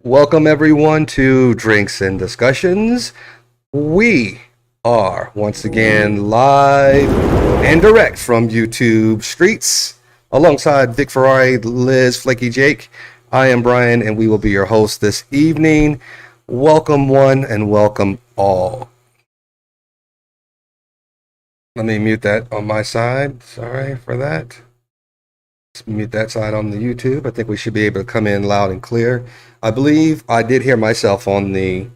Welcome everyone to Drinks and Discussions. We are once again live and direct from YouTube streets alongside Vic Ferrari, Liz, Flaky Jake. I am Brian and we will be your host this evening. Welcome one and welcome all. Let me mute that on my side. Sorry for that. Let's mute that side on the YouTube. I think we should be able to come in loud and clear. I believe I did hear myself on the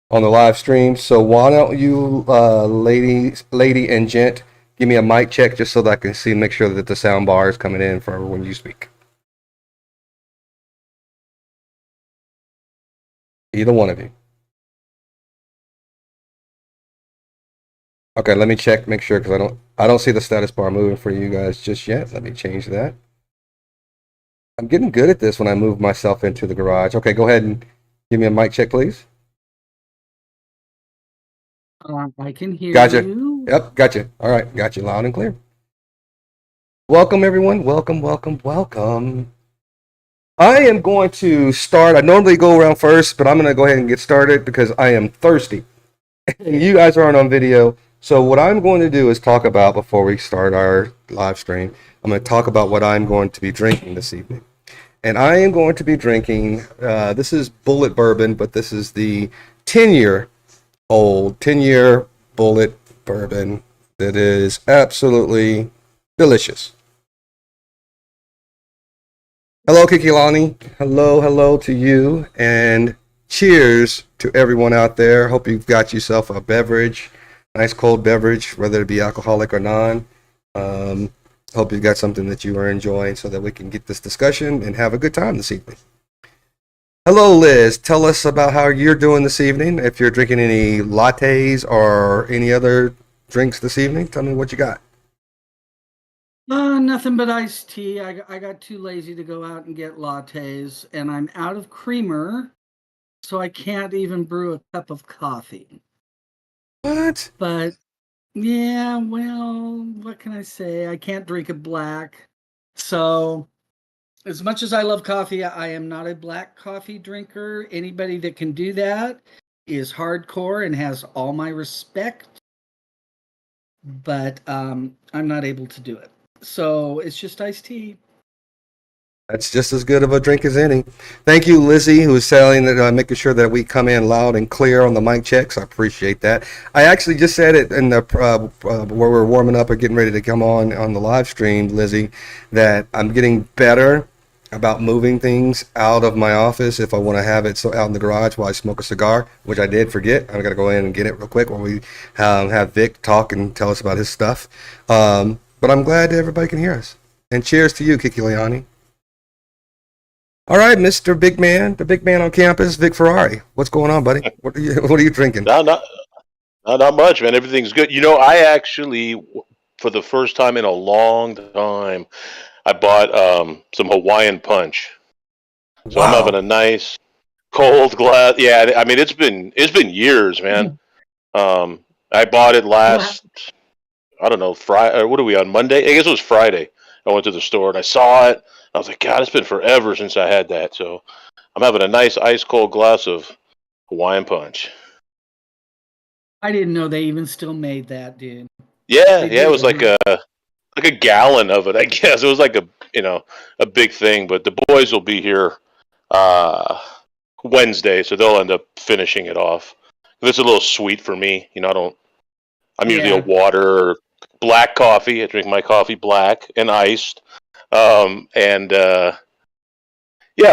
live stream. So why don't you, lady and gent, give me a mic check just so that I can see, make sure that the sound bar is coming in for when you speak. Either one of you. Okay, let me check, make sure, because I don't see the status bar moving for you guys just yet. Let me change that. I'm getting good at this when I move myself into the garage. Okay, go ahead and give me a mic check, please. I can hear Gotcha. you. Yep, gotcha. All right, got you loud and clear. Welcome, everyone. Welcome, welcome, welcome. I am going to start. I normally go around first, but I'm going to go ahead and get started because I am thirsty. And you guys aren't on video. So what I'm going to do is talk about, before we start our live stream, I'm going to talk about what I'm going to be drinking this evening. And I am going to be drinking, this is Bullet Bourbon, but this is the 10-year Bullet Bourbon that is absolutely delicious. Hello, Kikilani. Hello to you. And cheers to everyone out there. Hope you've got yourself a beverage, nice cold beverage, whether it be alcoholic or non. Hope you've got something that you are enjoying so that we can get this discussion and have a good time this evening. Hello, Liz. Tell us about how you're doing this evening. If you're drinking any lattes or any other drinks this evening, tell me what you got. Nothing but iced tea. I got too lazy to go out and get lattes, and I'm out of creamer, so I can't even brew a cup of coffee. What? But yeah, well, what can I say? I can't drink it black. So as much as I love coffee, I am not a black coffee drinker. Anybody that can do that is hardcore and has all my respect. But I'm not able to do it. So it's just iced tea. That's just as good of a drink as any. Thank you, Lizzie, who is telling that, making sure that we come in loud and clear on the mic checks. I appreciate that. I actually just said it in the where we're warming up or getting ready to come on the live stream, Lizzie, that I'm getting better about moving things out of my office if I want to have it so out in the garage while I smoke a cigar, which I did forget. I'm gonna go in and get it real quick while we have Vic talk and tell us about his stuff. But I'm glad everybody can hear us. And cheers to you, Kikiliani. All right, Mr. Big Man, the big man on campus, Vic Ferrari. What's going on, buddy? What are you drinking? Not much, man. Everything's good. You know, I actually, for the first time in a long time, I bought some Hawaiian Punch. So Wow. I'm having a nice cold glass. Yeah, I mean it's been years, man. I bought it last, I don't know, Friday. What are we on, Monday? I guess it was Friday. I went to the store and I saw it. I was like, God, it's been forever since I had that. So I'm having a nice ice cold glass of Hawaiian Punch. I didn't know they even still made that, dude. Yeah, it was like a gallon of it, I guess. It was like a big thing. But the boys will be here Wednesday, so they'll end up finishing it off. It's a little sweet for me, I'm usually a water or black coffee. I drink my coffee black and iced.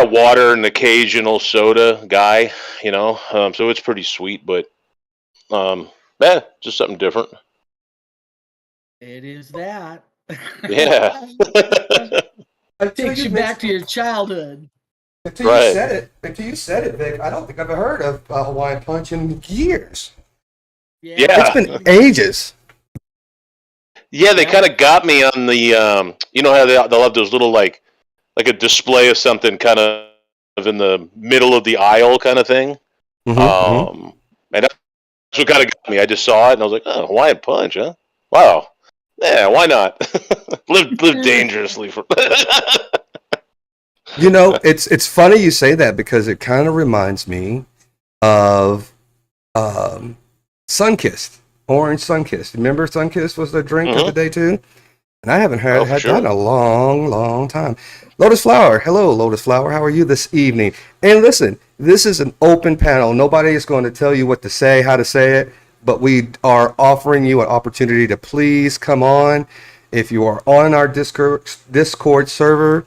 Water and occasional soda guy, so it's pretty sweet, but just something different. It is that. Yeah. Takes you back to your childhood. Until you said it, Vic, I don't think I've ever heard of Hawaiian Punch in years. Yeah. It's been ages. Yeah, they kind of got me on the, you know how they'll have those little, like a display of something kind of in the middle of the aisle kind of thing. And that's what kind of got me. I just saw it and I was like, oh, Hawaiian Punch, huh? Wow. Yeah, why not? live dangerously. You know, it's funny you say that because it kind of reminds me of Sunkist, orange Sunkist. Remember Sunkist was the drink of the day too? And I haven't Oh, for had that in sure. a long time. Lotus Flower, hello, Lotus Flower. How are you this evening? And listen, this is an open panel. Nobody is going to tell you what to say, how to say it, but we are offering you an opportunity to please come on. If you are on our Discord server,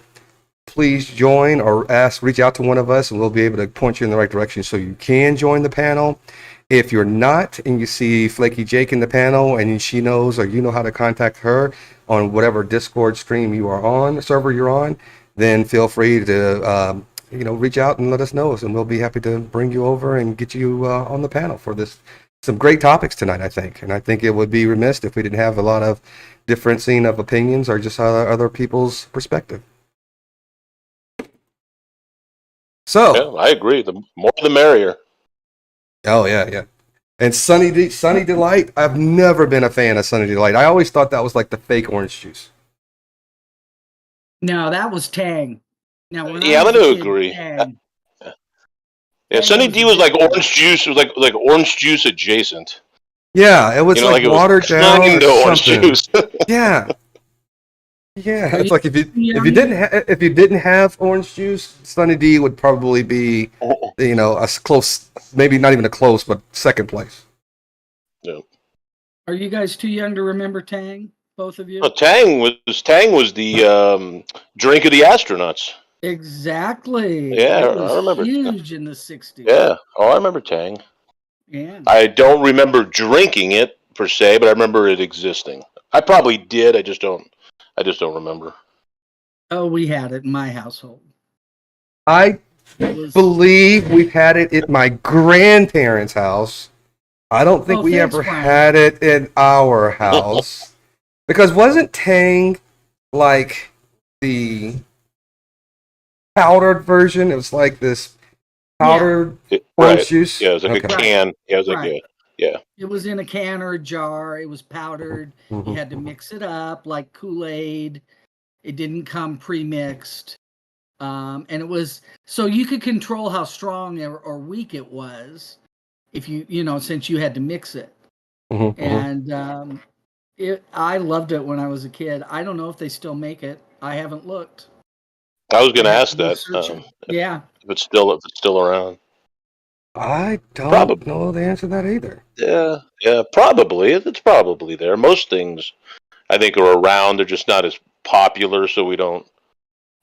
please join or reach out to one of us and we'll be able to point you in the right direction so you can join the panel. If you're not and you see Flaky Jake in the panel and she knows or you know how to contact her on whatever Discord stream you are on, server you're on, then feel free to reach out and let us know, and we'll be happy to bring you over and get you on the panel for this. Some great topics tonight, I think, and I think it would be remiss if we didn't have a lot of differencing of opinions or just other people's perspective. So, Yeah, I agree. The more the merrier. oh yeah. And Sunny Delight, I've never been a fan of Sunny Delight. I always thought that was like the fake orange juice. No, that was Tang. Now, when Yeah, I I'm was going a to kid, agree. Tang. Yeah, Tang Sunny was D a was like good one. orange juice. It was like orange juice adjacent. Yeah, it was You know, like like it was watered down or kind of orange something. juice. Yeah, yeah. Are It's you like if you young? didn't have orange juice, Sunny D would probably be a close, maybe not even a close, but second place. Yeah. Are you guys too young to remember Tang? Both of you? Well, Tang was the drink of the astronauts. Exactly. Yeah, It I was remember. huge in the 60s. Yeah. Oh, I remember Tang. Yeah. I don't remember drinking it per se, but I remember it existing. I probably did. I just don't remember. Oh, we had it in my household. I It was. believe we've had it at my grandparents' house. I don't think Oh, we thanks, ever Brian. had it in our house because wasn't Tang like the powdered version? It was like this powdered orange Right. juice. Yeah, it was like a Okay. can. Yeah, it was like Right. yeah. It was in a can or a jar. It was powdered. You had to mix it up like Kool-Aid. It didn't come pre-mixed. And it was so you could control how strong or weak it was if since you had to mix it. And I loved it when I was a kid. I don't know if they still make it. I haven't looked. I was going I'd to have ask to that research it. if Yeah. it's still around. I don't Probably. know the answer to that either. Yeah, probably. It's probably there. Most things I think are around. They're just not as popular, so we don't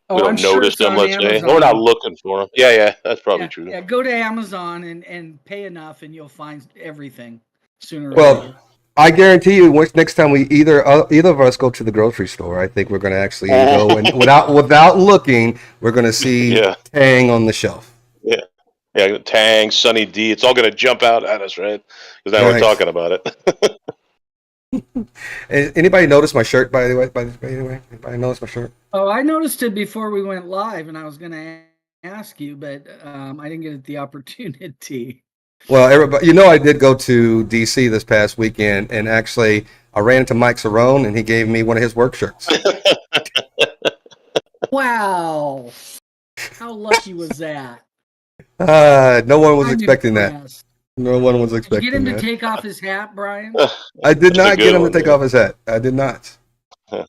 I'm sure notice it's them. on Let's say, or we're not Amazon. looking for them. Yeah, that's probably Yeah, true. yeah. Go to Amazon and pay enough, and you'll find everything sooner or Well, later. I guarantee you, next time we either of us go to the grocery store, I think we're going to actually go and without looking, we're going to see Yeah, Tang on the shelf. yeah. Tang, Sunny D. It's all going to jump out at us, right? Because now we're Right. talking about it. Anybody notice my shirt, by the way? Anybody notice my shirt? Oh, I noticed it before we went live, and I was going to ask you, but I didn't get the opportunity. Well, everybody, I did go to DC this past weekend, and actually, I ran into Mike Cerrone, and he gave me one of his work shirts. Wow, how lucky was that? No one was I'm expecting that. impressed. No one was Did you expecting get him to that. take off his hat, Brian? I did That's a not get good him to one, take man. off his hat. I did not. I'm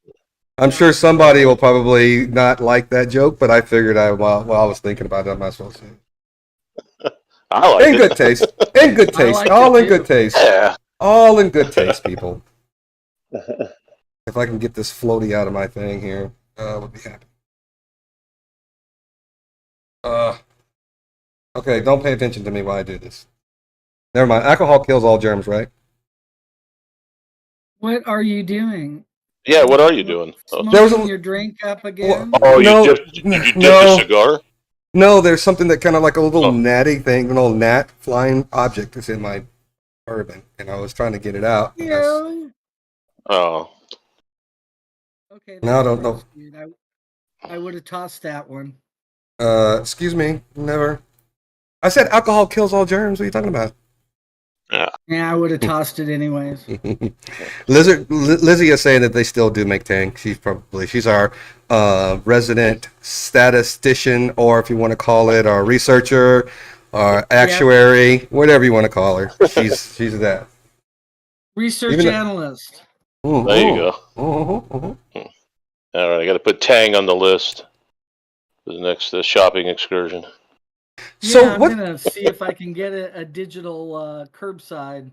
That sure was somebody great. will probably not like that joke, but I figured while I was thinking about it, I might as well say it. I like In it. good taste. In good I taste. liked All it in good too. taste. Yeah. All in good taste, people. If I can get this floaty out of my thing here, I would be happy. Okay, don't pay attention to me while I do this. Never mind. Alcohol kills all germs, right? What are you doing? Yeah. What are you doing? There was Smoking a- your drink up again? Oh, No, did you dip no. the cigar? No, there's something that kind of like a little Oh. natty thing, an old gnat flying object that's in my bourbon, and I was trying to get it out. And Yeah. Oh. Okay. Now I that's don't know. gross, dude. I would have tossed that one. Excuse me, never. I said alcohol kills all germs. What are you talking about? Yeah. Yeah, I would have tossed it anyways. Lizzie is saying that they still do make tang. She's our resident statistician, or if you want to call it, our researcher, our Yep. actuary, whatever you want to call her. She's that. Research Even analyst. There you go. Mhm. All right, I got to put Tang on the list for the next shopping excursion. So Yeah, I'm what? gonna see if I can get a digital curbside.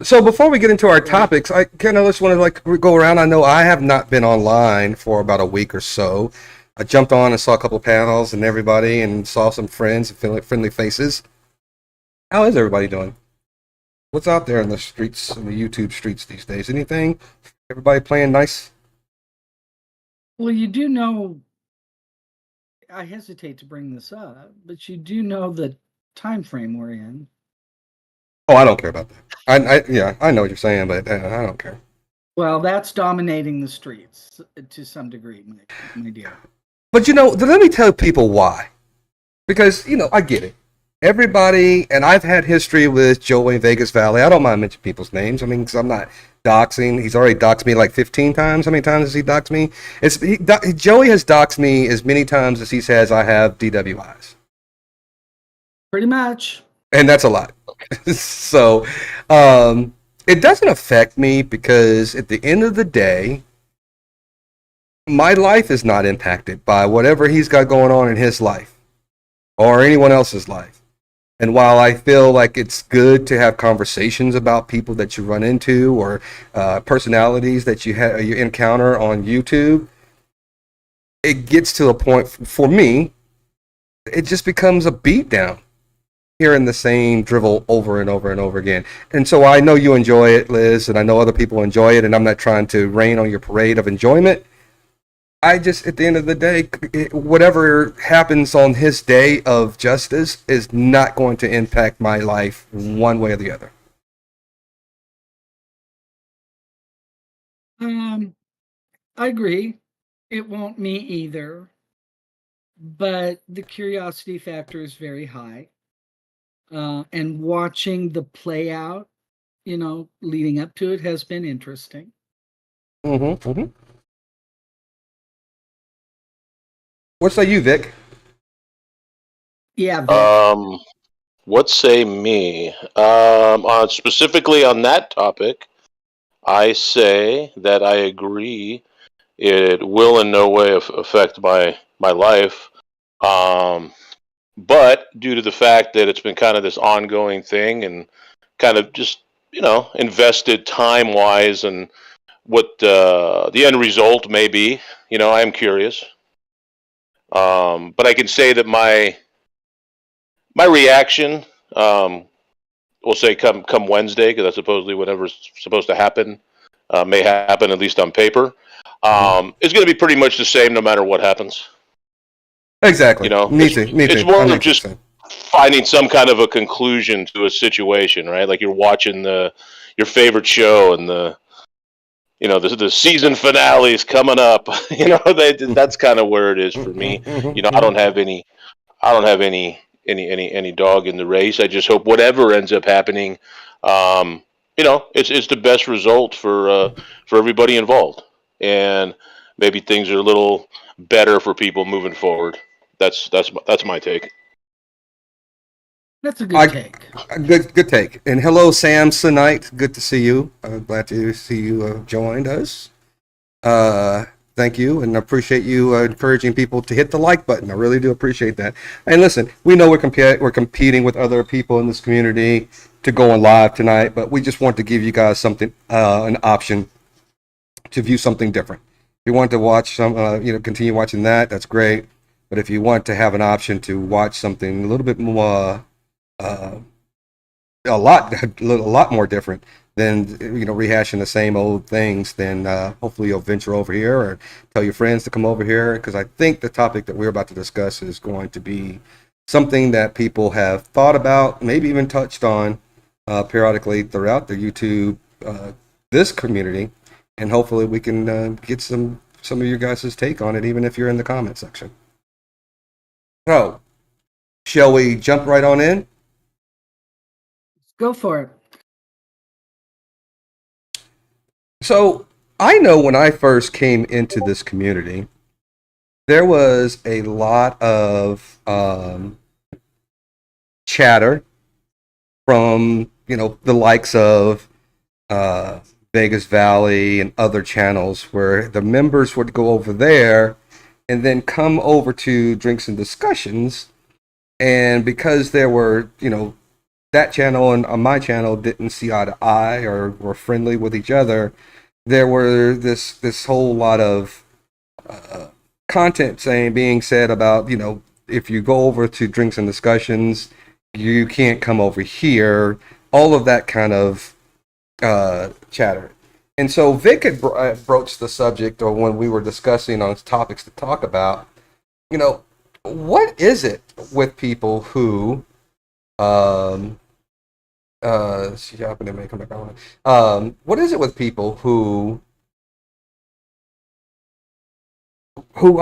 So before we get into our topics, I kind of just want to like go around. I know I have not been online for about a week or so. I jumped on and saw a couple panels and everybody, and saw some friends and friendly faces. How is everybody doing? What's out there in the streets, in the YouTube streets these days? Anything? Everybody playing nice? Well, you do know, I hesitate to bring this up, but you do know the time frame we're in. Oh, I don't care about that. Yeah, I know what you're saying, but I don't care. Well, that's dominating the streets to some degree, my dear. But let me tell people why. Because I get it. Everybody, and I've had history with Joey Vegas Valley. I don't mind mentioning people's names. I mean, because I'm not doxing. He's already doxed me like 15 times. How many times has he doxed me? Joey has doxed me as many times as he says I have DWIs. Pretty much. And that's a lot. So, it doesn't affect me because at the end of the day, my life is not impacted by whatever he's got going on in his life or anyone else's life. And while I feel like it's good to have conversations about people that you run into or personalities that you encounter on YouTube, it gets to a point for me, it just becomes a beatdown, hearing the same drivel over and over and over again. And so I know you enjoy it, Liz, and I know other people enjoy it, and I'm not trying to rain on your parade of enjoyment. I just, at the end of the day, whatever happens on his day of justice is not going to impact my life one way or the other. I agree. It won't me either. But the curiosity factor is very high. And watching the play out, leading up to it has been interesting. Mm-hmm. What say you, Vic? Yeah, Vic. What say me? Specifically on that topic, I say that I agree. It will in no way affect my life. But due to the fact that it's been kind of this ongoing thing and kind of just, invested time wise and what the end result may be, I am curious. But I can say that my reaction, we'll say come Wednesday, because that's supposedly whatever's supposed to happen, may happen, at least on paper. It's going to be pretty much the same no matter what happens. Exactly. Me too. It's more of just finding some kind of a conclusion to a situation, right? Like you're watching your favorite show and the season finale is coming up. That's kind of where it is for me. I don't have any dog in the race. I just hope whatever ends up happening, it's the best result for everybody involved, and maybe things are a little better for people moving forward. That's my take. That's a good take. Good take. And hello, Samsonite. Good to see you. Glad to see you joined us. Thank you, and I appreciate you encouraging people to hit the like button. I really do appreciate that. And listen, we know we're competing with other people in this community to go on live tonight, but we just want to give you guys something, an option to view something different. If you want to watch some, continue watching that, that's great. But if you want to have an option to watch something a little bit more, a lot more different than rehashing the same old things, then hopefully you'll venture over here or tell your friends to come over here, because I think the topic that we're about to discuss is going to be something that people have thought about, maybe even touched on periodically throughout the YouTube this community, and hopefully we can get some of your guys' take on it, even if you're in the comment section. So, shall we jump right on in? Go for it. So I know when I first came into this community, there was a lot of chatter from the likes of uh, Vegas Valley and other channels where the members would go over there and then come over to Drinks and Discussions, and because there were that channel and on my channel didn't see eye to eye or were friendly with each other, there were this whole lot of uh, content being said about if you go over to Drinks and Discussions, you can't come over here. All of that kind of chatter. And so Vic had broached the subject, or when we were discussing on topics to talk about, what is it with people who she happened to make come back on. What is it with people who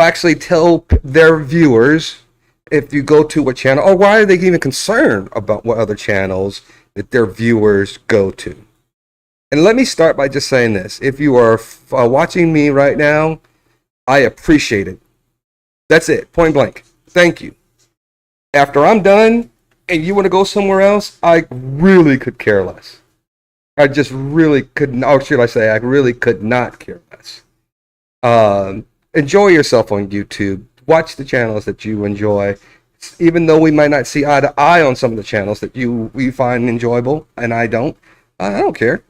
actually tell their viewers if you go to a channel, or why are they even concerned about what other channels that their viewers go to? And let me start by just saying this. If you are watching me right now, I appreciate it. That's it, point blank. Thank you. After I'm done and you want to go somewhere else, I really could care less. I just really could, or should I say, I really could not care less. Enjoy yourself on YouTube. Watch the channels that you enjoy. Even though we might not see eye to eye on some of the channels that we find enjoyable, and I don't care.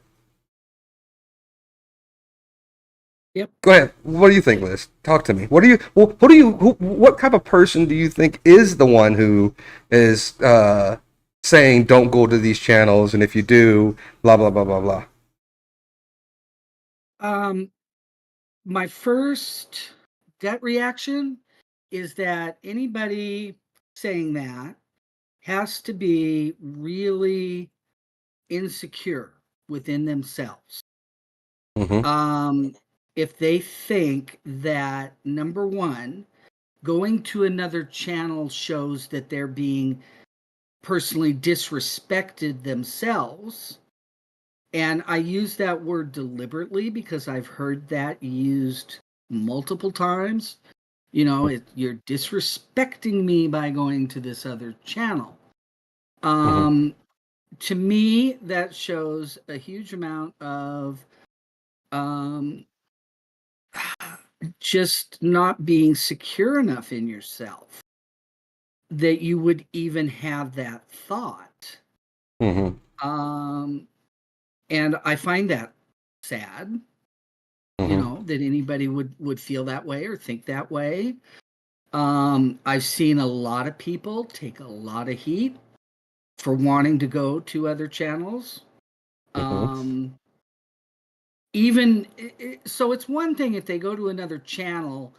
Yep. Go ahead. What do you think, Liz? Talk to me. What type of person do you think is the one who is saying don't go to these channels, and if you do, blah blah blah blah blah? My first gut reaction is that anybody saying that has to be really insecure within themselves. Mm-hmm. If they think that, number one, going to another channel shows that they're being personally disrespected themselves. And I use that word deliberately because I've heard that used multiple times. You're disrespecting me by going to this other channel. Mm-hmm. To me, that shows a huge amount of just not being secure enough in yourself that you would even have that thought. Mm-hmm. And I find that sad, Mm-hmm. that anybody would feel that way or think that way. I've seen a lot of people take a lot of heat for wanting to go to other channels. Mm-hmm. Even so, it's one thing if they go to another channel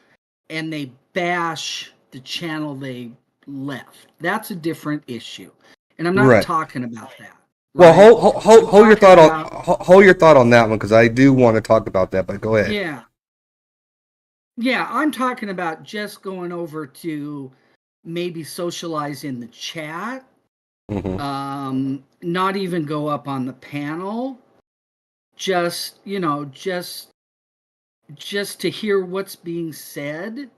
and they bash the channel they left. That's a different issue, and I'm not Right. talking about that. Well, Right? hold your thought on About, hold your thought on that one, because I do want to talk about that. But go ahead. Yeah, I'm talking about just going over to maybe socialize in the chat, Mm-hmm. not even go up on the panel, just just to hear what's being said,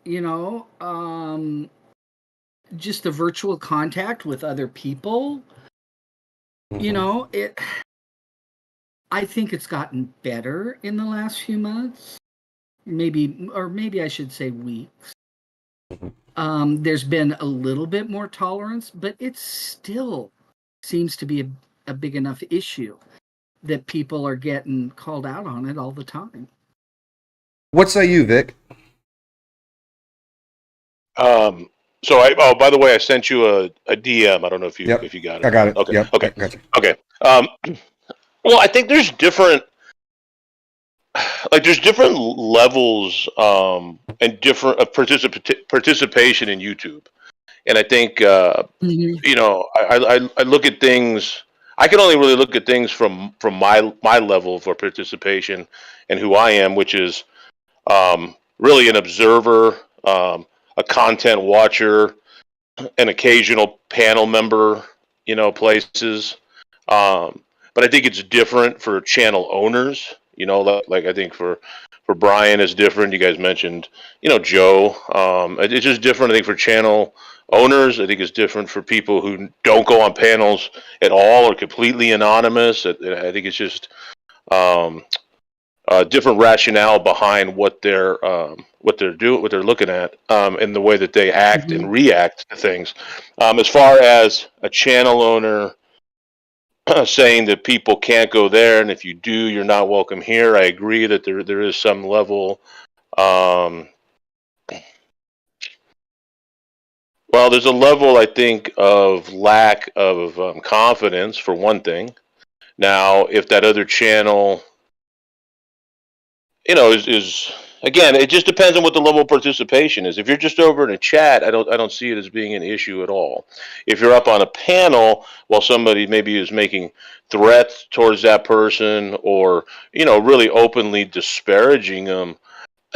you know, just a virtual contact with other people. Mm-hmm. It I think it's gotten better in the last few months, maybe I should say weeks. Mm-hmm. There's been a little bit more tolerance, but it still seems to be a big enough issue that people are getting called out on it all the time. What say you, Vic? So by the way, I sent you a DM. I don't know if Yep, you got it I or got not. it. Yep, I got you. Okay. Well, I think there's different levels and different participation in YouTube, and I think Mhm. I look at things. I can only really look at things from my level for participation and who I am, which is really an observer, a content watcher, an occasional panel member, places. But I think it's different for channel owners. Like I think for Brian is different. You guys mentioned, Joe. It's just different. I think for channel owners, I think it's different for people who don't go on panels at all or completely anonymous. I think it's just different rationale behind what they're doing, what they're looking at, and the way that they act and react to things. As far as a channel owner saying that people can't go there, and if you do, you're not welcome here. I agree that there is some level. Well, there's a level, I think, of lack of confidence for one thing. Now, if that other channel, is again, it just depends on what the level of participation is. If you're just over in a chat, I don't see it as being an issue at all. If you're up on a panel while somebody maybe is making threats towards that person or really openly disparaging them,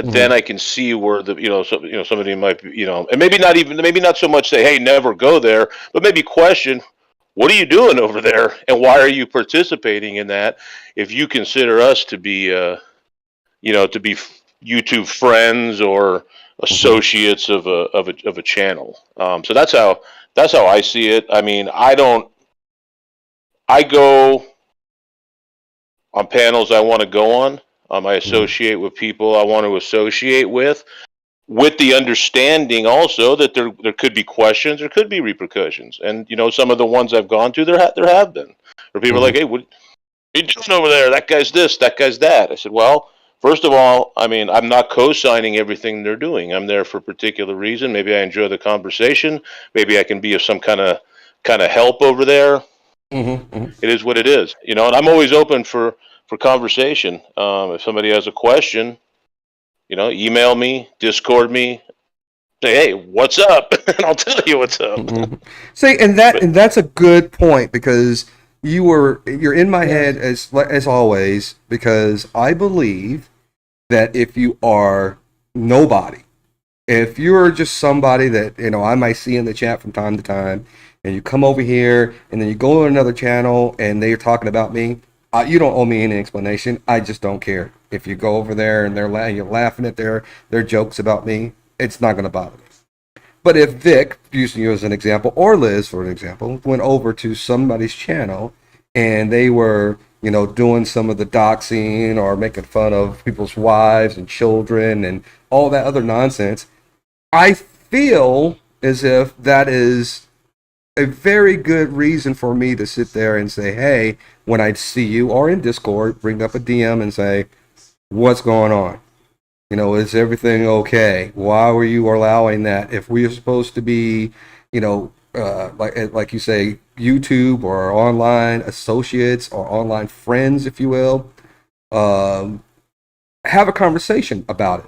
then I can see where somebody might be, and maybe not so much say, hey, never go there, but maybe question, what are you doing over there, and why are you participating in that? If you consider us to be to be YouTube friends or associates of a channel. So that's how I see it. I mean, I go on panels I want to go on. I associate with people I want to associate with the understanding also that there could be questions, there could be repercussions, and some of the ones I've gone to, there have been, where people are like, hey, what are you doing over there? That guy's this, that guy's that. I said, well, first of all, I mean, I'm not co-signing everything they're doing. I'm there for a particular reason. Maybe I enjoy the conversation. Maybe I can be of some kind of help over there. It is what it is, and I'm always open for conversation. If somebody has a question, email me, Discord me, say, hey, what's up? And I'll tell you what's up. See, and that's a good point, because you're in my head as always, because I believe that if you are nobody, if you're just somebody that I might see in the chat from time to time, and you come over here and then you go to another channel and they're talking about me, you don't owe me any explanation. I just don't care. If you go over there and you're laughing at their jokes about me, it's not going to bother me. But if Vic, using you as an example, or Liz for an example, went over to somebody's channel and they were, doing some of the doxing or making fun of people's wives and children and all that other nonsense, I feel as if that is a very good reason for me to sit there and say, hey, when I see you or in Discord, bring up a DM and say, what's going on? Is everything okay? Why were you allowing that? If we are supposed to be, like you say, YouTube or online associates or online friends, if you will, have a conversation about it.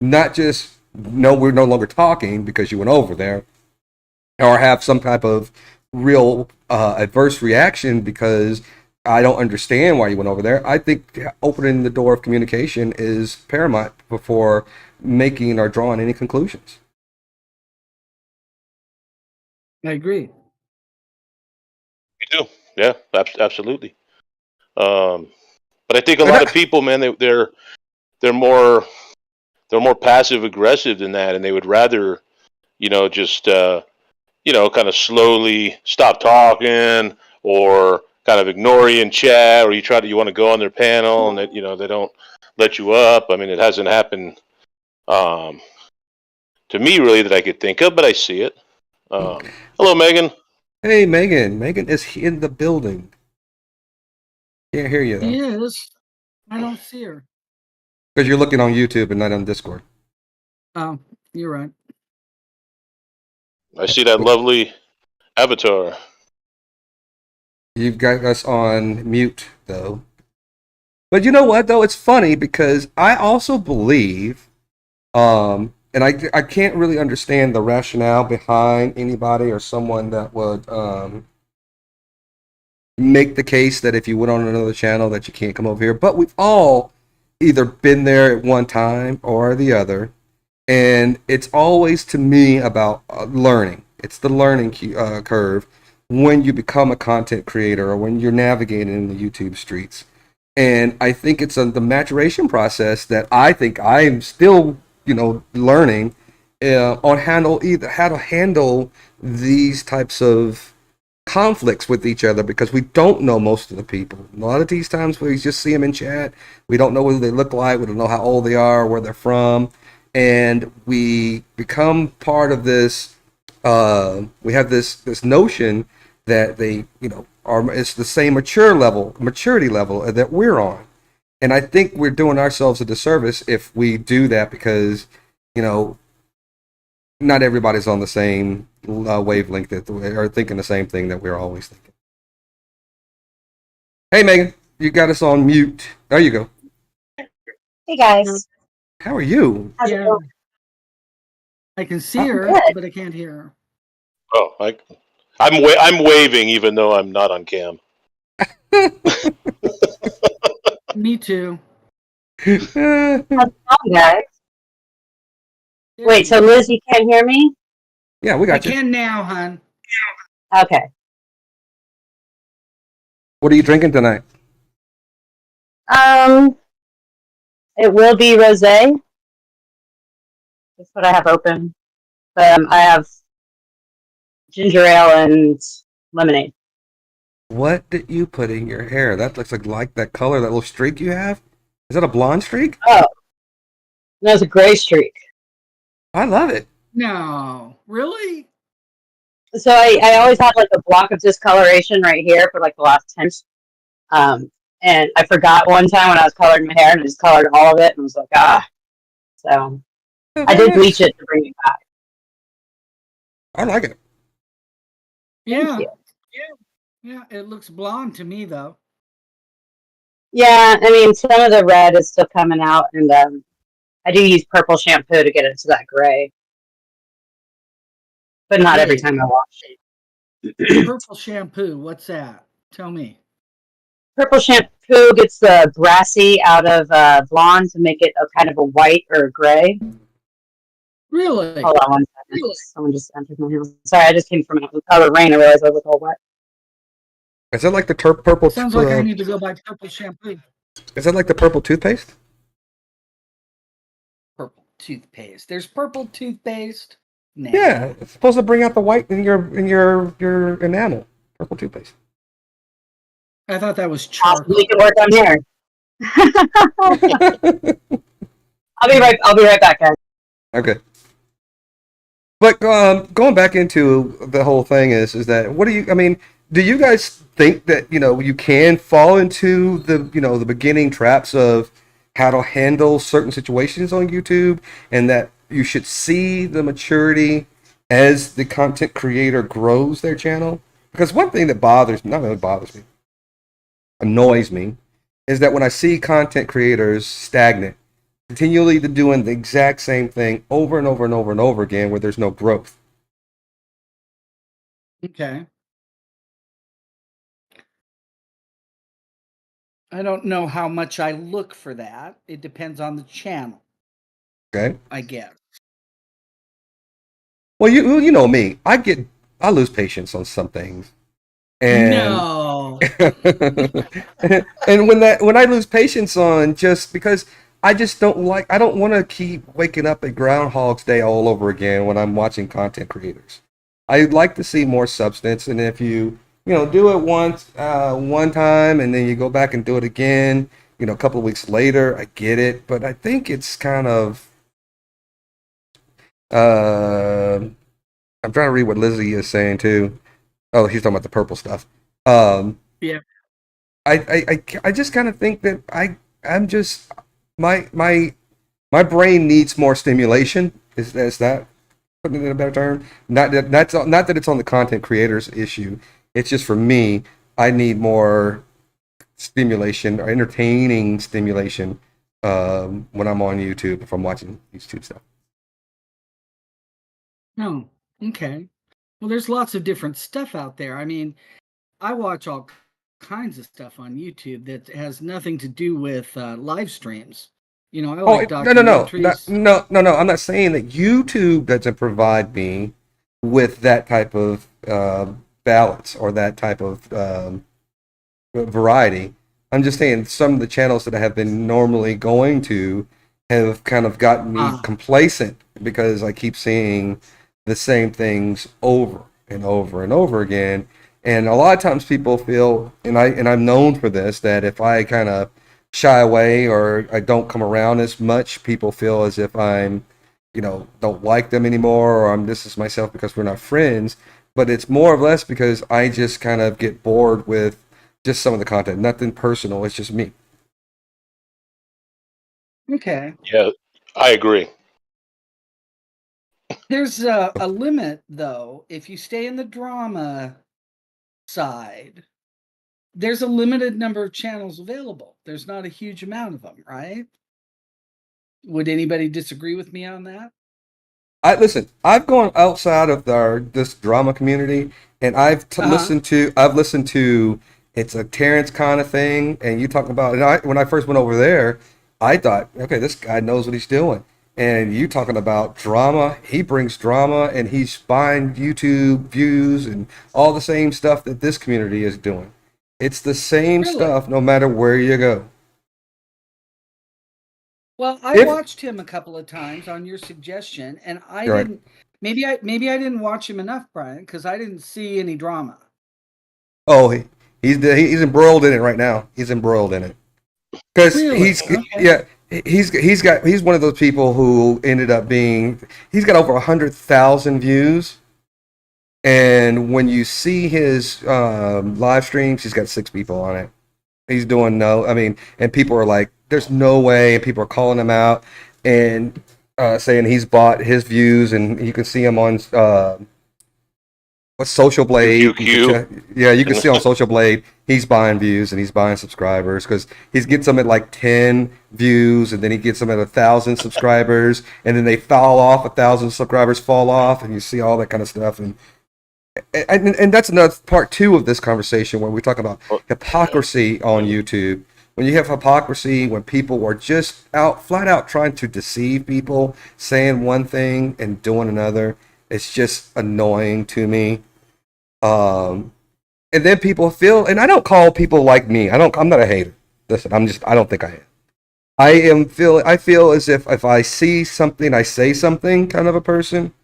Not just, no, we're no longer talking because you went over there, or have some type of real adverse reaction because I don't understand why you went over there. I think opening the door of communication is paramount before making or drawing any conclusions. I agree. Me too. Yeah, absolutely. But I think a lot of people, man, they're more passive aggressive than that, and they would rather, just kind of slowly stop talking or kind of ignore you in chat, or you want to go on their panel and they don't let you up. I mean, it hasn't happened to me really that I could think of, but I see it. Hello, Megan. Hey, Megan. Megan is in the building. Can't hear you though. She is. I don't see her. Because you're looking on YouTube and not on Discord. Oh, you're right. I see that lovely avatar. You've got us on mute, though. But you know what, though? It's funny because I also believe, and I can't really understand the rationale behind anybody or someone that would make the case that if you went on another channel that you can't come over here. But we've all either been there at one time or the other. And it's always, to me, about learning. It's the learning curve. when you become a content creator or when you're navigating in the YouTube streets. And I think it's the maturation process that I think I'm still, learning on how to handle these types of conflicts with each other, because we don't know most of the people. A lot of these times we just see them in chat. We don't know what they look like. We don't know how old they are, where they're from, and we become part of this. We have this notion that they, are it's the same maturity level that we're on, and I think we're doing ourselves a disservice if we do that, because you know not everybody's on the same wavelength that are thinking the same thing that we're always thinking. Hey, Megan, you got us on mute. There you go. Hey guys. How are you? How's it Yeah, going? I can see her, Good. but I can't hear her. Oh, I'm waving even though I'm not on cam. Me too. How's it going, guys? There Wait, you so go. Liz, you can't hear me? Yeah, we I got you. can now, hon. Okay. What are you drinking tonight? It will be rosé. That's what I have open. But I have ginger ale and lemonade. What did you put in your hair? That looks like that color, that little streak you have. Is that a blonde streak? Oh, no, it's a gray streak. I love it. No, really? So I always had like a block of discoloration right here for like the last 10 years. And I forgot one time when I was coloring my hair and I just colored all of it and was like, ah. So I did bleach it to bring it back. I like it. Yeah. you. Yeah, it looks blonde to me though. Yeah, I mean, some of the red is still coming out, and I do use purple shampoo to get it to that gray, but not every Really? time I wash it. Purple shampoo, what's that? Tell me. Purple shampoo gets the brassy out of blonde to make it a kind of a white or a gray. Really? Hold on one second. Really? Someone just entered my house. Sorry, I just came from out of rain. I realized I was all wet. Is that like the purple? Sounds like I need to go buy purple shampoo. Is that like the purple toothpaste? Purple toothpaste. There's purple toothpaste. Nah. Yeah, it's supposed to bring out the white in your enamel. Purple toothpaste. I thought that was Possibly charcoal. can work on here. I'll be right back, guys. Okay. But going back into the whole thing is that do you guys think that you can fall into the beginning traps of how to handle certain situations on YouTube, and that you should see the maturity as the content creator grows their channel? Because one thing that annoys me, is that when I see content creators stagnant, continually doing the exact same thing over and over and over and over again, where there's no growth. Okay. I don't know how much I look for that. It depends on the channel, Okay. I guess. Well, you know me. I lose patience on some things, and No. and when I lose patience on, just because I don't want to keep waking up at Groundhog's Day all over again when I'm watching content creators. I'd like to see more substance, and if you do it one time, and then you go back and do it again, a couple of weeks later, I get it, but I think it's kind of I'm trying to read what Lizzie is saying too. Oh, he's talking about the purple stuff. Yeah. I just kind of think that I'm just my brain needs more stimulation. Is that putting it in a better term? Not that it's on the content creators issue. It's just for me. I need more stimulation or entertaining stimulation when I'm on YouTube, if I'm watching YouTube stuff. Oh, okay. Well, there's lots of different stuff out there. I mean, I watch all kinds of stuff on YouTube that has nothing to do with live streams. I like No. documentaries. No. I'm not saying that YouTube doesn't provide me with that type of balance or that type of variety. I'm just saying some of the channels that I have been normally going to have kind of gotten me complacent because I keep seeing the same things over and over and over again. And a lot of times people feel, and I'm known for this, that if I kind of shy away or I don't come around as much, people feel as if I'm, don't like them anymore, or I'm this is myself because we're not friends. But it's more or less because I just kind of get bored with just some of the content. Nothing personal. It's just me. Okay. Yeah, I agree. There's a limit, though. If you stay in the drama side, there's a limited number of channels available. There's not a huge amount of them, right? Would anybody disagree with me on that? Listen. I've gone outside of this drama community, and listened to it's a Terrence kind of thing, and you talk about. And when I first went over there, I thought, okay, this guy knows what he's doing. And you talking about drama, he brings drama, and he's buying YouTube views and all the same stuff that this community is doing. It's the same Really? stuff, no matter where you go. Well, I watched him a couple of times on your suggestion, and I Right. didn't. Maybe I didn't watch him enough, Brian, because I didn't see any drama. Oh, he's embroiled in it right now. He's embroiled in it because Really? Okay. he's one of those people who ended up being he's got over 100,000 views, and when you see his live streams, he's got 6 people on it. He's doing and people are like, "There's no way," and people are calling him out and saying he's bought his views, and you can see him on what's Social Blade? Yeah, you can see on Social Blade he's buying views and he's buying subscribers because he gets them at like 10 views, and then he gets them at 1,000 subscribers, and then they fall off. 1,000 subscribers fall off, and you see all that kind of stuff. And that's another part 2 of this conversation where we talk about hypocrisy on YouTube. When you have hypocrisy, when people are just flat out trying to deceive people, saying one thing and doing another, it's just annoying to me. And then people feel, and I don't call people like me. I'm not a hater. Listen, I don't think I am. I feel as if I see something, I say something kind of a person.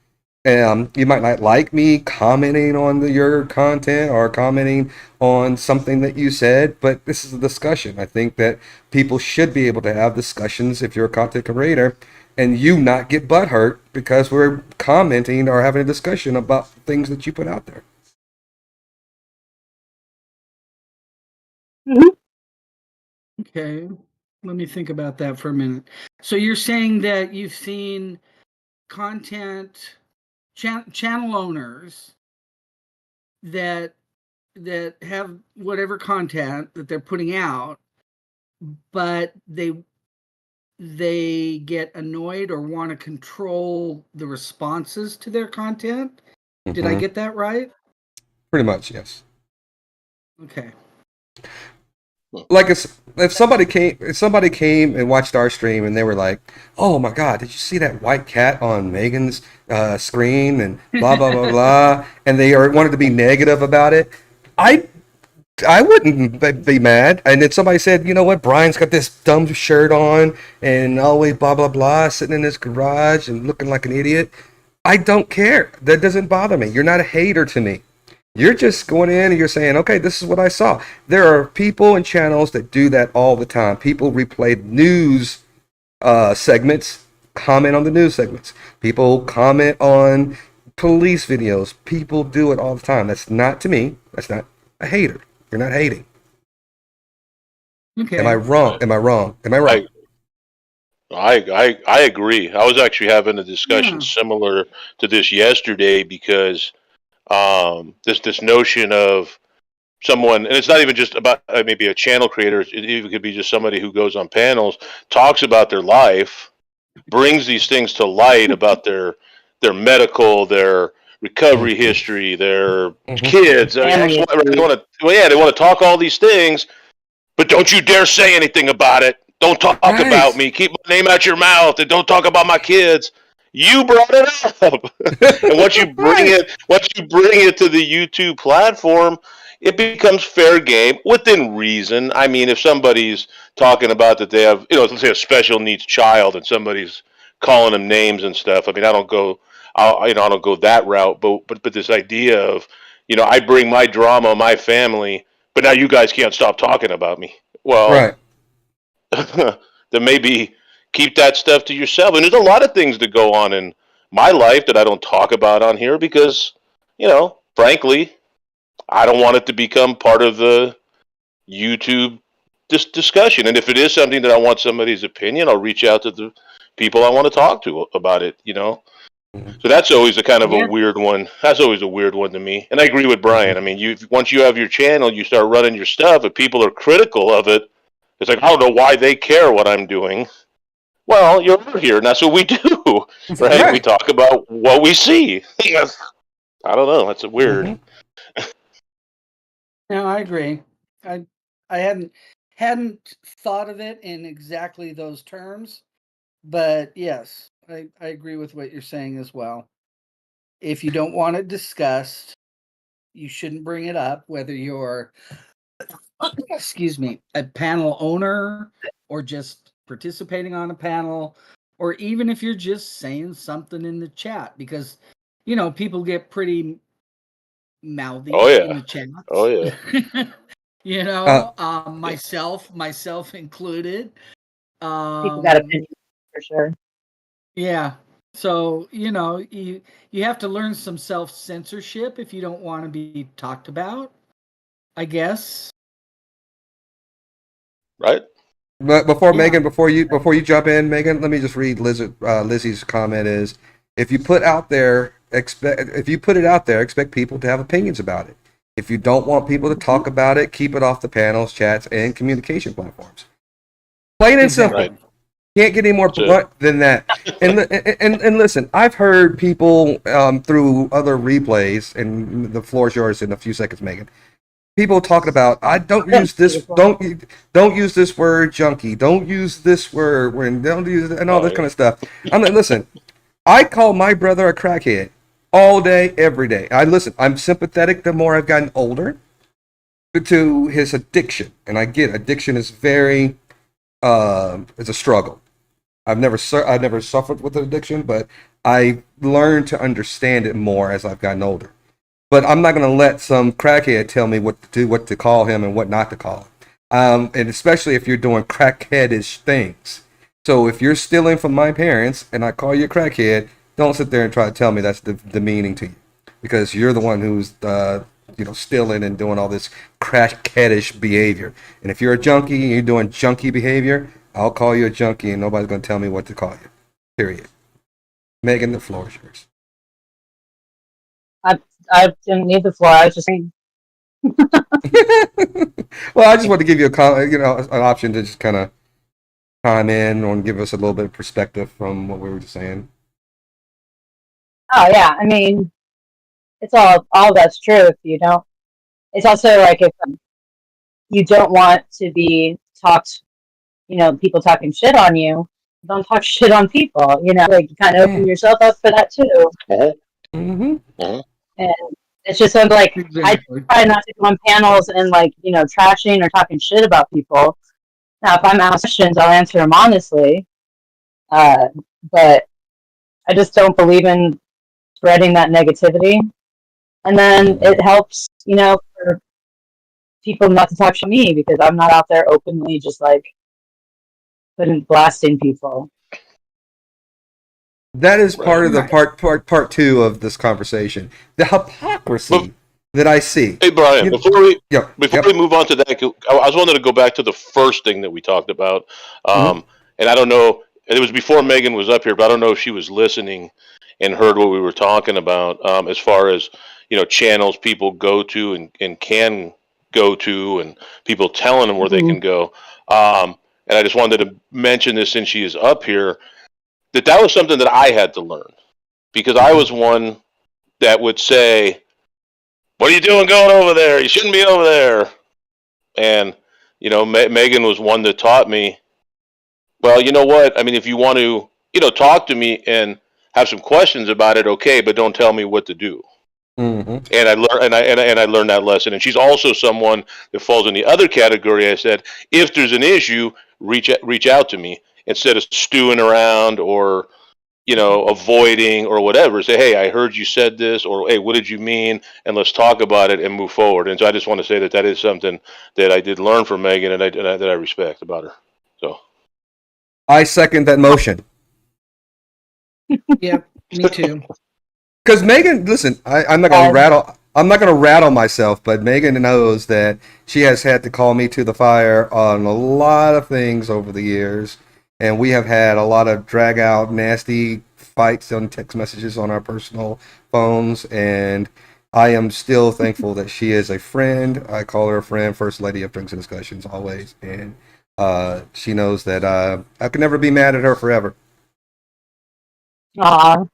You might not like me commenting on your content or commenting on something that you said, but this is a discussion. I think that people should be able to have discussions if you're a content creator, and you not get butthurt because we're commenting or having a discussion about things that you put out there. Okay. Let me think about that for a minute. So you're saying that you've seen content channel owners that have whatever content that they're putting out, but they get annoyed or want to control the responses to their content. Did I get that right? Pretty much, yes. Okay. Like if somebody came and watched our stream and they were like, "Oh my God, did you see that white cat on Megan's screen?" and blah blah blah blah, and they wanted to be negative about it, I wouldn't be mad. And if somebody said, "You know what, Brian's got this dumb shirt on and always blah blah blah, sitting in his garage and looking like an idiot," I don't care. That doesn't bother me. You're not a hater to me. You're just going in and you're saying, okay, this is what I saw. There are people and channels that do that all the time. People replay news segments, comment on the news segments. People comment on police videos. People do it all the time. That's not, to me, that's not a hater. You're not hating. Okay. Am I wrong? Am I wrong? Am I right? I agree. I was actually having a discussion similar to this yesterday because this notion of someone, and it's not even just about maybe a channel creator. It even could be just somebody who goes on panels, talks about their life, brings these things to light about their medical, their recovery history, their kids. They want to talk all these things, but don't you dare say anything about it. Don't talk about me. Keep my name out your mouth, and don't talk about my kids. You brought it up. And once you bring it to the YouTube platform, it becomes fair game within reason. I mean, if somebody's talking about that they have, let's say a special needs child, and somebody's calling them names and stuff. I mean, I don't go that route. But this idea of, I bring my drama, my family, but now you guys can't stop talking about me. Well, Right. then maybe keep that stuff to yourself. And there's a lot of things that go on in my life that I don't talk about on here because, frankly, I don't want it to become part of the YouTube discussion. And if it is something that I want somebody's opinion, I'll reach out to the people I want to talk to about it, So that's always a kind of a weird one. That's always a weird one to me. And I agree with Brian. I mean, once you have your channel, you start running your stuff. If people are critical of it, it's like, I don't know why they care what I'm doing. Well, you're over here, and that's what we do, right? We talk about what we see. I don't know. That's weird. Mm-hmm. No, I agree. I hadn't thought of it in exactly those terms, but yes, I agree with what you're saying as well. If you don't want it discussed, you shouldn't bring it up, whether you're excuse me, a panel owner or just participating on a panel, or even if you're just saying something in the chat, because people get pretty mouthy in the chat. Oh yeah. Myself included. People got opinions for sure. Yeah. So, you have to learn some self-censorship if you don't want to be talked about, I guess. Right. But Megan, before you jump in, Megan, let me just read Lizzie's comment is, if you put it out there, expect people to have opinions about it. If you don't want people to talk about it, keep it off the panels, chats, and communication platforms. Plain and simple. Right. Can't get any more blunt than that. And listen, I've heard people through other replays, and the floor is yours in a few seconds, Megan. People talking about, I don't use this, don't use this word junkie, don't use this word, don't use and all this kind of stuff. I'm like, listen, I call my brother a crackhead all day, every day. I'm sympathetic the more I've gotten older to his addiction, and I get addiction is very, it's a struggle. I've never suffered with addiction, but I learned to understand it more as I've gotten older. But I'm not going to let some crackhead tell me what to do, what to call him, and what not to call him. And especially if you're doing crackheadish things. So if you're stealing from my parents and I call you a crackhead, don't sit there and try to tell me that's demeaning to you, because you're the one who's stealing and doing all this crackheadish behavior. And if you're a junkie and you're doing junkie behavior, I'll call you a junkie, and nobody's going to tell me what to call you. Period. Megan, the floor is yours. I didn't need the floor. I was just saying. Well, I just want to give you an option to just kind of chime in or give us a little bit of perspective from what we were just saying. Oh yeah, I mean, it's all that's true. If you don't, it's also like if you don't want to be talked, people talking shit on you, don't talk shit on people. Like you kind of open yourself up for that too. Mm-hmm. And it's just something like I try not to go on panels and trashing or talking shit about people. Now, if I'm asked questions, I'll answer them honestly. But I just don't believe in spreading that negativity. And then it helps, for people not to talk to me, because I'm not out there openly just blasting people. That is part of the part two of this conversation. The hypocrisy that I see. Hey Brian, before we move on to that, I was wanting to go back to the first thing that we talked about, and I don't know, it was before Megan was up here, but I don't know if she was listening and heard what we were talking about, as far as channels people go to and can go to, and people telling them where they can go. And I just wanted to mention this since she is up here, that was something that I had to learn, because I was one that would say, "What are you doing going over there? You shouldn't be over there." And Megan was one that taught me, well, you know what? I mean, if you want to, talk to me, and have some questions about it, okay, but don't tell me what to do. Mm-hmm. And I learned, and I learned that lesson. And she's also someone that falls in the other category. I said, if there's an issue, reach out to me instead of stewing around or avoiding or whatever. Say, hey, I heard you said this, or hey, what did you mean? And let's talk about it and move forward. And so I just want to say that is something that I did learn from Megan, and that I respect about her. So I second that motion. Yep, me too. Because Megan, listen, I'm not gonna rattle. I'm not gonna rattle myself, but Megan knows that she has had to call me to the fire on a lot of things over the years, and we have had a lot of drag out, nasty fights on text messages on our personal phones. And I am still thankful that she is a friend. I call her a friend, first lady of Drinks and Discussions, always, and she knows that I could never be mad at her forever. Aw,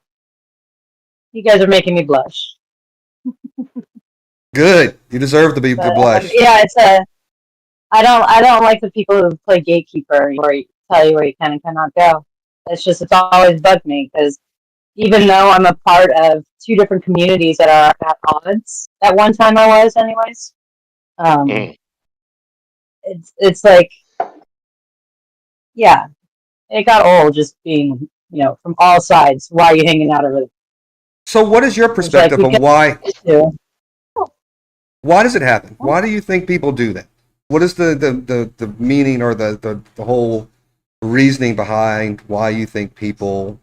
you guys are making me blush. Good, you deserve to be blushed. Yeah, I don't like the people who play gatekeeper or tell you where you can and cannot go. It's always bugged me because even though I'm a part of two different communities that are at odds, at one time I was anyways, it's like, yeah, it got old just being, from all sides. Why are you hanging out over there? So what is your perspective on why does it happen? Why do you think people do that? What is the meaning or the whole reasoning behind why you think people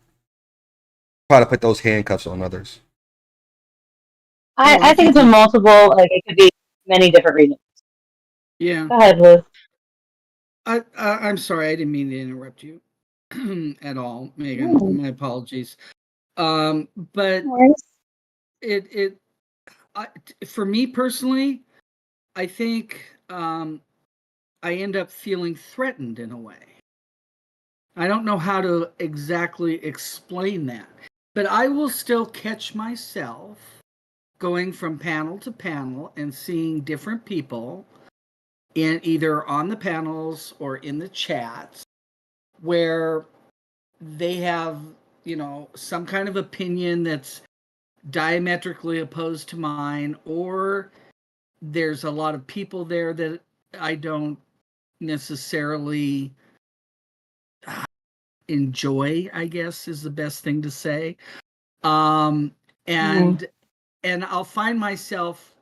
try to put those handcuffs on others? I think it's a multiple, like it could be many different reasons. Yeah. Go ahead, Liz. I'm sorry, I didn't mean to interrupt you at all, Megan. My apologies. But for me personally, I think I end up feeling threatened in a way. I don't know how to exactly explain that, but I will still catch myself going from panel to panel and seeing different people in either on the panels or in the chats where they have, some kind of opinion that's diametrically opposed to mine, or there's a lot of people there that I don't necessarily enjoy, I guess is the best thing to say. And I'll find myself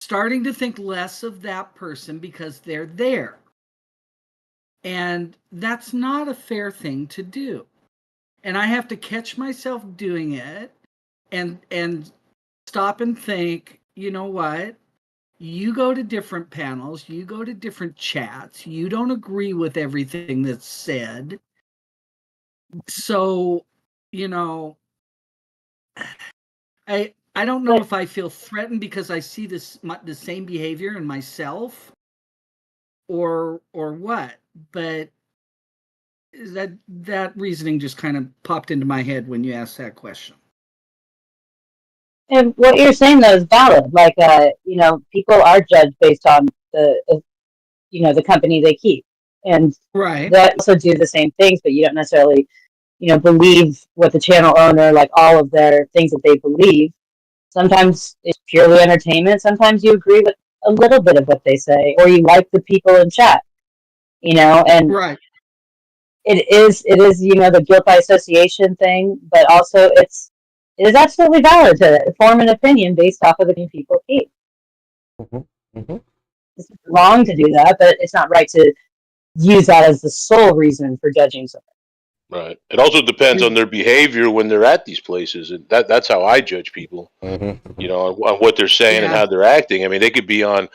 starting to think less of that person because they're there. And that's not a fair thing to do. And I have to catch myself doing it and stop and think, you know what? You go to different panels, you go to different chats, you don't agree with everything that's said. So, I don't know if I feel threatened because I see the same behavior in myself or what, but that reasoning just kind of popped into my head when you asked that question. And what you're saying though is valid. Like, people are judged based on the company they keep, and right. They also do the same things, but you don't necessarily, believe what the channel owner, like all of their things that they believe. Sometimes it's purely entertainment. Sometimes you agree with a little bit of what they say, or you like the people in chat, and right. It is, the guilt by association thing, but also it is absolutely valid to form an opinion based off of the people keep. It's wrong to do that, but it's not right to use that as the sole reason for judging someone. Right. It also depends on their behavior when they're at these places, and that's how I judge people. On what they're saying and how they're acting. I mean, they could be on.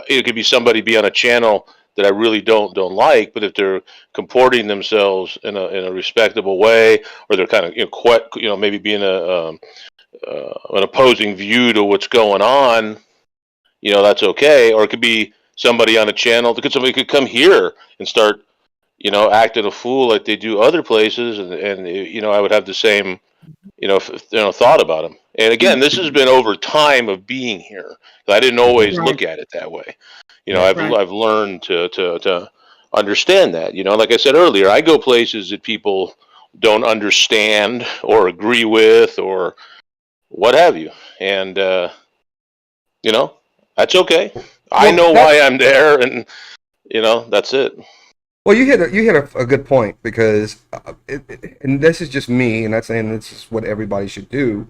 It could be somebody be on a channel that I really don't like, but if they're comporting themselves in a respectable way, or they're kind of maybe being an opposing view to what's going on, that's okay. Or it could be somebody on a channel. Somebody could come here and start acting a fool like they do other places, and I would have the same thought about them. And again, this has been over time of being here. I didn't always look at it that way. I've learned to understand that. Like I said earlier, I go places that people don't understand or agree with or what have you. And, that's okay. I Well, know that's why I'm there, and, that's it. Well, you hit a good point because, and this is just me, and not saying this is what everybody should do,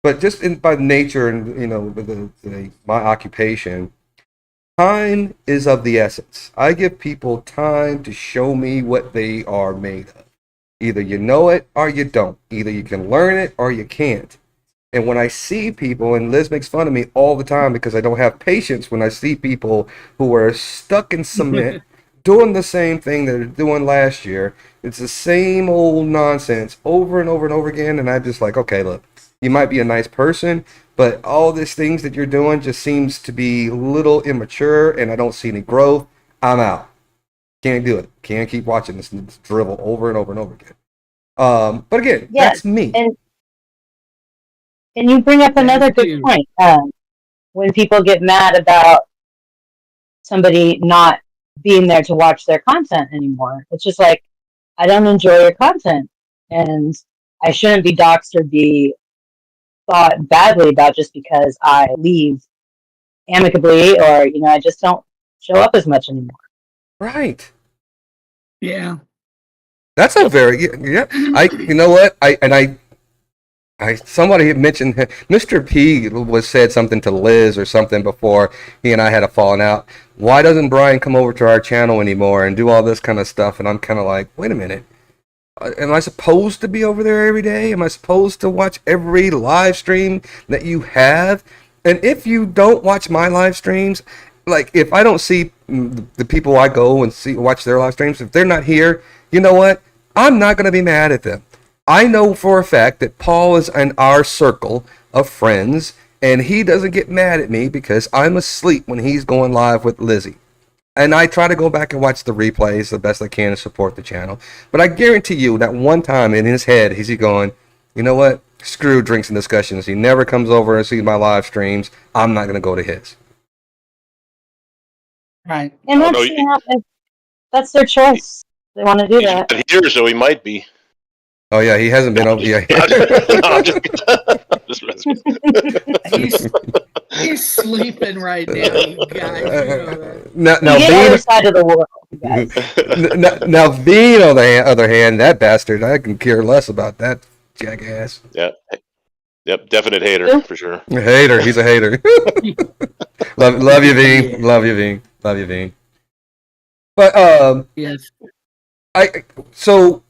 but just by nature and my occupation, time is of the essence. I give people time to show me what they are made of. Either you know it or you don't. Either you can learn it or you can't. And when I see people, and Liz makes fun of me all the time because I don't have patience when I see people who are stuck in cement doing the same thing that they're doing last year. It's the same old nonsense over and over and over again. And I'm just like, okay, look, you might be a nice person, but all these things that you're doing just seems to be a little immature and I don't see any growth. I'm out. Can't do it. Can't keep watching this drivel over and over and over again. But again, Yeah, that's me. and you bring up another Thank good you. point. When people get mad about somebody not being there to watch their content anymore, it's just like, I don't enjoy your content, and I shouldn't be doxxed or be thought badly about just because I leave amicably or I just don't show up as much anymore. Right. Yeah. That's a very yeah. You know what? Somebody had mentioned Mr. P was said something to Liz or something before he and I had a falling out. Why doesn't Brian come over to our channel anymore and do all this kind of stuff? And I'm kind of like, wait a minute. Am I supposed to be over there every day? Am I supposed to watch every live stream that you have? And if you don't watch my live streams, like if I don't see the people I go and watch their live streams, if they're not here, you know what? I'm not going to be mad at them. I know for a fact that Paul is in our circle of friends, and he doesn't get mad at me because I'm asleep when he's going live with Lizzie. And I try to go back and watch the replays the best I can to support the channel. But I guarantee you that one time in his head, he's going, you know what? Screw Drinks and Discussions. He never comes over and sees my live streams. I'm not going to go to his. Right. And Oh, that's no, that's their choice. They want to do he's that. not here, so he might be. Oh, yeah, he hasn't been over yet. No, I'm just messing. He's sleeping right now, you guys. Now, You get Bean, other side of the world, you guys. now, Bean, on the other hand, that bastard, I can care less about that jackass. Yeah. Yep, definite hater for sure. Hater. He's a hater. love you, Bean. Yeah. Love you, Bean. Love you, Bean. But Yes. So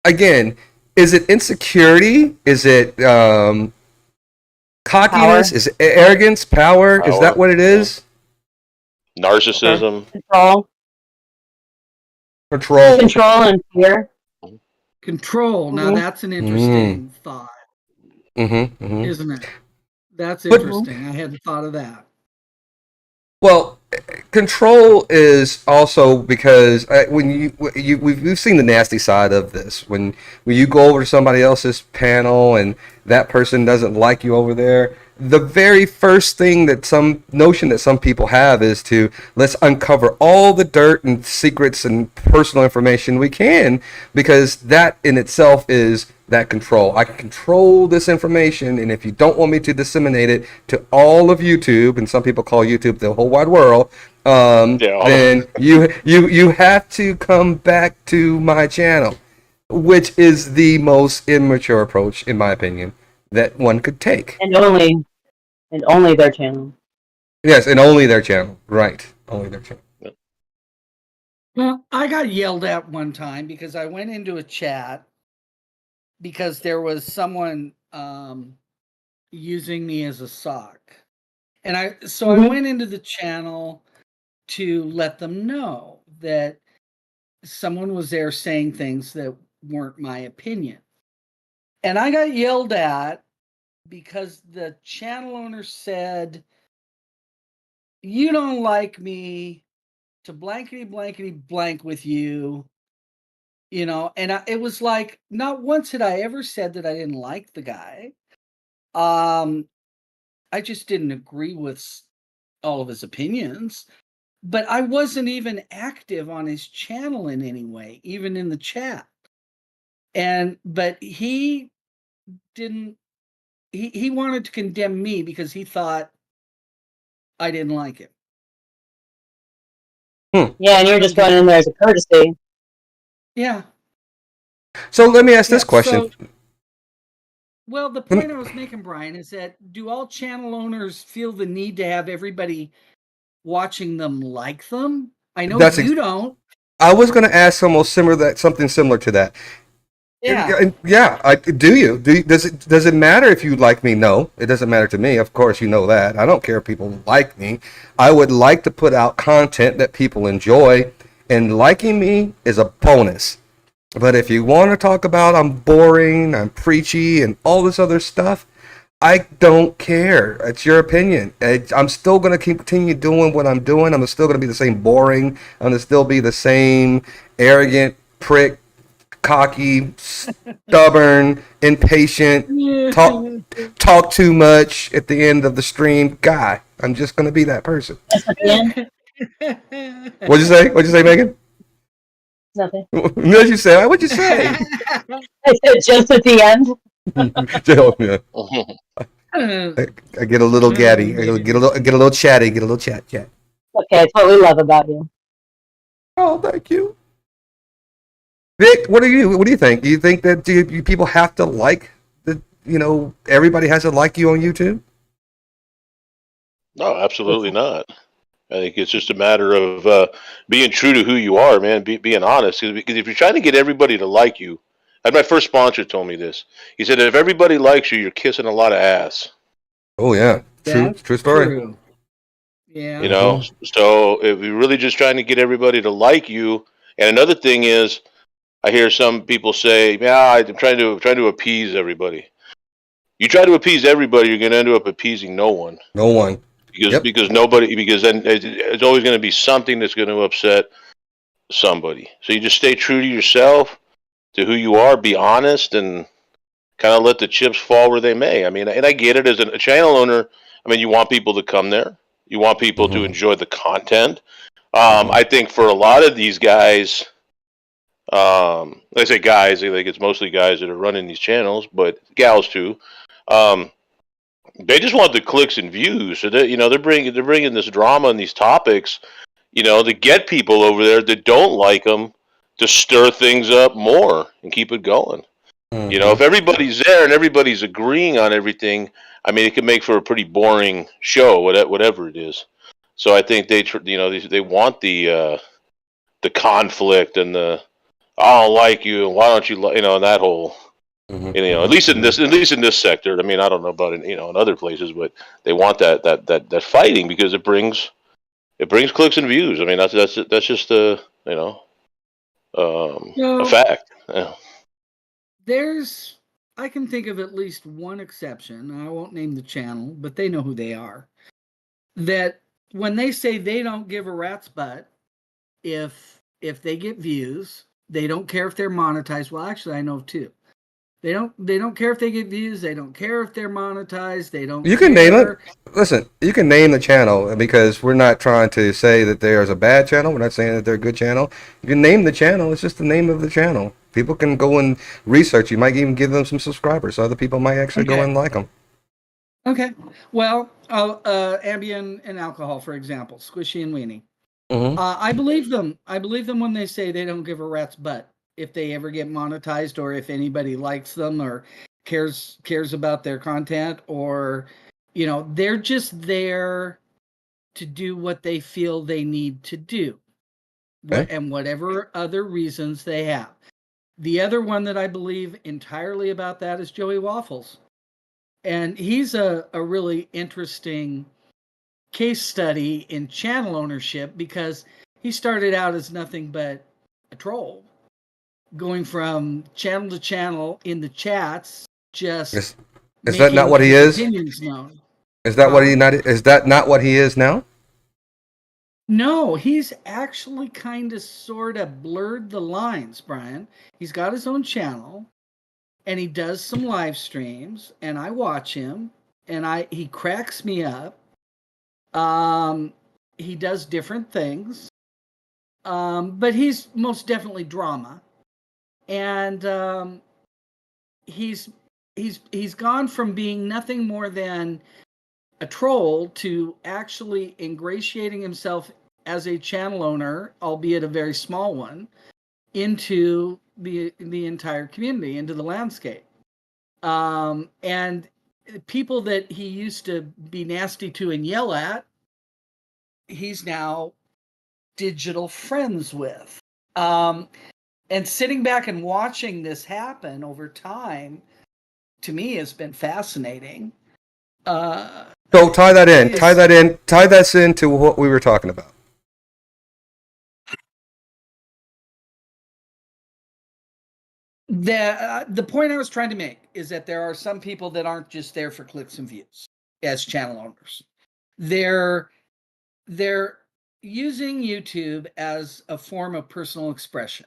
again, is it insecurity? Is it cockiness? Power. Is it arrogance? Power? Is that what it is? Narcissism. Control and fear. Control. Now that's an interesting thought, isn't it? That's interesting. I hadn't thought of that. Well, control is also because when we've seen the nasty side of this. When you go over to somebody else's panel and that person doesn't like you over there, the very first thing that some people have is to let's uncover all the dirt and secrets and personal information we can, because that in itself is that control. I can control this information, and if you don't want me to disseminate it to all of YouTube, and some people call YouTube the whole wide world, then you have to come back to my channel, which is the most immature approach, in my opinion, that one could take. And only their channel. Yes, and only their channel. Right. Only their channel. Well, I got yelled at one time because I went into a chat because there was someone using me as a sock. And I went into the channel to let them know that someone was there saying things that weren't my opinion. And I got yelled at because the channel owner said, "You don't like me to blankety blankety blank with you." And it was like, not once had I ever said that I didn't like the guy. I just didn't agree with all of his opinions, but I wasn't even active on his channel in any way, even in the chat. But he didn't. He wanted to condemn me because he thought I didn't like it. Yeah, and you're just going in there as a courtesy. Yeah. So let me ask this Yeah, question. Well, the point I was making, Brian, is that do all channel owners feel the need to have everybody watching them like them? I know you don't. I was going to ask something similar to that. Yeah. Yeah. Do you? Does it matter if you like me? No, it doesn't matter to me. Of course, you know that. I don't care if people like me. I would like to put out content that people enjoy, and liking me is a bonus. But if you want to talk about I'm boring, I'm preachy, and all this other stuff, I don't care. It's your opinion. I'm still going to continue doing what I'm doing. I'm still going to be the same boring. I'm going to still be the same arrogant prick, cocky, stubborn, impatient, talk too much at the end of the stream guy. I'm just going to be that person. That's at the end. What'd you say? What'd you say, Megan? Nothing. What'd you say? What'd you say? I said just at the end. I get a little gaddy. I get a little chatty. Get a little chat. Okay, it's what we love about you. Oh, thank you. Vic, what do you think? Do you think that people have to like everybody has to like you on YouTube? No, absolutely not. I think it's just a matter of being true to who you are, man. Being honest, because if you're trying to get everybody to like you, and my first sponsor told me this. He said, if everybody likes you, you're kissing a lot of ass. Oh yeah, true story. True. Yeah. You know, so if you're really just trying to get everybody to like you, and another thing is, I hear some people say, "Yeah, I'm trying to appease everybody." You try to appease everybody, you're going to end up appeasing no one. No one. Because nobody, because then it's always going to be something that's going to upset somebody. So you just stay true to yourself, to who you are, be honest, and kind of let the chips fall where they may. I mean, and I get it as a channel owner. I mean, you want people to come there. You want people to enjoy the content. I think for a lot of these guys, I say guys, I think it's mostly guys that are running these channels, but gals too. They just want the clicks and views. So they're bringing this drama and these topics, to get people over there that don't like them to stir things up more and keep it going. If everybody's there and everybody's agreeing on everything, I mean, it can make for a pretty boring show, whatever it is. So I think they want the conflict and the I don't like you and why don't you and that whole. At least in this sector. I mean, I don't know about in other places, but they want that fighting because it brings clicks and views. I mean, that's just a fact. Yeah. I can think of at least one exception. I won't name the channel, but they know who they are. That when they say they don't give a rat's butt if they get views, they don't care if they're monetized. Well, actually, I know of two. They don't care if they get views. They don't care if they're monetized. They don't. You can name it. Listen, you can name the channel because we're not trying to say that there's a bad channel. We're not saying that they're a good channel. You can name the channel. It's just the name of the channel. People can go and research. You might even give them some subscribers. So other people might actually go and like them. Okay. Well, Ambien and alcohol, for example, Squishy and Weenie. I believe them. I believe them when they say they don't give a rat's butt if they ever get monetized or if anybody likes them or cares about their content, or they're just there to do what they feel they need to do. Okay. And whatever other reasons they have. The other one that I believe entirely about that is Joey Waffles. And he's a really interesting case study in channel ownership because he started out as nothing but a troll, going from channel to channel in the chats, just is that not what he is? Opinions known. Is that what he not? Is that not what he is now? No, he's actually kind of sort of blurred the lines, Brian. He's got his own channel, and he does some live streams, and I watch him, and he cracks me up. He does different things, but he's most definitely drama. and he's gone from being nothing more than a troll to actually ingratiating himself as a channel owner, albeit a very small one, into the entire community, into the landscape. And people that he used to be nasty to and yell at, he's now digital friends with. And sitting back and watching this happen over time, to me, has been fascinating. So tie that into what we were talking about. The point I was trying to make is that there are some people that aren't just there for clicks and views as channel owners. They're using YouTube as a form of personal expression.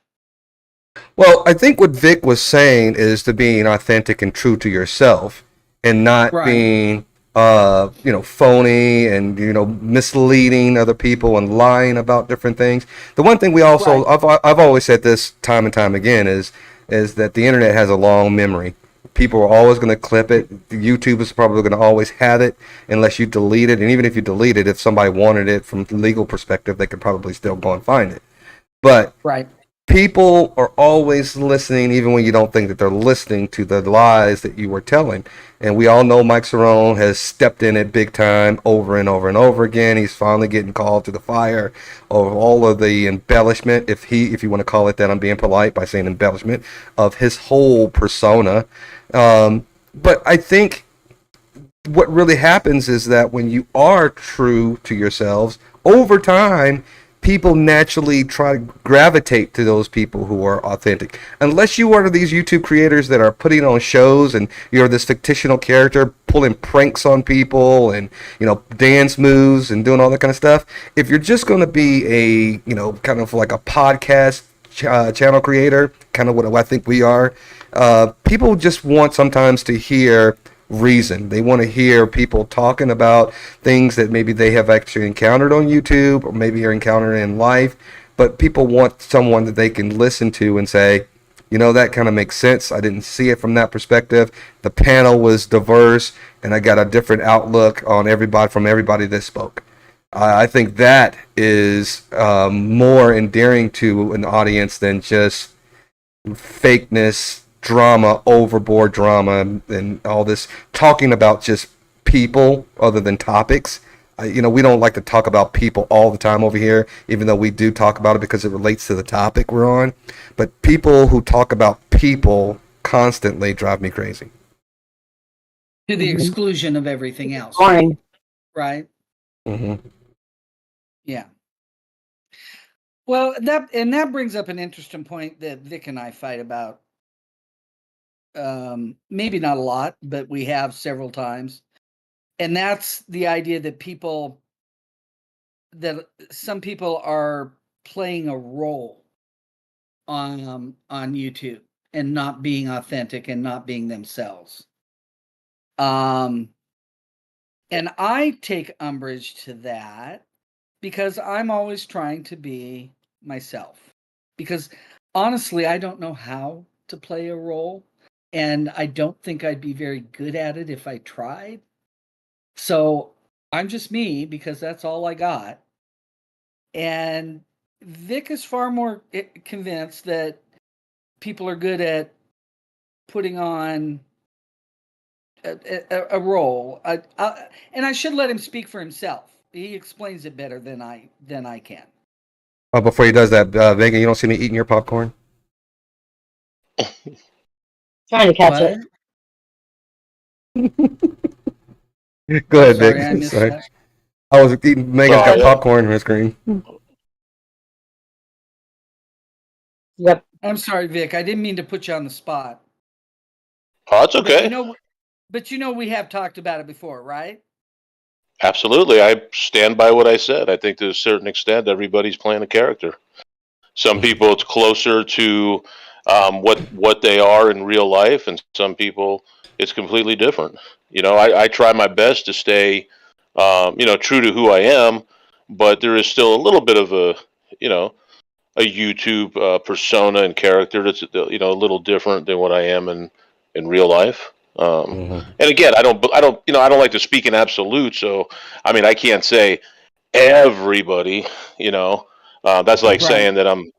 Well, I think what Vic was saying is to being authentic and true to yourself, and not being phony and misleading other people and lying about different things. The one thing we also I've always said this time and time again is that the internet has a long memory. People are always going to clip it. YouTube is probably going to always have it unless you delete it. And even if you delete it, if somebody wanted it from a legal perspective, they could probably still go and find it. But people are always listening, even when you don't think that they're listening to the lies that you were telling. And we all know Mike Cerrone has stepped in it big time over and over and over again. He's finally getting called to the fire of all of the embellishment, if you want to call it that. I'm being polite by saying embellishment of his whole persona. But I think what really happens is that when you are true to yourselves, over time, people naturally try to gravitate to those people who are authentic. Unless you are these YouTube creators that are putting on shows and you're this fictional character pulling pranks on people and dance moves and doing all that kind of stuff. If you're just going to be a kind of like a podcast channel creator, kind of what I think we are, people just want sometimes to hear reason. They want to hear people talking about things that maybe they have actually encountered on YouTube or maybe are encountering in life, but people want someone that they can listen to and say, that kind of makes sense. I didn't see it from that perspective. The panel was diverse and I got a different outlook on everybody that spoke. I think that is more endearing to an audience than just fakeness, drama, overboard drama, and all this talking about just people other than topics. We don't like to talk about people all the time over here, even though we do talk about it because it relates to the topic we're on. But people who talk about people constantly drive me crazy. To the exclusion of everything else. Boring. Right? Mm-hmm. Yeah. Well, that brings up an interesting point that Vic and I fight about. Maybe not a lot, but we have several times. And that's the idea that some people are playing a role on YouTube and not being authentic and not being themselves. And I take umbrage to that because I'm always trying to be myself. Because honestly, I don't know how to play a role. And I don't think I'd be very good at it if I tried. So I'm just me because that's all I got. And Vic is far more convinced that people are good at putting on a role. And I should let him speak for himself. He explains it better than I can. Before he does that, Vega, you don't see me eating your popcorn? Trying to catch it. Go ahead, Sorry, Vic. I missed Sorry. that. I was eating. Megan's got popcorn on her screen. Yep. I'm sorry, Vic. I didn't mean to put you on the spot. Oh, it's okay. But we have talked about it before, right? Absolutely. I stand by what I said. I think to a certain extent, everybody's playing a character. Some people it's closer to what they are in real life, and some people it's completely different. I try my best to stay, true to who I am, but there is still a little bit of a a YouTube persona and character that's a little different than what I am in real life. And again, I don't like to speak in absolute. So I mean, I can't say everybody. That's like Right. saying that I'm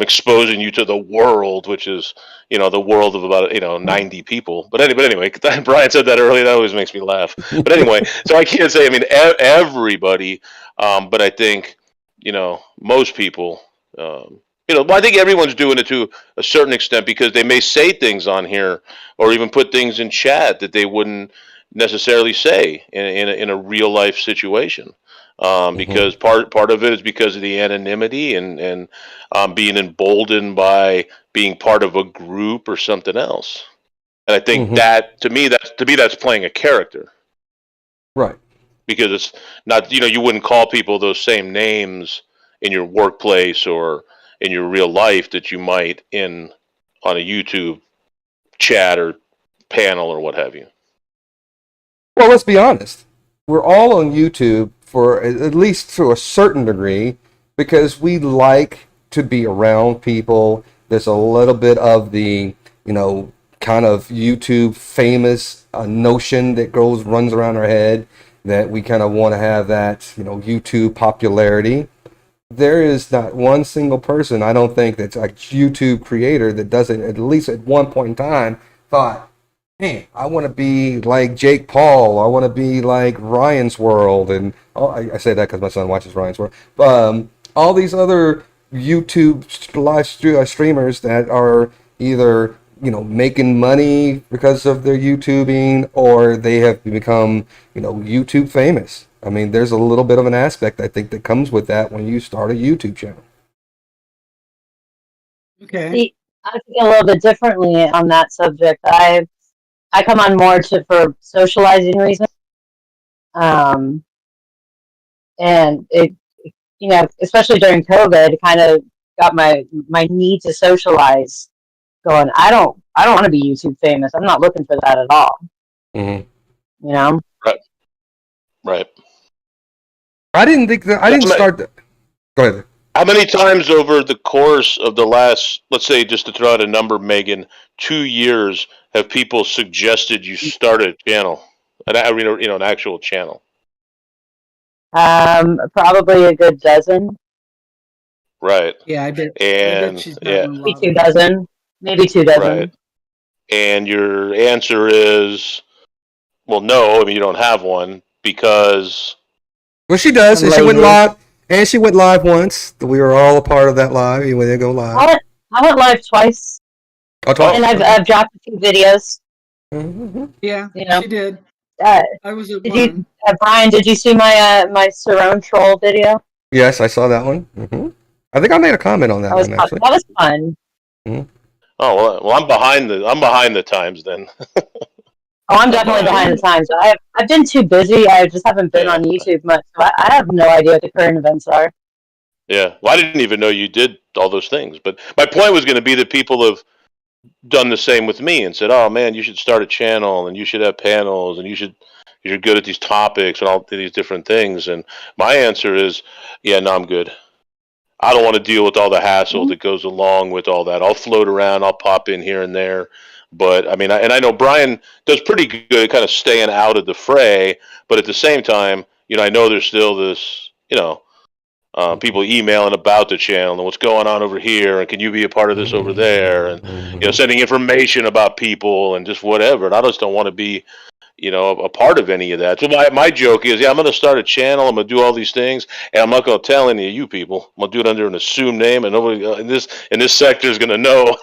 exposing you to the world, which is the world of about 90 people. But anyway, Brian said that earlier. That always makes me laugh. But anyway, so I can't say everybody, but I think most people. Well, I think everyone's doing it to a certain extent because they may say things on here or even put things in chat that they wouldn't necessarily say in a real life situation. Because part of it is because of the anonymity and being emboldened by being part of a group or something else. And I think that to me that's playing a character. Right. Because it's not you wouldn't call people those same names in your workplace or in your real life that you might on a YouTube chat or panel or what have you. Well, let's be honest. We're all on YouTube for at least to a certain degree because we like to be around people. There's a little bit of the, kind of YouTube famous notion that runs around our head that we kind of want to have that, YouTube popularity. There is not one single person, I don't think, that's a YouTube creator that doesn't, at least at one point in time, thought, hey, I want to be like Jake Paul. I want to be like Ryan's World. And I say that because my son watches Ryan's World. All these other YouTube streamers that are either, making money because of their YouTubing or they have become, YouTube famous. I mean, there's a little bit of an aspect, I think, that comes with that when you start a YouTube channel. Okay. See, I think a little bit differently on that subject. I come on more for socializing reasons, and it, especially during COVID, kind of got my need to socialize going. I don't want to be YouTube famous. I'm not looking for that at all. Right. I didn't think that. I didn't start that. Go ahead. How many times over the course of the last, let's say, just to throw out a number, Megan, 2 years, have people suggested you start a channel, an actual channel? Probably a good dozen. Right. Yeah, I bet she's maybe 2 dozen. Maybe 2 dozen. Right. And your answer is, well, no. I mean, you don't have one because. Well, she does, and she went live. And she went live once. We were all a part of that live. You went to go live. I went live twice. Oh, twice. And I've dropped a few videos. Yeah, she did. I was at one. Brian, did you see my Cerrone troll video? Yes, I saw that one. I think I made a comment on that one. Actually, that was fun. Oh well, I'm behind the times then. Oh, I'm definitely behind the times. I've been too busy. I just haven't been on YouTube much. So I have no idea what the current events are. Yeah, well, I didn't even know you did all those things. But my point was going to be that people have done the same with me and said, "Oh man, you should start a channel and you should have panels and you're good at these topics and all these different things." And my answer is, "Yeah, no, I'm good. I don't want to deal with all the hassle that goes along with all that. I'll float around. I'll pop in here and there." But I mean, I know Brian does pretty good at kind of staying out of the fray. But at the same time, I know there's still this, people emailing about the channel and what's going on over here, and can you be a part of this over there, and sending information about people and just whatever. And I just don't want to be, a part of any of that. So my joke is, I'm going to start a channel. I'm going to do all these things, and I'm not going to tell any of you people. I'm going to do it under an assumed name, and nobody in this sector is going to know.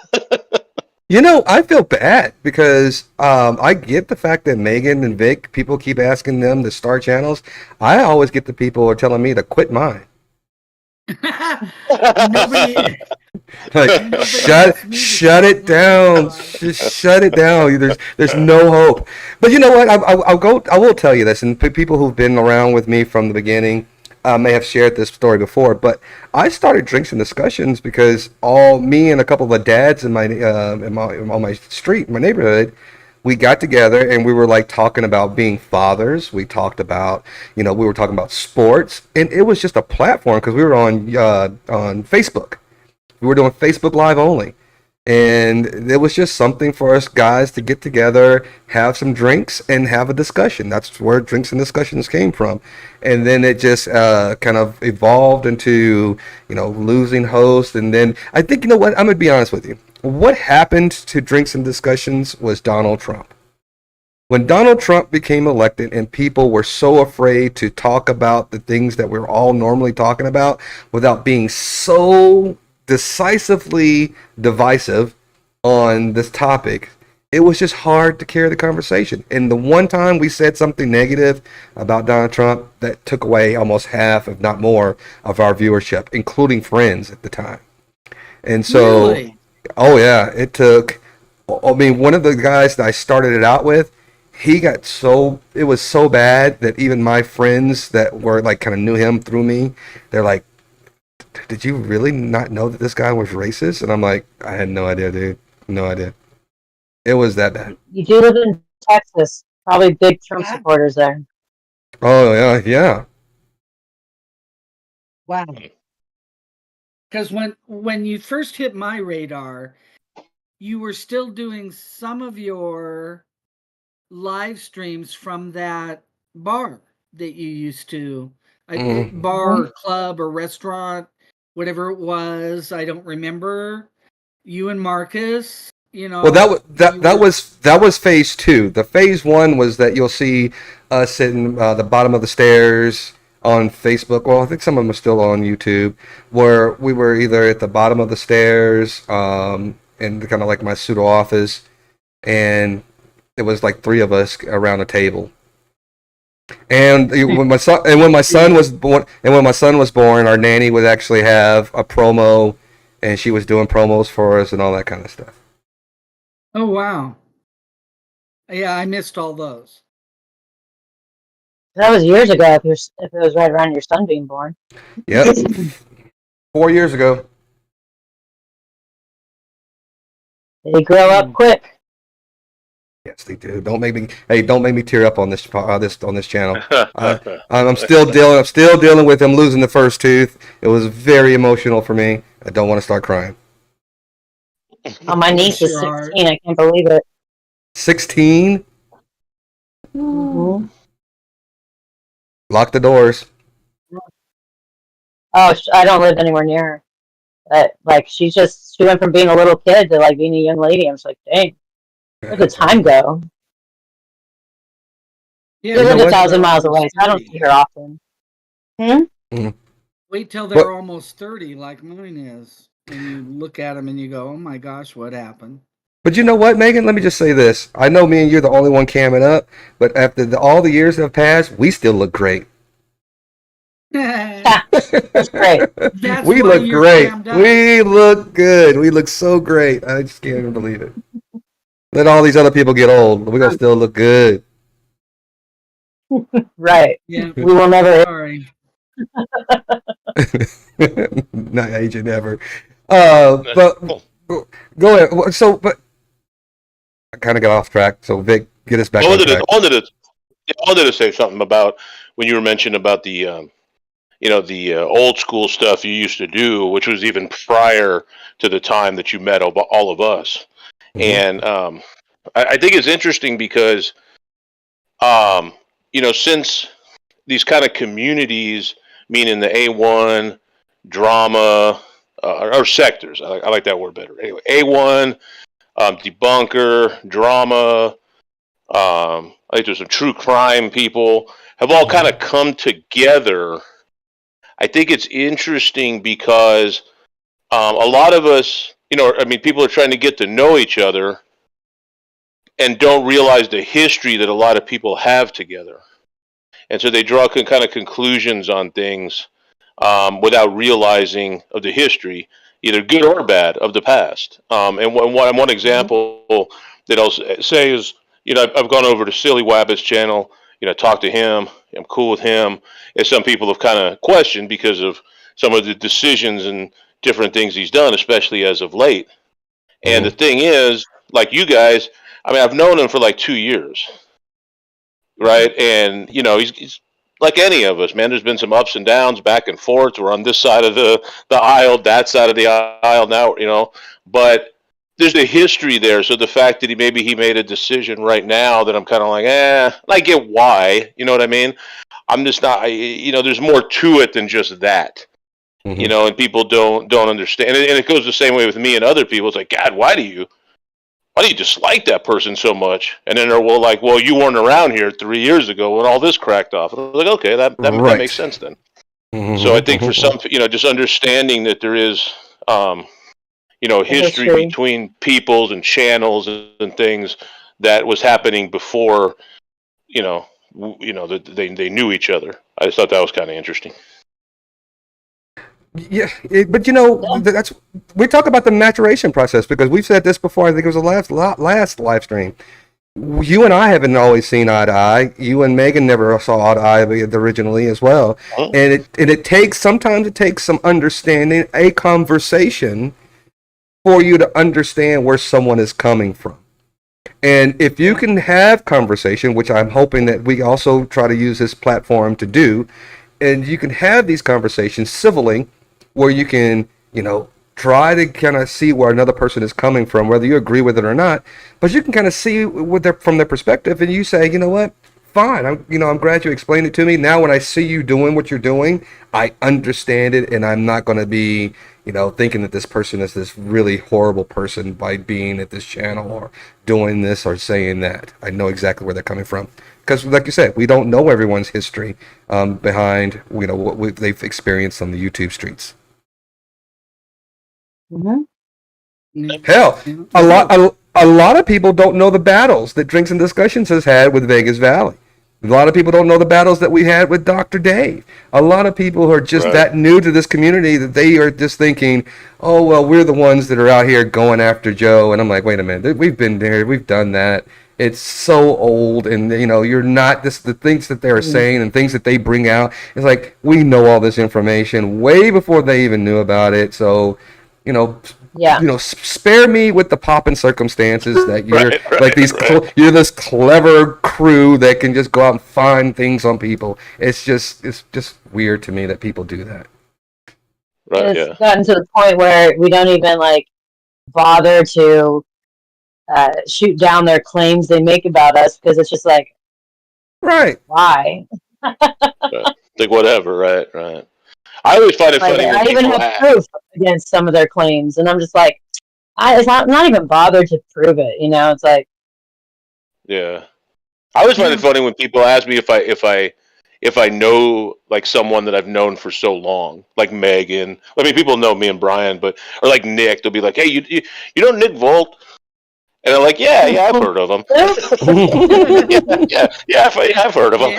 I feel bad because I get the fact that Megan and Vic, people keep asking them to start channels. I always get the people who are telling me to quit mine. Nobody, shut it down. Just shut it down. There's no hope. But you know what? I will tell you this, and people who've been around with me from the beginning may have shared this story before, but I started Drinks and Discussions because me and a couple of the dads in on my street, my neighborhood, we got together and we were like talking about being fathers. We talked about, we were talking about sports, and it was just a platform because we were on Facebook, We were doing Facebook Live only. And it was just something for us guys to get together, have some drinks, and have a discussion. That's where Drinks and Discussions came from. And then it just kind of evolved into, losing host. And then I think, what? I'm going to be honest with you. What happened to Drinks and Discussions was Donald Trump. When Donald Trump became elected and people were so afraid to talk about the things that we're all normally talking about without being so decisively divisive on this topic, it was just hard to carry the conversation. And the one time we said something negative about Donald Trump, that took away almost half, if not more, of our viewership, including friends at the time. And so, Really? oh yeah, it took, I mean, one of the guys that I started it out with, it was so bad that even my friends that were like kind of knew him through me, they're like, did you really not know that this guy was racist? And I'm like, I had no idea, dude. No idea. It was that bad. You do live in Texas. Probably big Trump supporters there. Oh yeah, yeah. Wow. Because when you first hit my radar, you were still doing some of your live streams from that bar that you used to, bar or club or restaurant, whatever it was. I don't remember. You and Marcus, Well, that was phase 2. The phase 1 was that you'll see us sitting the bottom of the stairs on Facebook. Well, I think some of them are still on YouTube, where we were either at the bottom of the stairs, in kind of like my pseudo office, and it was like 3 of us around a table. And when my son was born, our nanny would actually have a promo, and she was doing promos for us and all that kind of stuff. Oh wow. Yeah, I missed all those. That was years ago. If it was right around your son being born. Yep. 4 years ago. They grow up quick. Yes, they do. Don't make me tear up on this channel. I'm still dealing with him losing the first tooth. It was very emotional for me. I don't want to start crying. Oh, my niece is 16. I can't believe it. 16? Mm-hmm. Lock the doors. Oh, I don't live anywhere near her. But, like, she went from being a little kid to, like, being a young lady. I'm just like, dang, where'd the time go? Yeah, She lives 1,000 miles away, so I don't see her often. Wait till they're almost 30, like mine is, and you look at them and you go, "Oh my gosh, what happened?" But you know what, Megan? Let me just say this. I know me and you're the only one camming up, but after all the years that have passed, we still look great. That's great. We look great. We look good. We look so great. I just can't even believe it. Let all these other people get old. We're going to still look good. Right. Yeah. We will never. Sorry. Not aging ever. But go ahead. So, but I kind of got off track. So, Vic, get us back on track. I wanted to say something about when you were mentioning about the the old school stuff you used to do, which was even prior to the time that you met all of us. Mm-hmm. And I think it's interesting because, since these kind of communities, meaning the A1, drama, or sectors, I like that word better. Anyway, A1, debunker, drama, I think there's some true crime people, have all kind of come together. I think it's interesting because a lot of us, people are trying to get to know each other and don't realize the history that a lot of people have together. And so they draw kind of conclusions on things without realizing of the history, either good or bad, of the past. And one example that I'll say is, I've gone over to Silly Wabbit's channel, talked to him. I'm cool with him. As some people have kind of questioned because of some of the decisions and different things he's done, especially as of late. And the thing is, like you guys, I've known him for like 2 years, right? And he's like any of us, man, there's been some ups and downs, back and forth. We're on this side of the aisle, that side of the aisle now, but there's a history there. So the fact that he made a decision right now that I'm kind of like, I get why, you know what I mean? I'm just not, there's more to it than just that, Mhm. and people don't understand. And it goes the same way with me and other people. It's like, God, why do you dislike that person so much? And then they're like, well, you weren't around here 3 years ago when all this cracked off. And I'm like, okay, that Right. makes sense then. Mhm, So I think for mhm. some, just understanding that there is, history History. between peoples and channels and things that was happening before, that they knew each other. I just thought that was kind of interesting. Yeah, but Yeah. that's we talk about the maturation process because we've said this before. I think it was the last live stream. You and I haven't always seen eye to eye. You and Megan never saw eye to eye originally as well. Oh. And it takes sometimes it takes some understanding, a conversation, for you to understand where someone is coming from. And if you can have conversation, which I'm hoping that we also try to use this platform to do, and you can have these conversations civilly, where you can, try to kind of see where another person is coming from, whether you agree with it or not, but you can kind of see from their perspective, and you say, you know what, fine, I'm glad you explained it to me. Now, when I see you doing what you're doing, I understand it, and I'm not going to be, thinking that this person is this really horrible person by being at this channel or doing this or saying that. I know exactly where they're coming from. Because, like you said, we don't know everyone's history behind, what they've experienced on the YouTube streets. Mm-hmm. Yeah. Hell, a lot of people don't know the battles that Drinks and Discussions has had with Vegas Valley. A lot of people don't know the battles that we had with Dr. Dave. A lot of people are just Right. that new to this community that they are just thinking, oh, well, we're the ones that are out here going after Joe. And I'm like, wait a minute, we've been there, we've done that. It's so old, and you're not the things that they're saying and things that they bring out. It's like we know all this information way before they even knew about it. So, Yeah. spare me with the pomp and circumstances that you're Right, like these. right. You're this clever crew that can just go out and find things on people. It's just weird to me that people do that. Right. And Yeah. it's gotten to the point where we don't even bother to shoot down their claims they make about us because it's just like, Right. why? Like whatever. Right. Right. I always find it funny when I even people have proof against some of their claims, and I'm just like, I'm not even bothered to prove it. It's like, Yeah. I always find it funny when people ask me if I know like someone that I've known for so long, like Megan. I mean, people know me and Brian, or like Nick. They'll be like, "Hey, you know Nick Volt?" And I'm like, "Yeah, I've heard of him. I've heard of him."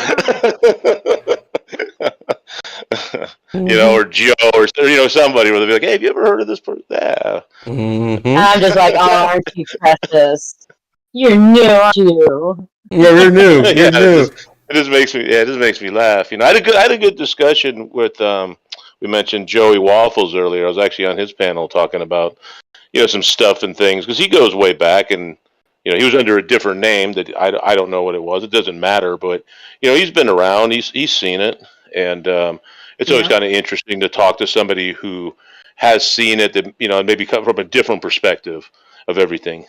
Or Joe, or somebody where they'll be like, "Hey, have you ever heard of this person?" Yeah. Mhm. I'm just like, oh, aren't you precious? You're new, aren't you? Yeah, you're new. You're Yeah, new. it just makes me laugh. I had a good discussion with we mentioned Joey Waffles earlier. I was actually on his panel talking about some stuff and things because he goes way back, and he was under a different name that I don't know what it was. It doesn't matter, but he's been around. He's seen it, and it's always Yeah. kind of interesting to talk to somebody who has seen it that maybe come from a different perspective of everything.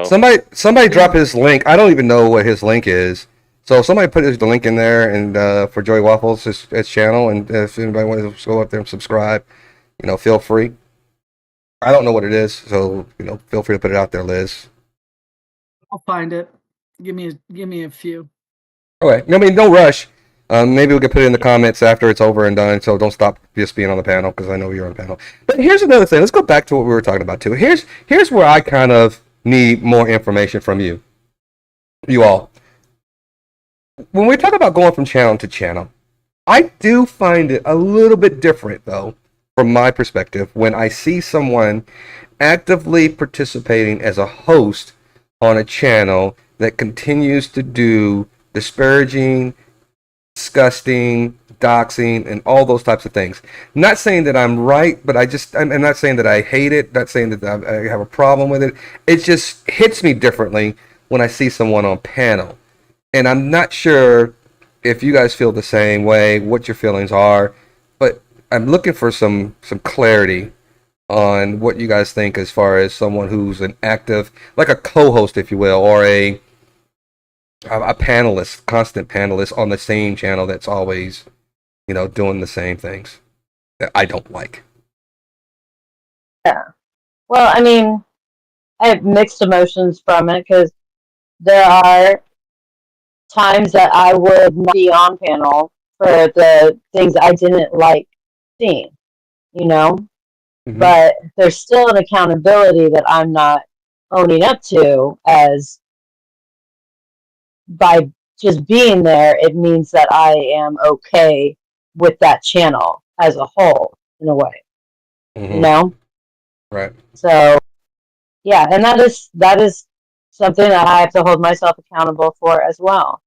Somebody drop his link. I don't even know what his link is. So somebody put his link in there and for Joey Waffles, his channel, and if anybody wants to go up there and subscribe, feel free. I don't know what it is, so feel free to put it out there, Liz. I'll find it. Give me a few. Okay, I mean, no rush. Maybe we can put it in the comments after it's over and done. So don't stop just being on the panel because I know you're on the panel. But here's another thing. Let's go back to what we were talking about too. Here's where I kind of need more information from you all. When we talk about going from channel to channel, I do find it a little bit different though, from my perspective, when I see someone actively participating as a host on a channel that continues to do disparaging, disgusting, doxing, and all those types of things. Not saying that I'm right, but I'm not saying that I hate it, not saying that I have a problem with it. It just hits me differently when I see someone on panel. And I'm not sure if you guys feel the same way, what your feelings are. But I'm looking for some clarity on what you guys think as far as someone who's an active, like a co-host, if you will, or a panelist, constant panelist on the same channel that's always, doing the same things that I don't like. Yeah. Well, I mean, I have mixed emotions from it because there are times that I would not be on panel for the things I didn't like seeing, you know? But there's still an accountability that I'm not owning up to, as by just being there, it means that I am okay with that channel as a whole, in a way, you know? Right. So, yeah, and that is something that I have to hold myself accountable for as well.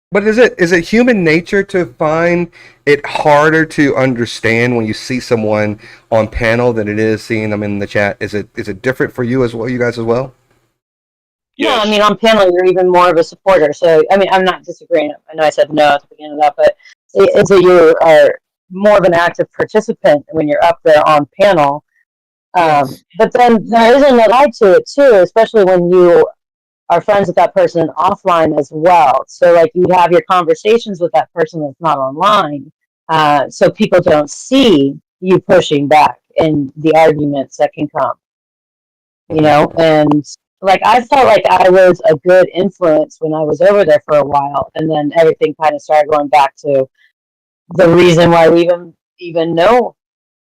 But is it human nature to find it harder to understand when you see someone on panel than it is seeing them in the chat? Is it different for you as well, you guys as well? Yeah, Yes. I mean, on panel, you're even more of a supporter. So, I mean, I'm not disagreeing. I know I said no at the beginning of that, but it's that you are more of an active participant when you're up there on panel. Yes. But then there is another side to it too, especially when you are friends with that person offline as well. So, like, you have your conversations with that person that's not online, so people don't see you pushing back and the arguments that can come, you know? And like, I felt like I was a good influence when I was over there for a while, and then everything kind of started going back to the reason why we even know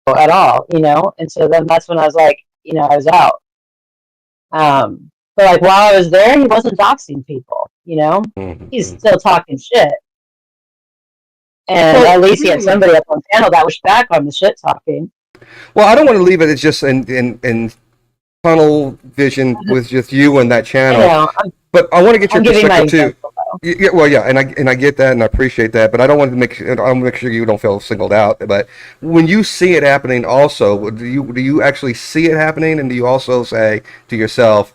at all, you know? And so then that's when I was like, I was out. But like, while I was there, he wasn't doxing people, you know? He's still talking shit. And at least he had somebody up on panel that was back on the shit talking. Well, I don't want to leave it as just in tunnel vision with just you and that I channel. know. But I want to get your I'm giving my perspective too. example, though. Yeah, well, yeah, and I get that, and I appreciate that, but I don't want to make. I want to make sure you don't feel singled out. But when you see it happening, also, do you actually see it happening, and do you also say to yourself,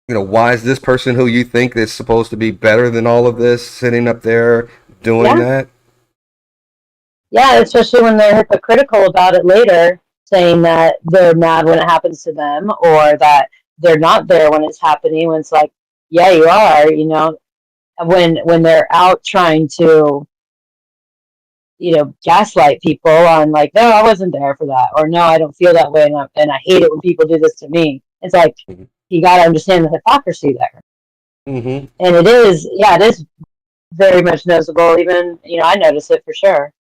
why is this person who you think is supposed to be better than all of this sitting up there doing that? Yeah, especially when they're hypocritical about it later, saying that they're mad when it happens to them, or that they're not there when it's happening. When it's like, yeah, you are. You know, when they're out trying to, gaslight people on, like, no, I wasn't there for that, or no, I don't feel that way, and I hate it when people do this to me. It's like, you got to understand the hypocrisy there. And it is very much noticeable. Even, I notice it for sure.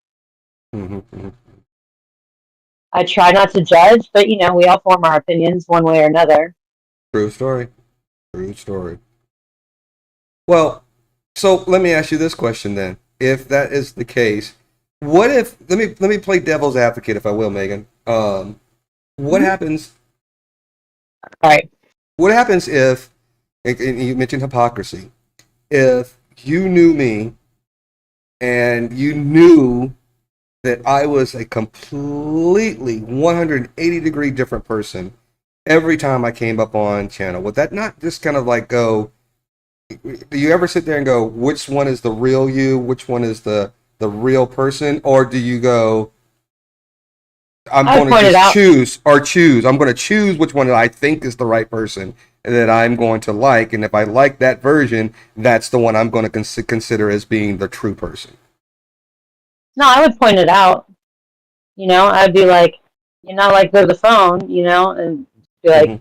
I try not to judge, but we all form our opinions one way or another. True story. True story. Well, so let me ask you this question then. If that is the case, what if let me play devil's advocate, if I will, Megan. What happens? All right. What happens if, and you mentioned hypocrisy, if you knew me and you knew that I was a completely 180-degree different person every time I came up on channel, would that not just kind of like go, do you ever sit there and go, which one is the real you, which one is the real person, or do you go, I'm going to just choose. I'm going to choose which one that I think is the right person that I'm going to like, and if I like that version, that's the one I'm going to consider as being the true person. No, I would point it out. I'd be like, you're not like they're the phone, and be like,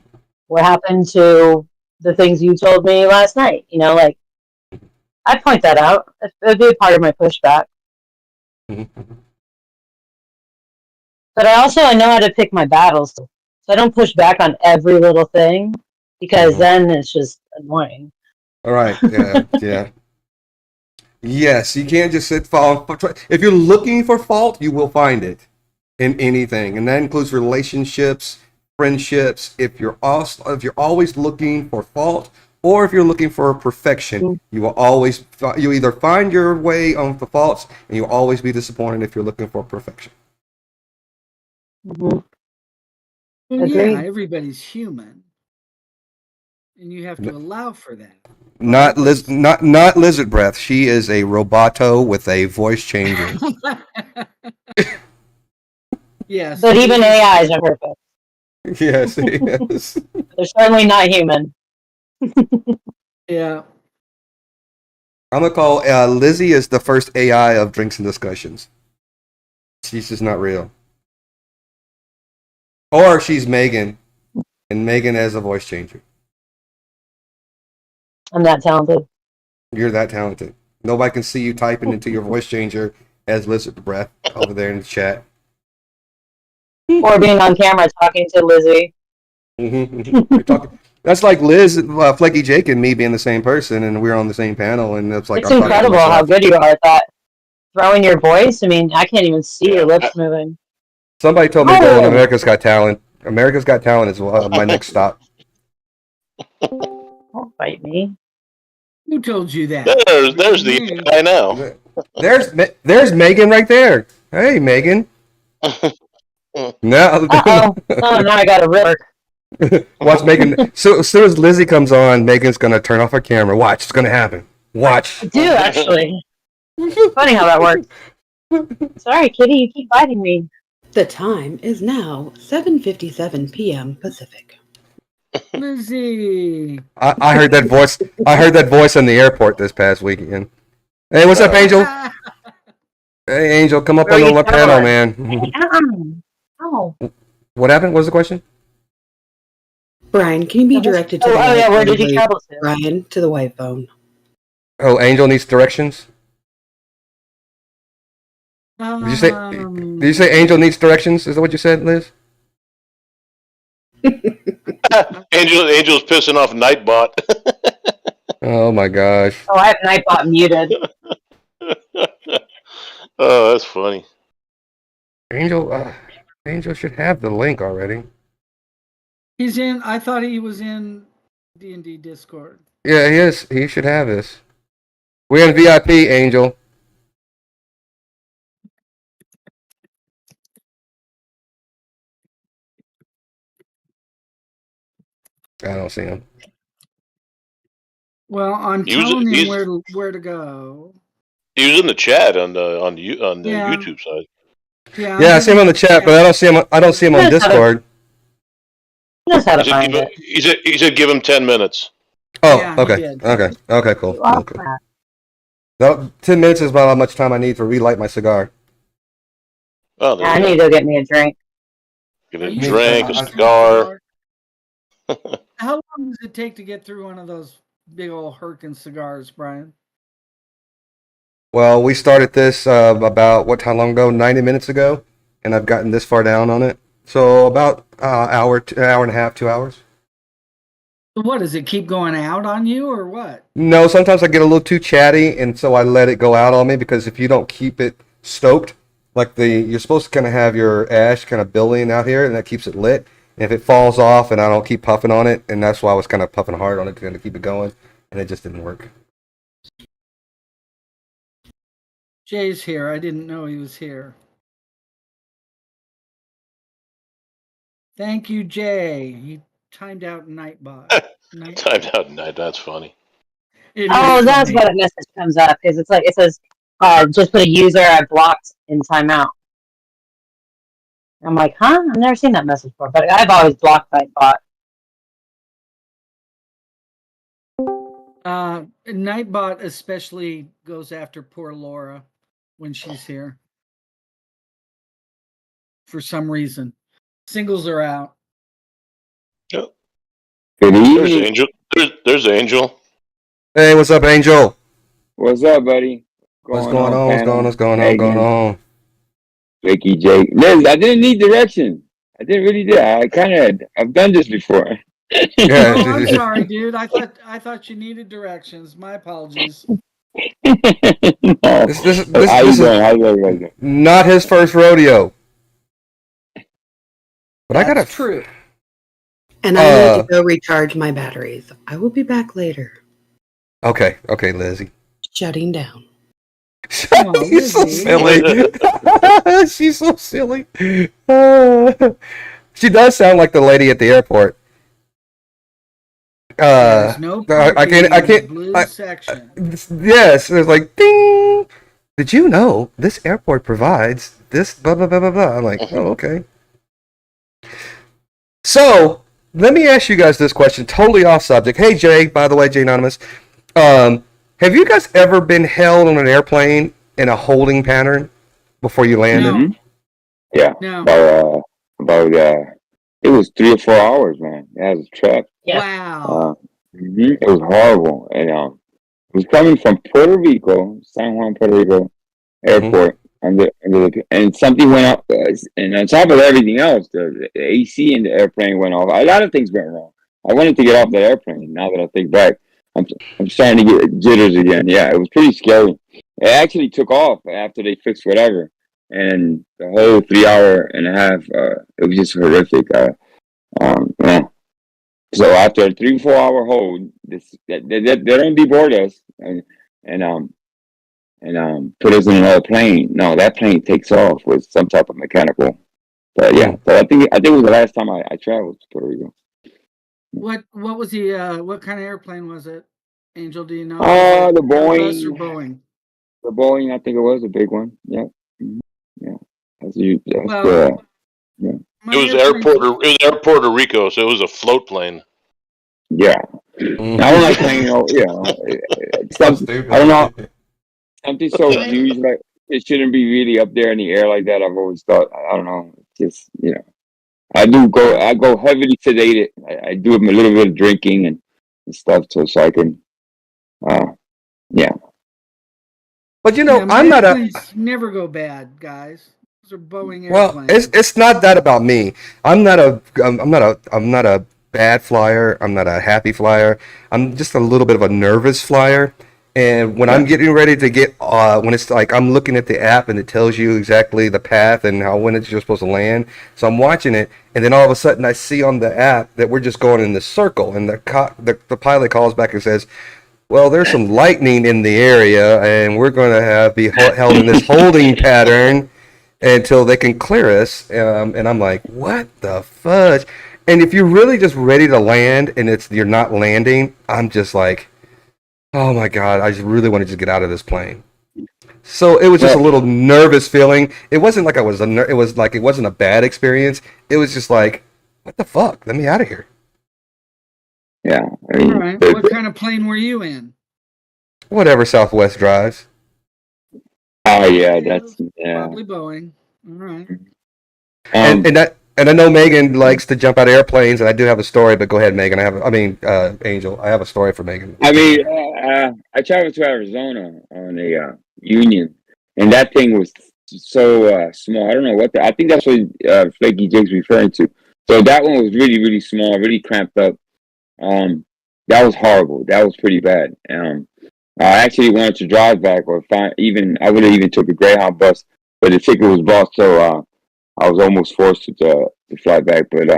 what happened to the things you told me last night? Like, I'd point that out. It'd be a part of my pushback. But I know how to pick my battles. So I don't push back on every little thing, because then it's just annoying. All right. Yeah. Yeah. Yes, you can't just sit fault. If you're looking for fault, you will find it in anything, and that includes relationships, friendships. If you're always looking for fault, or if you're looking for perfection, you either find your way on the faults, and you'll always be disappointed if you're looking for perfection. Well, yeah, everybody's human. and you have to allow for that. Not lizard breath. She is a roboto with a voice changer. Yes. But even AIs are perfect. Yes, yes. They're certainly not human. Yeah. I'm gonna call Lizzie is the first AI of Drinks and Discussions. She's just not real. Or she's Megan, and Megan has a voice changer. I'm that talented. You're that talented. Nobody can see you typing into your voice changer as lizard breath over there in the chat. Or being on camera talking to Lizzie. That's like Liz, Flecky Jake, and me being the same person, and we're on the same panel, and it's like It's I'm talking to incredible how myself. good you are at that. Throwing your voice, I mean, I can't even see your lips moving. Somebody told me to go on America's Got Talent. America's Got Talent is my next stop. Don't fight me. Who told you that? There's the AI now. There's Megan right there. Hey, Megan. No. Uh-oh. Oh, now I got to work. Watch Megan. So as soon as Lizzie comes on, Megan's gonna turn off her camera. Watch, it's gonna happen. Watch. I do, actually. Funny how that works. Sorry, kitty, you keep biting me. The time is now 7:57 p.m. Pacific. Lizzie. I heard that voice. I heard that voice in the airport this past weekend. Hey, what's up, Angel? Hey, Angel, come up Where on you the panel, going? man. Oh. What happened? What's the question? Brian, can you be directed to the Oh, yeah, white where did you phone, travel to? Brian, to the white phone. Oh, Angel needs directions. Did you say Angel needs directions? Is that what you said, Liz? Angel's pissing off Nightbot. Oh my gosh. Oh, I have Nightbot muted. Oh, that's funny. Angel should have the link already. He's in. I thought he was in D&D Discord. Yeah, he is. He should have this. We're in VIP, Angel. I don't see him. Well, I'm telling him where to go. He was in the chat on the Yeah. YouTube side. Yeah, I see him on the chat, but I don't see him. I don't see him on Discord. He knows how to find it. He said give him 10 minutes. Oh, Yeah, he okay, did. okay, cool. Wow. Okay. 10 minutes is about how much time I need to relight my cigar. Oh, there I you need go. to go get me a drink. Get a Are you drink, a sure? cigar. How long does it take to get through one of those big old Herkin cigars, Brian? Well, we started this about how long ago? 90 minutes ago, and I've gotten this far down on it. So about hour and a half, 2 hours. What, does it keep going out on you or what? No, sometimes I get a little too chatty, and so I let it go out on me because if you don't keep it stoked, like you're supposed to kind of have your ash kind of building out here, and that keeps it lit. And if it falls off, and I don't keep puffing on it, and that's why I was kind of puffing hard on it to kind of keep it going, and it just didn't work. Jay's here. I didn't know he was here. Thank you, Jay. He timed out Nightbot. Timed out night. That's funny. Oh, that's what a message comes up because it's like it says, "Just put a user I blocked in timeout." I'm like, huh? I've never seen that message before, but I've always blocked Nightbot. Nightbot especially goes after poor Laura when she's here. For some reason. Singles are out. Yep. Good There's evening. Angel. There's Angel. Hey, what's up, Angel? What's up, buddy? What's going on? What's going Megan, on? Ricky, Jake. Liz, I didn't need direction. I didn't really do. I've done this before. Yeah. Oh, I'm sorry, dude. I thought you needed directions. My apologies. No. This How you is doing? How's everybody doing? not his first rodeo. But I gotta. True. And I need to go recharge my batteries. I will be back later. Okay, Lizzie. Shutting down. Come on, She's so Lizzie. silly. She's so silly. She does sound like the lady at the airport. There's no parking I in the can't, blue section. yes, it's like, ding. Did you know this airport provides this blah, blah, blah, blah, blah. I'm like, oh, okay. So let me ask you guys this question, totally off subject. Hey, Jay, by the way, Jay Anonymous. Have you guys ever been held on an airplane in a holding pattern before you landed? No. Mhm. Yeah. No. About it was 3 or 4 hours, man. That was a trap. Yeah. Wow. It was horrible, and it was coming from Puerto Rico, San Juan, Puerto Rico airport, and something went up, and on top of everything else, the AC in the airplane went off. A lot of things went wrong. I wanted to get off the airplane. Now that I think back, I'm I'm starting to get jitters again. Yeah, it was pretty scary. It actually took off after they fixed whatever, and the whole 3 hour and a half, it was just horrific. Yeah. So after a 3 4 hour hold, they don't deboard us and put us in another plane. No, that plane takes off with some type of mechanical. But yeah, so I think it was the last time I traveled to Puerto Rico. What was the what kind of airplane was it? Angel, do you know? The Airbus or Boeing, Boeing? the Boeing, I think it was a big one. Yeah, yeah. That's Well, yeah, my It was airplane's- Air Puerto Rico, so it was a float plane. yeah. I don't like playing. I don't know. Something so huge like it shouldn't be really up there in the air like that. I've always thought. I don't know. Just I go heavily sedated. I do a little bit of drinking and stuff so I can. Yeah. But my I'm not a. airplanes never go bad, guys. Those are Boeing Well, airplanes. it's not that about me. I'm not a bad flyer. I'm not a happy flyer. I'm just a little bit of a nervous flyer. And when I'm getting ready to get, when it's like I'm looking at the app and it tells you exactly the path and when you're supposed to land. So I'm watching it, and then all of a sudden I see on the app that we're just going in this circle, and the pilot calls back and says, "Well, there's some lightning in the area, and we're going to be held in this holding pattern until they can clear us." And I'm like, "What the fudge?" And if you're really just ready to land and you're not landing, I'm just like, "Oh my God, I just really want to just get out of this plane." So it was just a little nervous feeling. It wasn't like it was like it wasn't a bad experience. It was just like, "What the fuck? Let me out of here." Yeah. I All mean, right. What kind of plane were you in? Whatever Southwest drives. Oh yeah, that's Probably Boeing. All right. And I know Megan likes to jump out of airplanes, and I do have a story. But go ahead, Megan. Angel. I have a story for Megan. I mean, I traveled to Arizona on a Union, and that thing was so small. I don't know I think that's what Flaky Jake's referring to. So that one was really, really small, really cramped up. That was horrible. That was pretty bad. I actually wanted to drive back I would have even took a Greyhound bus, but the ticket was bought, so I was almost forced to fly back. But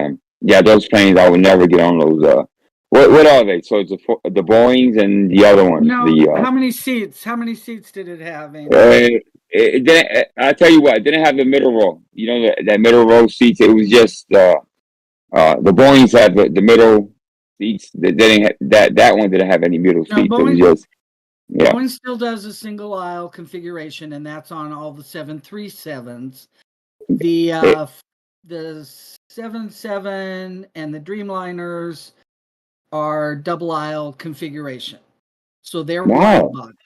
yeah, those planes I would never get on those. What are they? So it's the Boeings and the other ones. No, The how many seats? How many seats did it have, Angel? it didn't. I tell you what, it didn't have the middle row. You know that middle row seats. It was just the Boeings had the middle seats. They didn't have, that one didn't have any middle No, seats. Boeing- It was just Boeing still does a single aisle configuration, and that's on all the 737s. The 77 and the Dreamliners are double aisle configuration, so they're Wow. wide bodies.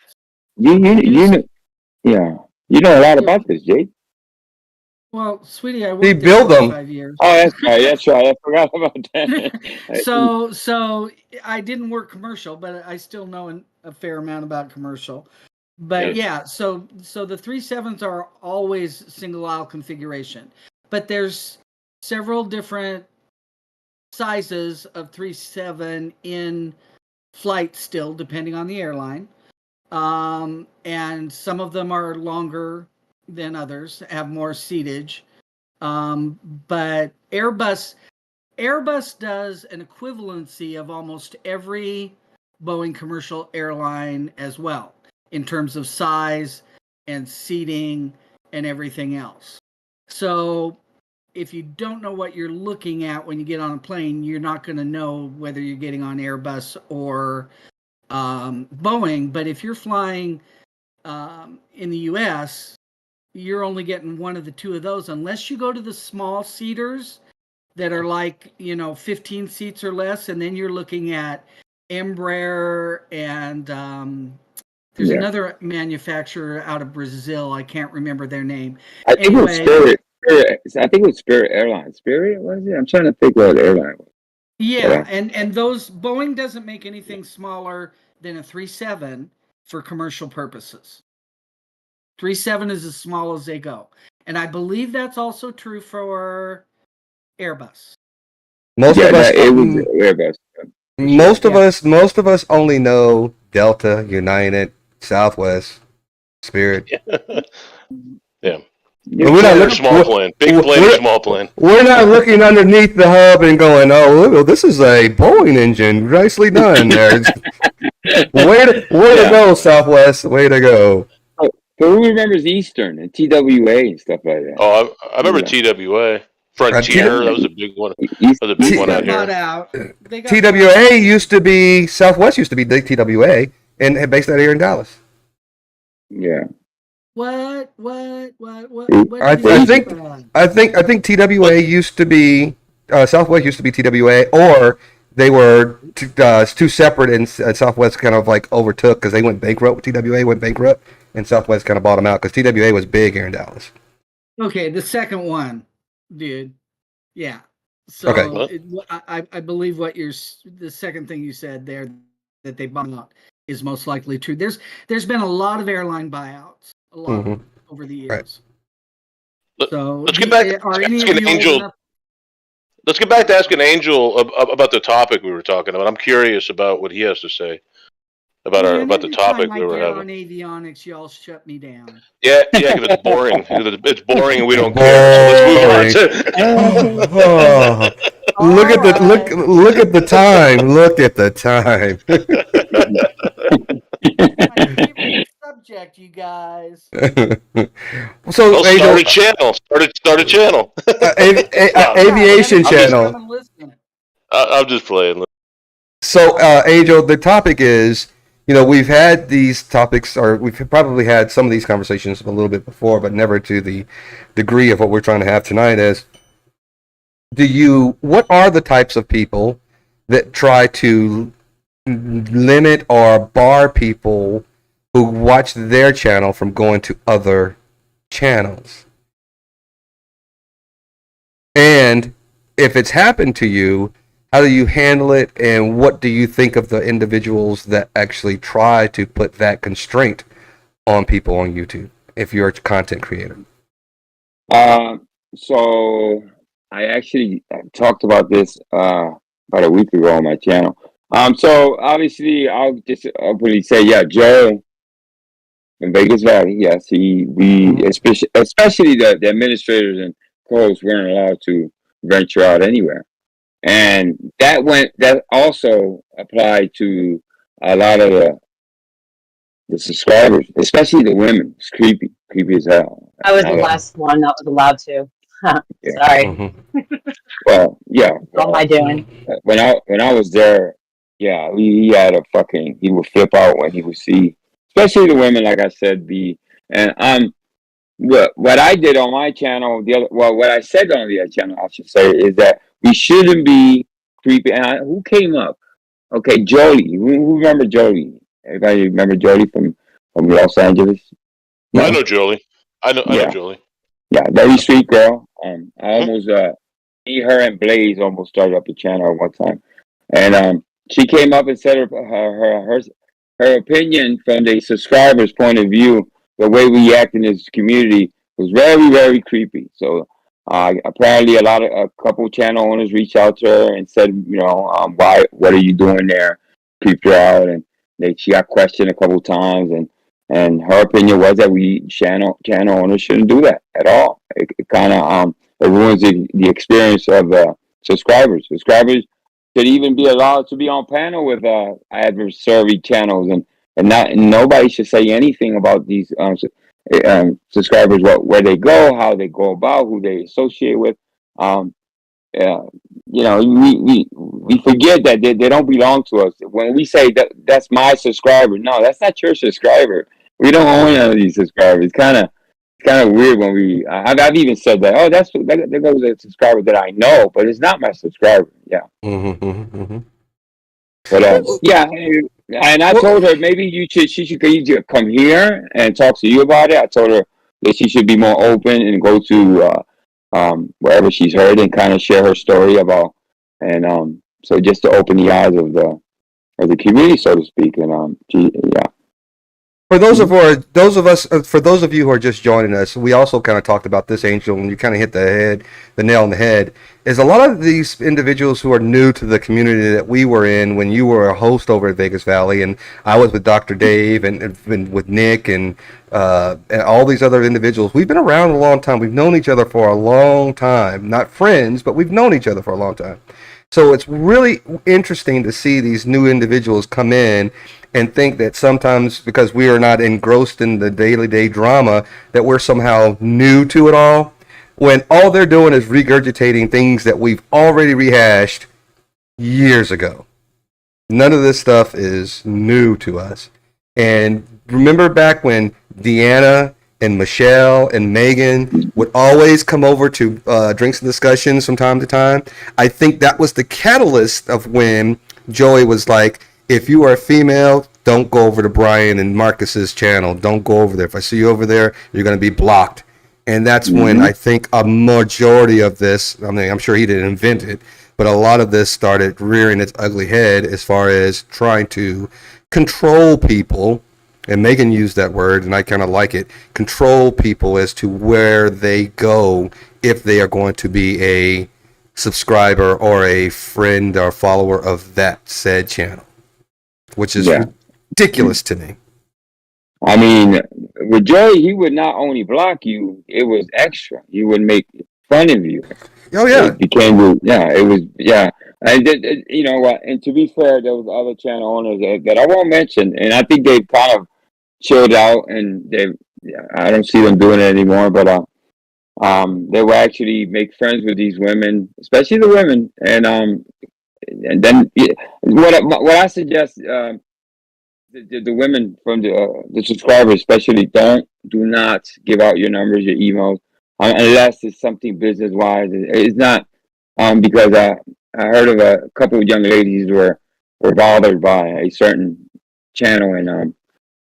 You know, yeah. You know a lot about this, Jake. Well, sweetie, I worked He there built for them. 5 years. Oh, that's right. That's right. I forgot about that. So I didn't work commercial, but I still know a fair amount about commercial. But yeah, so the 37s are always single aisle configuration, but there's several different sizes of 37 in flight still, depending on the airline. And some of them are longer than others, have more seatage. But Airbus does an equivalency of almost every Boeing commercial airline as well, in terms of size and seating and everything else. So if you don't know what you're looking at when you get on a plane, you're not going to know whether you're getting on Airbus or Boeing. But if you're flying in the U.S., you're only getting one of the two of those, unless you go to the small seaters that are like 15 seats or less, and then you're looking at Embraer and there's another manufacturer out of Brazil. I can't remember their name. I think it was Spirit. I think it was Spirit Airlines. Spirit, was it? I'm trying to think what airline was. Yeah, and those Boeing doesn't make anything smaller than a 37 for commercial purposes. 37 is as small as they go, and I believe that's also true for Airbus. Most of us, it was Airbus. most of us only know Delta, United, Southwest, Spirit. Yeah. We're not looking small plane, big plane, small plane. We're not looking underneath the hub and going, "Oh, this is a Boeing engine. Nicely done there." way to go, Southwest. Way to go. But who remembers Eastern and TWA and stuff like that? Oh, I remember TWA. Frontier, that was a big one. That was a big one out here. TWA used to be Southwest. Used to be the TWA, and based out here in Dallas. Yeah. What? I think TWA used to be Southwest used to be TWA, or they were two separate, and Southwest kind of like overtook because they went bankrupt. TWA went bankrupt, and Southwest kind of bought them out because TWA was big here in Dallas. Okay, the second one, dude. Yeah. So okay. I believe the second thing you said there that they bought out is most likely true. There's been a lot of airline buyouts. A lot over the years. Right. So let's get back to asking Angel. Let's get back to asking Angel about the topic we were talking about. I'm curious about what he has to say about the topic we were having. On avionics, y'all shut me down. Yeah, because it's boring. It's boring, and we don't care. So let's move on to. Look at the time. Look at the time. My favorite subject, you guys. So start a channel. Start a channel. Aviation channel. I'm just playing. So, Angel, the topic is, we've had these topics, or we've probably had some of these conversations a little bit before, but never to the degree of what we're trying to have tonight. Is what are the types of people that try to limit or bar people who watch their channel from going to other channels? And if it's happened to you, how do you handle it, and what do you think of the individuals that actually try to put that constraint on people on YouTube if you're a content creator? So I actually talked about this about a week ago on my channel. So obviously I'll just openly say, yeah, Joe in Vegas Valley, yes, especially the administrators and co-hosts weren't allowed to venture out anywhere. And that also applied to a lot of the subscribers, especially the women. It's creepy as hell. I was the last one that was allowed to. Sorry. Well, yeah. What am I doing? When I was there, yeah, he would flip out when he would see, especially the women, like I said, what I did on my channel, what I said on the other channel, I should say, is that we shouldn't be creepy. And who came up? Okay, Jolie. Who remember Jolie? Everybody remember Jolie from Los Angeles? No? I know Jolie. I know Jolie. Yeah, very sweet girl. I almost her and Blaze almost started up a channel at one time, and she came up and said her opinion from the subscribers' point of view. The way we act in this community was very, very creepy. So apparently a couple channel owners reached out to her and said, what are you doing there? Creeped her out, and she got questioned a couple times, and her opinion was that we channel owners shouldn't do that at all. It kind of it ruins the experience of subscribers. Subscribers should even be allowed to be on panel with adversary channels, and nobody should say anything about these subscribers, where they go, how they go about, who they associate with. Yeah, we forget that they don't belong to us. When we say that's my subscriber, no, that's not your subscriber. We don't own any of these subscribers. It's kind of weird when I've even said that. Oh, there goes a subscriber that I know, but it's not my subscriber. Yeah. Mm-hmm, mm-hmm, mm-hmm. But yeah, and I told her maybe she should come here and talk to you about it. I told her that she should be more open and go to wherever she's heard and kind of share her story about, and so just to open the eyes of the community, so to speak. And yeah. For those of you who are just joining us, we also kind of talked about this, Angel, and you kind of hit the nail on the head. Is a lot of these individuals who are new to the community that we were in when you were a host over at Vegas Valley, and I was with Dr. Dave and with Nick and all these other individuals. We've been around a long time. We've known each other for a long time. Not friends, but we've known each other for a long time. So it's really interesting to see these new individuals come in and think that sometimes because we are not engrossed in the day drama that we're somehow new to it all, when all they're doing is regurgitating things that we've already rehashed years ago. None of this stuff is new to us. And remember back when Deanna and Michelle and Megan would always come over to Drinks and Discussions from time to time? I think that was the catalyst of when Joey was like, if you are a female, don't go over to Brian and Marcus's channel. Don't go over there. If I see you over there, you're going to be blocked. And that's when I think a majority of this, I mean, I'm sure he didn't invent it, but a lot of this started rearing its ugly head as far as trying to control people. And Megan used that word, and I kind of like it. Control people as to where they go if they are going to be a subscriber or a friend or follower of that said channel, which is ridiculous to me. I mean, with Joey, he would not only block you; it was extra. He would make fun of you. Oh yeah, it became it was And you know what? And to be fair, there was other channel owners that I won't mention, and I think they kind of chilled out, and I don't see them doing it anymore. But they will actually make friends with these women, especially the women, and then what I suggest. The women from the subscribers especially do not give out your numbers, your emails, unless it's something business wise. It's not because I heard of a couple of young ladies were bothered by a certain channel, and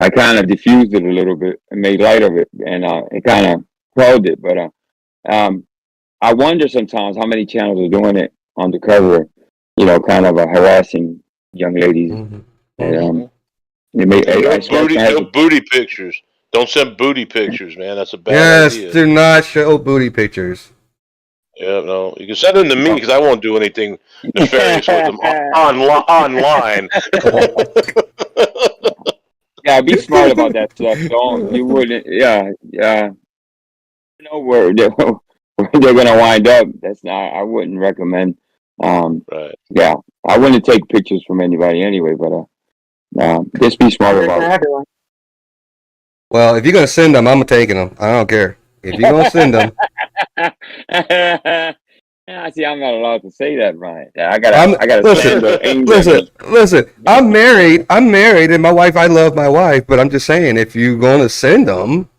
I kind of diffused it a little bit and made light of it, and it kind of quelled it. But I wonder sometimes how many channels are doing it undercover, kind of harassing young ladies. Mm-hmm. And, no booty pictures. Don't send booty pictures, man. That's a bad idea. Yes, do not show booty pictures. Yeah, no. You can send them to me because I won't do anything nefarious with them online. Yeah, be smart about that stuff. You wouldn't. Yeah. You know where they're gonna wind up. That's not. I wouldn't recommend. Right. Yeah, I wouldn't take pictures from anybody anyway. But just be smart about it. Well, if you're gonna send them, I'm taking them. I don't care. If you're gonna send them. See, I'm not allowed to say that, Brian. I gotta listen. I'm married, and my wife. I love my wife, but I'm just saying, if you're gonna send them,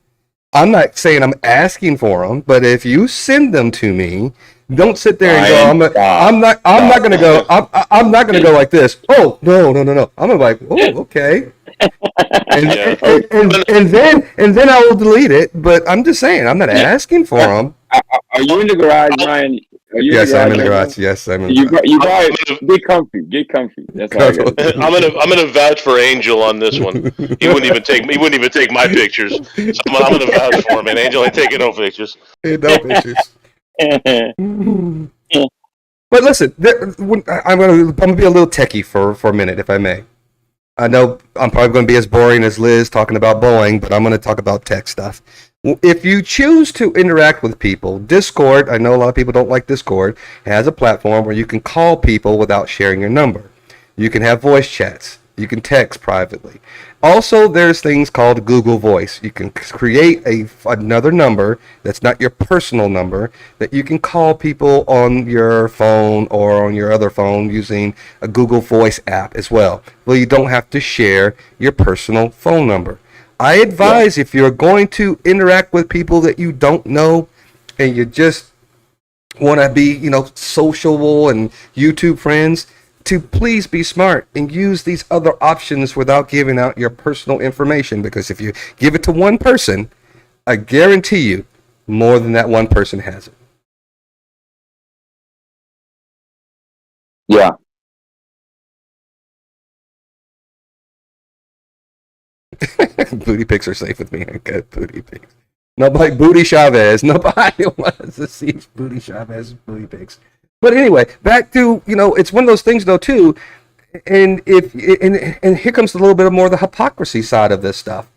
I'm not saying I'm asking for them, but if you send them to me, don't sit there and go. I'm not gonna go. I'm not gonna go like this. Oh no. I'm gonna be like, oh, okay. And then I will delete it. But I'm just saying, I'm not asking for them. Are you in the garage, Ryan? Yes, I'm in the garage. Yes, I'm in the garage. You guys, get comfy. That's all I got. I'm gonna vouch for Angel on this one. He wouldn't even take my pictures. So I'm gonna vouch for him. And Angel ain't taking no pictures. No pictures. But listen, I'm gonna be a little techie for a minute, if I may. I know I'm probably going to be as boring as Liz talking about Boeing, but I'm going to talk about tech stuff. If you choose to interact with people, Discord, I know a lot of people don't like Discord, has a platform where you can call people without sharing your number. You can have voice chats. You can text privately. Also, there's things called Google Voice. You can create another number that's not your personal number that you can call people on your phone or on your other phone using a Google Voice app as well. Well, you don't have to share your personal phone number. I advise if you're going to interact with people that you don't know and you just want to be, sociable and YouTube friends, to please be smart and use these other options without giving out your personal information. Because if you give it to one person, I guarantee you more than that one person has it. Yeah. Booty pics are safe with me. Good booty pics. Nobody, Booty Chavez. Nobody wants to see Booty Chavez booty pics. But anyway, back to, it's one of those things though too. And and here comes a little bit more of the hypocrisy side of this stuff.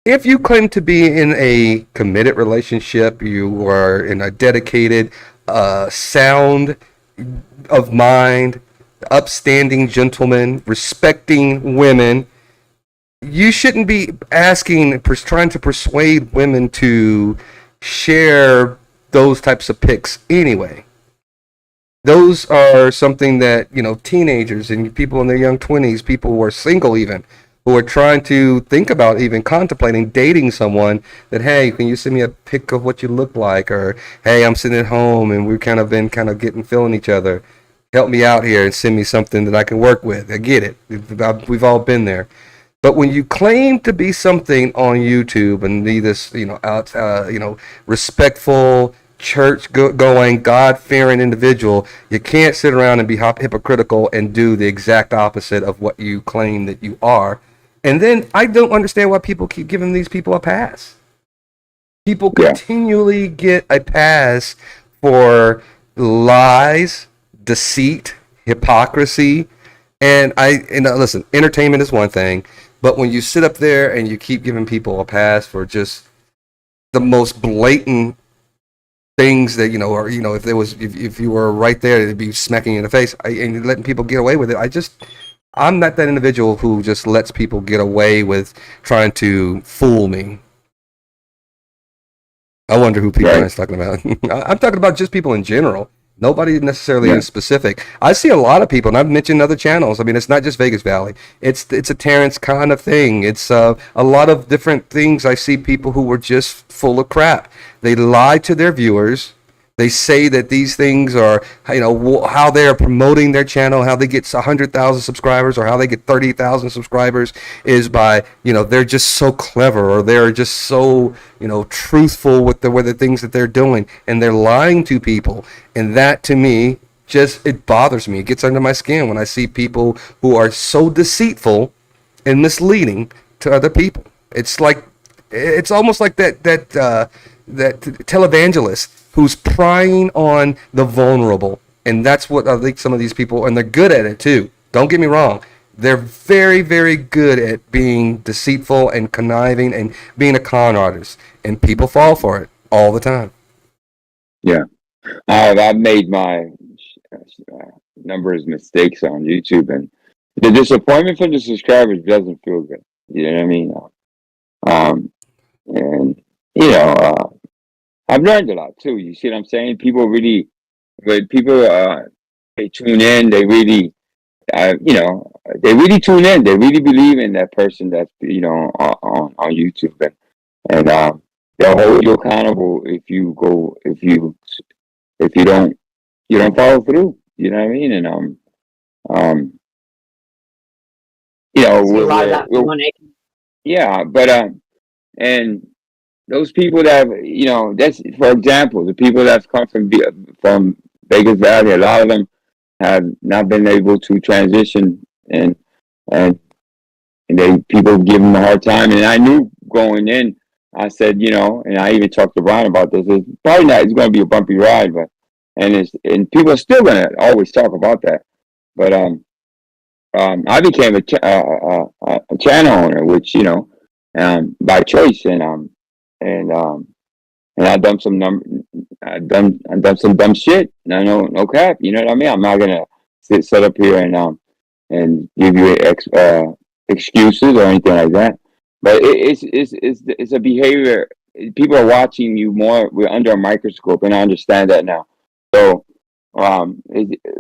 If you claim to be in a committed relationship, you are in a dedicated, sound of mind, upstanding gentleman, respecting women, you shouldn't be trying to persuade women to share those types of pics anyway. Those are something that, teenagers and people in their young 20s, people who are single even, who are trying to think about even contemplating dating someone, that, hey, can you send me a pic of what you look like? Or, hey, I'm sitting at home and we've kind of been feeling each other. Help me out here and send me something that I can work with. I get it. We've all been there. But when you claim to be something on YouTube and be this, respectful, church-going, God-fearing individual, you can't sit around and be hypocritical and do the exact opposite of what you claim that you are. And then I don't understand why people keep giving these people a pass. People continually get a pass for lies, deceit, hypocrisy. And listen, entertainment is one thing, but when you sit up there and you keep giving people a pass for just the most blatant things that, if you were right there, it'd be smacking you in the face, and you're letting people get away with it. I'm not that individual who just lets people get away with trying to fool me. I wonder who people are talking about. I'm talking about just people in general. Nobody necessarily in specific. I see a lot of people, and I've mentioned other channels. I mean, it's not just Vegas Valley. It's a Terrence kind of thing. It's a lot of different things. I see people who were just full of crap. They lie to their viewers. They say that these things are, how they're promoting their channel, how they get 100,000 subscribers or how they get 30,000 subscribers is by, they're just so clever, or they're just so, truthful with the things that they're doing, and they're lying to people. And that, to me, it bothers me. It gets under my skin when I see people who are so deceitful and misleading to other people. It's almost like that televangelist who's prying on the vulnerable. And that's what I think some of these people, and they're good at it too. Don't get me wrong. They're very, very good at being deceitful and conniving and being a con artist. And people fall for it all the time. Yeah. I've made my number of mistakes on YouTube, and the disappointment from the subscribers doesn't feel good. You know what I mean? And, I've learned a lot too. You see what I'm saying? People really, when people they tune in, they really, they really tune in. They really believe in that person that's on YouTube, and they'll hold you accountable if you don't follow through. You know what I mean? And and those people that that's, for example, the people that's come from Vegas Valley, a lot of them have not been able to transition, and people give them a hard time. And I knew going in, I said, and I even talked to Brian about this. It's probably not. It's going to be a bumpy ride, and people are still going to always talk about that. But I became a channel owner, which by choice, and I've done some I've done some dumb shit. No cap. You know what I mean? I'm not gonna sit up here and and give you excuses or anything like that. But it's a behavior. People are watching you more. We're under a microscope, and I understand that now. So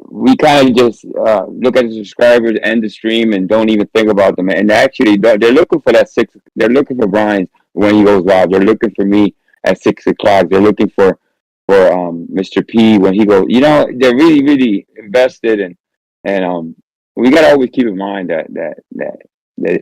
we kind of just look at the subscribers and the stream and don't even think about them. And actually, they're looking for that six. They're looking for Brian when he goes live. They're looking for me at 6 o'clock. They're looking for Mr. P when he goes. You know, they're really really invested, and we gotta always keep in mind that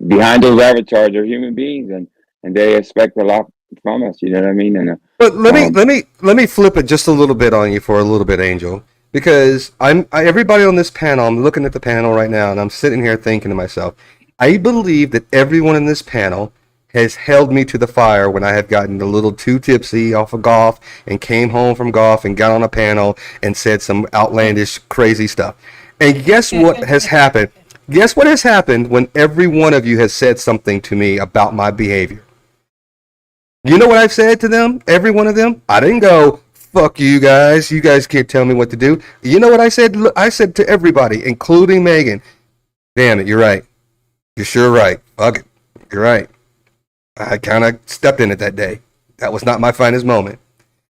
behind those avatars are human beings, and they expect a lot from us. You know what I mean? And But let me flip it just a little bit on you for a little bit, Angel, because everybody on this panel. I'm looking at the panel right now, and I'm sitting here thinking to myself, I believe that everyone in this panel has held me to the fire when I have gotten a little too tipsy off of golf and came home from golf and got on a panel and said some outlandish, crazy stuff. And guess what has happened? Guess what has happened when every one of you has said something to me about my behavior? You know what I've said to them? Every one of them? I didn't go, fuck you guys. You guys can't tell me what to do. You know what I said? I said to everybody, including Megan, damn it, you're right. You're sure right. Fuck it. You're right. I kind of stepped in it that day. That was not my finest moment.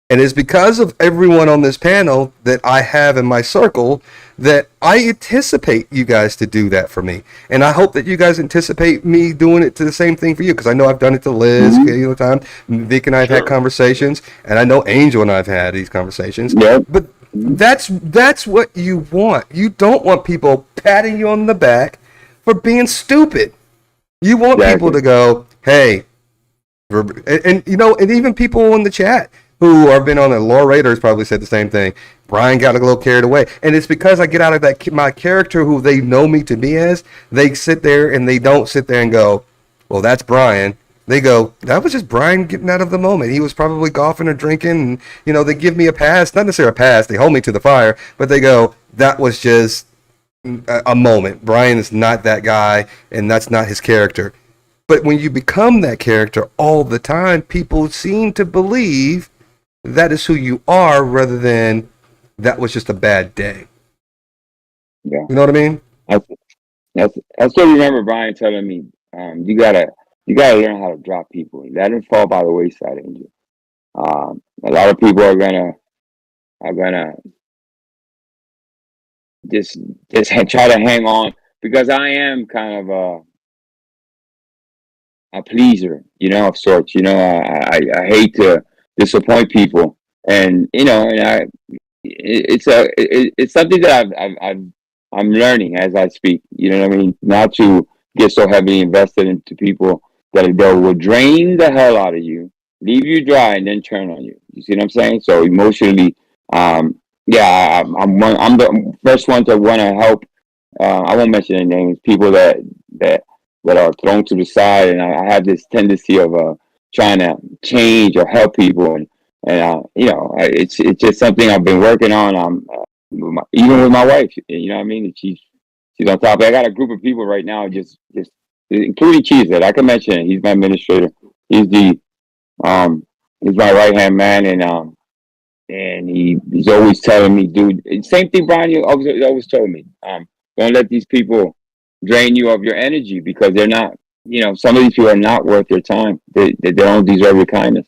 And it's because of everyone on this panel that I have in my circle that I anticipate you guys to do that for me. And I hope that you guys anticipate me doing it to the same thing for you, because I know I've done it to Liz a time. Vic and I have had conversations, and I know Angel and I have had these conversations. Yep. But that's what you want. You don't want people patting you on the back for being stupid. You want people to go, hey, and you know, and even people in the chat who have been on it, Laura Raiders probably said the same thing. Brian got a little carried away, and it's because I get out of that my character who they know me to be as. They sit there and they don't sit there and go, well, that's Brian. They go, that was just Brian getting out of the moment. He was probably golfing or drinking, and you know, they give me a pass, not necessarily a pass. They hold me to the fire, but they go, that was just a moment. Brian is not that guy, and that's not his character. But when you become that character all the time, people seem to believe that is who you are rather than that was just a bad day. Yeah. You know what I mean? I still remember Brian telling me, you gotta learn how to drop people. That didn't fall by the wayside, Angel. A lot of people are gonna just try to hang on, because I am kind of a pleaser, you know, of sorts. You know, I hate to disappoint people, and you know, and it's something that I'm learning as I speak. You know what I mean? Not to get so heavily invested into people that will drain the hell out of you, leave you dry, and then turn on you. You see what I'm saying? So emotionally, yeah, I'm the first one to want to help. I won't mention any names. People that are thrown to the side, and I have this tendency of trying to change or help people, and you know, it's just something I've been working on. Even with my wife, you know what I mean. She's on top. I got a group of people right now, just including Cheese that I can mention. He's my administrator. He's my right hand man, and he's always telling me, dude. Same thing, Brian. You always told me. Don't let these people drain you of your energy, because they're not. You know, some of these people are not worth your time. They don't deserve your kindness,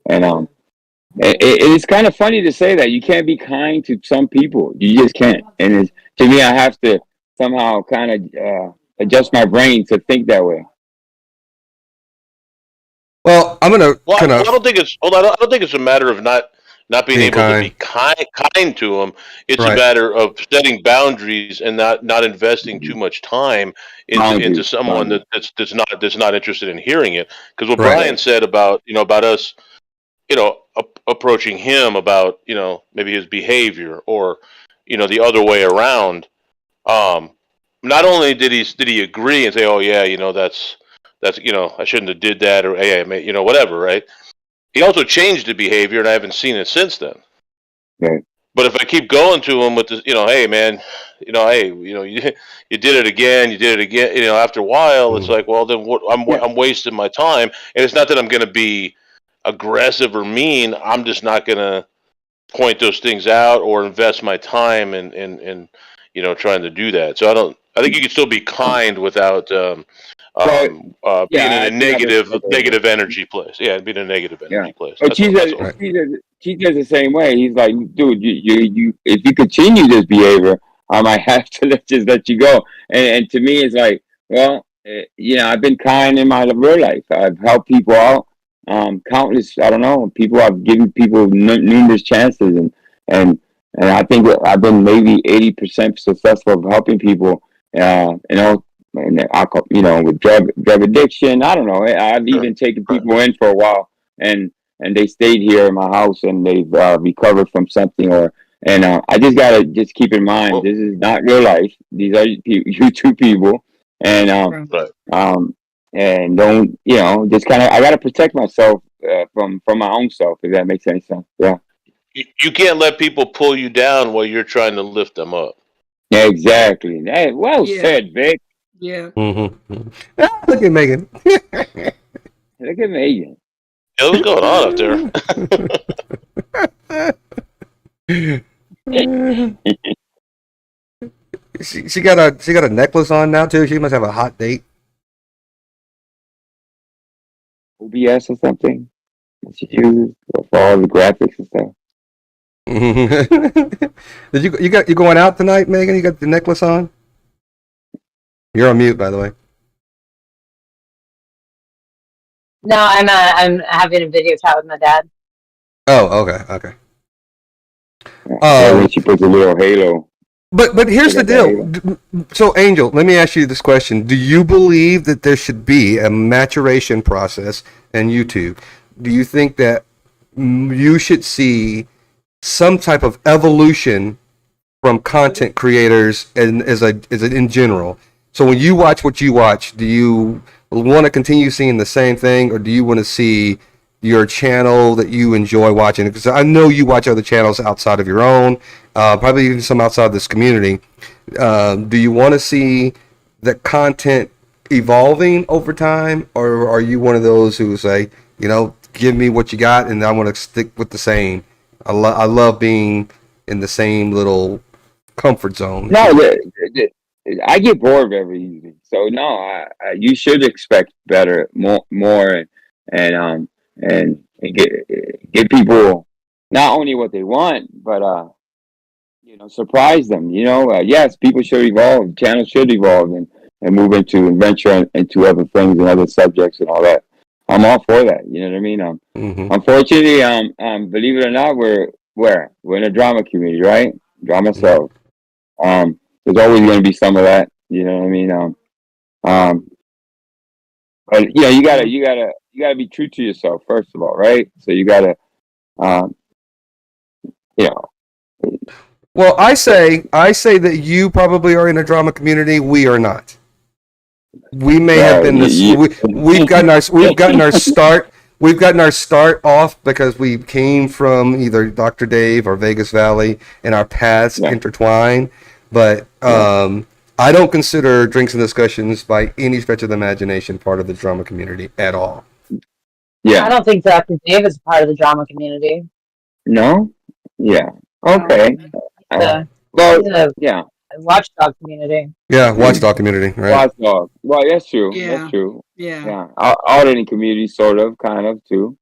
and it's kind of funny to say that you can't be kind to some people. You just can't. And to me, I have to somehow kind of adjust my brain to think that way. Well, I'm gonna kind I of. don't think it's a matter of not being able to be kind to them. It's a matter of setting boundaries and not investing too much time into someone that's not interested in hearing it. Because what Brian said about us, you know, approaching him about, you know, maybe his behavior, or, you know, the other way around. Not only did he agree and say, oh yeah, you know, that's you know, I shouldn't have did that, or hey, I may, you know, whatever, right? He also changed the behavior, and I haven't seen it since then. Right. But if I keep going to him with this, you know, hey man, you know, hey, you know, you did it again, you know, after a while, it's like, well, then what? I'm wasting my time, and it's not that I'm going to be aggressive or mean. I'm just not going to point those things out or invest my time in you know, trying to do that. So I think you can still be kind without being I in a think I've been- negative energy place. Yeah, being in a negative Yeah. energy place. But That's all. Cheetah's the same way. He's like, dude, you if you continue this behavior, I might have to just let you go. And to me, it's like, well, I've been kind in my real life. I've helped people out. Countless, I don't know, people. I've given people numerous chances, and I think I've been maybe 80% successful of helping people. And with drug addiction. I don't know. I've even taken people in for a while, and they stayed here in my house, and they've recovered from something. I just gotta just keep in mind, this is not real life. These are YouTube people, and and don't just kind of, I gotta protect myself from my own self, if that makes any sense. Yeah. You can't let people pull you down while you're trying to lift them up. Yeah, exactly. Hey, well said, Vic. Yeah. Mm-hmm. Look at Megan. Look at Megan. Yeah, what's going on up there? she got a necklace on now too. She must have a hot date. OBS or something that she uses for all the graphics and stuff. Did you going out tonight, Megan? You got the necklace on? You're on mute, by the way. No, I'm having a video chat with my dad. Oh, okay. When she puts a little halo. But here's the deal. So, Angel, let me ask you this question. Do you believe that there should be a maturation process in YouTube? Do you think that you should see some type of evolution from content creators and in general? So when you watch what you watch, do you want to continue seeing the same thing, or do you want to see your channel that you enjoy watching? Because I know you watch other channels outside of your own, probably even some outside this community. Do you want to see the content evolving over time, or are you one of those who say, give me what you got and I want to stick with the same? I love being in the same little comfort zone. No, I get bored very easily. So no, you should expect better, more, and get people not only what they want, but surprise them. Yes, people should evolve. Channels should evolve and move and venture into other things and other subjects and all that. I'm all for that. You know what I mean? Unfortunately, believe it or not, we're in a drama community, right? Drama sells. There's always going to be some of that. You know what I mean? But you gotta be true to yourself first of all, right? So you gotta, Well, I say that you probably are in a drama community. We are not. We may have been we've gotten our start. We've gotten our start off because we came from either Dr. Dave or Vegas Valley, and our paths intertwine. But I don't consider Drinks and Discussions by any stretch of the imagination part of the drama community at all. Yeah. I don't think Dr. Dave is part of the drama community. No? Yeah. Okay. The watchdog community. Yeah, watchdog community, right? Watchdog. Well, that's true. Yeah. That's true. Yeah. Yeah. Auditing community, sort of, kind of, too.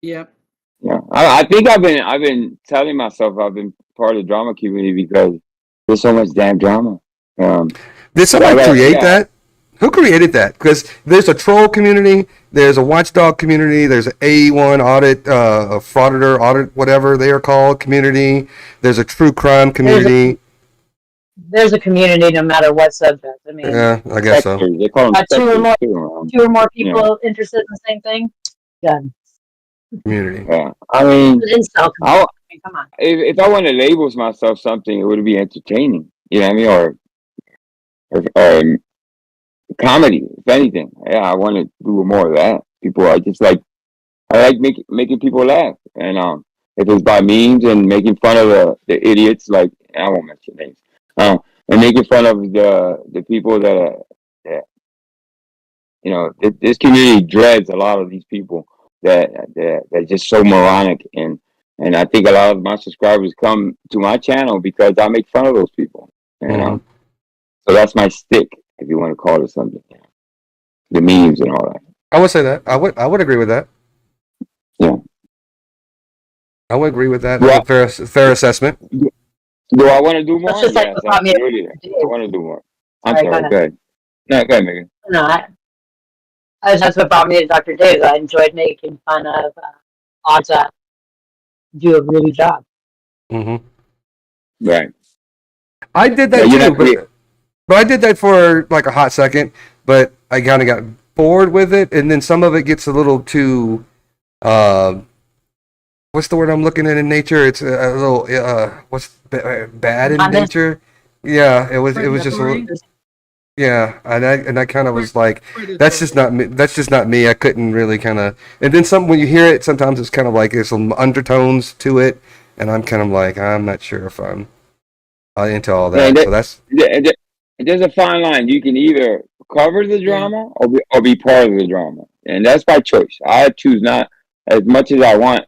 Yep. Yeah. I think I've been telling myself I've been part of the drama community because there's so much damn drama. Did somebody create that? Who created that? Because there's a troll community, there's a watchdog community, there's an A1 audit, a frauditor audit, whatever they are called, community. There's a true crime community. There's a community no matter what subject. I mean, yeah, I guess so. They call them two or more people interested in the same thing. Done. Community. Yeah. I mean, Come on. If I want to label myself something, it would be entertaining. You know what I mean? Or comedy, if anything. Yeah, I want to do more of that. I like making people laugh. And if it's by memes and making fun of the idiots, like, I won't mention names. And making fun of the people that this community dreads a lot of these people that just so moronic, and I think a lot of my subscribers come to my channel because I make fun of those people. So that's my stick, if you want to call it something. The memes and all that. I would say that. I would agree with that. Yeah. I would agree with that. Well, That's a fair assessment. Do I want to do more? That's just like Yes, what brought me to absolutely. I want to do more. I'm Sorry, sorry. go Go ahead. No, go ahead, Megan. No, that's what brought me to Dr. Dave. I enjoyed making fun of odds that do a really good job. Hmm. Right. I did Yeah, that you're too, not clear. but I did that for like a hot second. But I kind of got bored with it, and then some of it gets a little too. What's the word I'm looking at in nature? It's a little bad in Honest. nature. Yeah, it was just a Predatory? little. Yeah, and I kind of was like, Predatory. that's just not me. That's just not me. I couldn't really kind of. And then some when you hear it, sometimes it's kind of like there's some undertones to it, and I'm kind of like, I'm not sure if I'm into all Yeah, that. So that's there's a fine line. You can either cover the drama or be part of the drama, and that's by choice. I choose not as much as I want.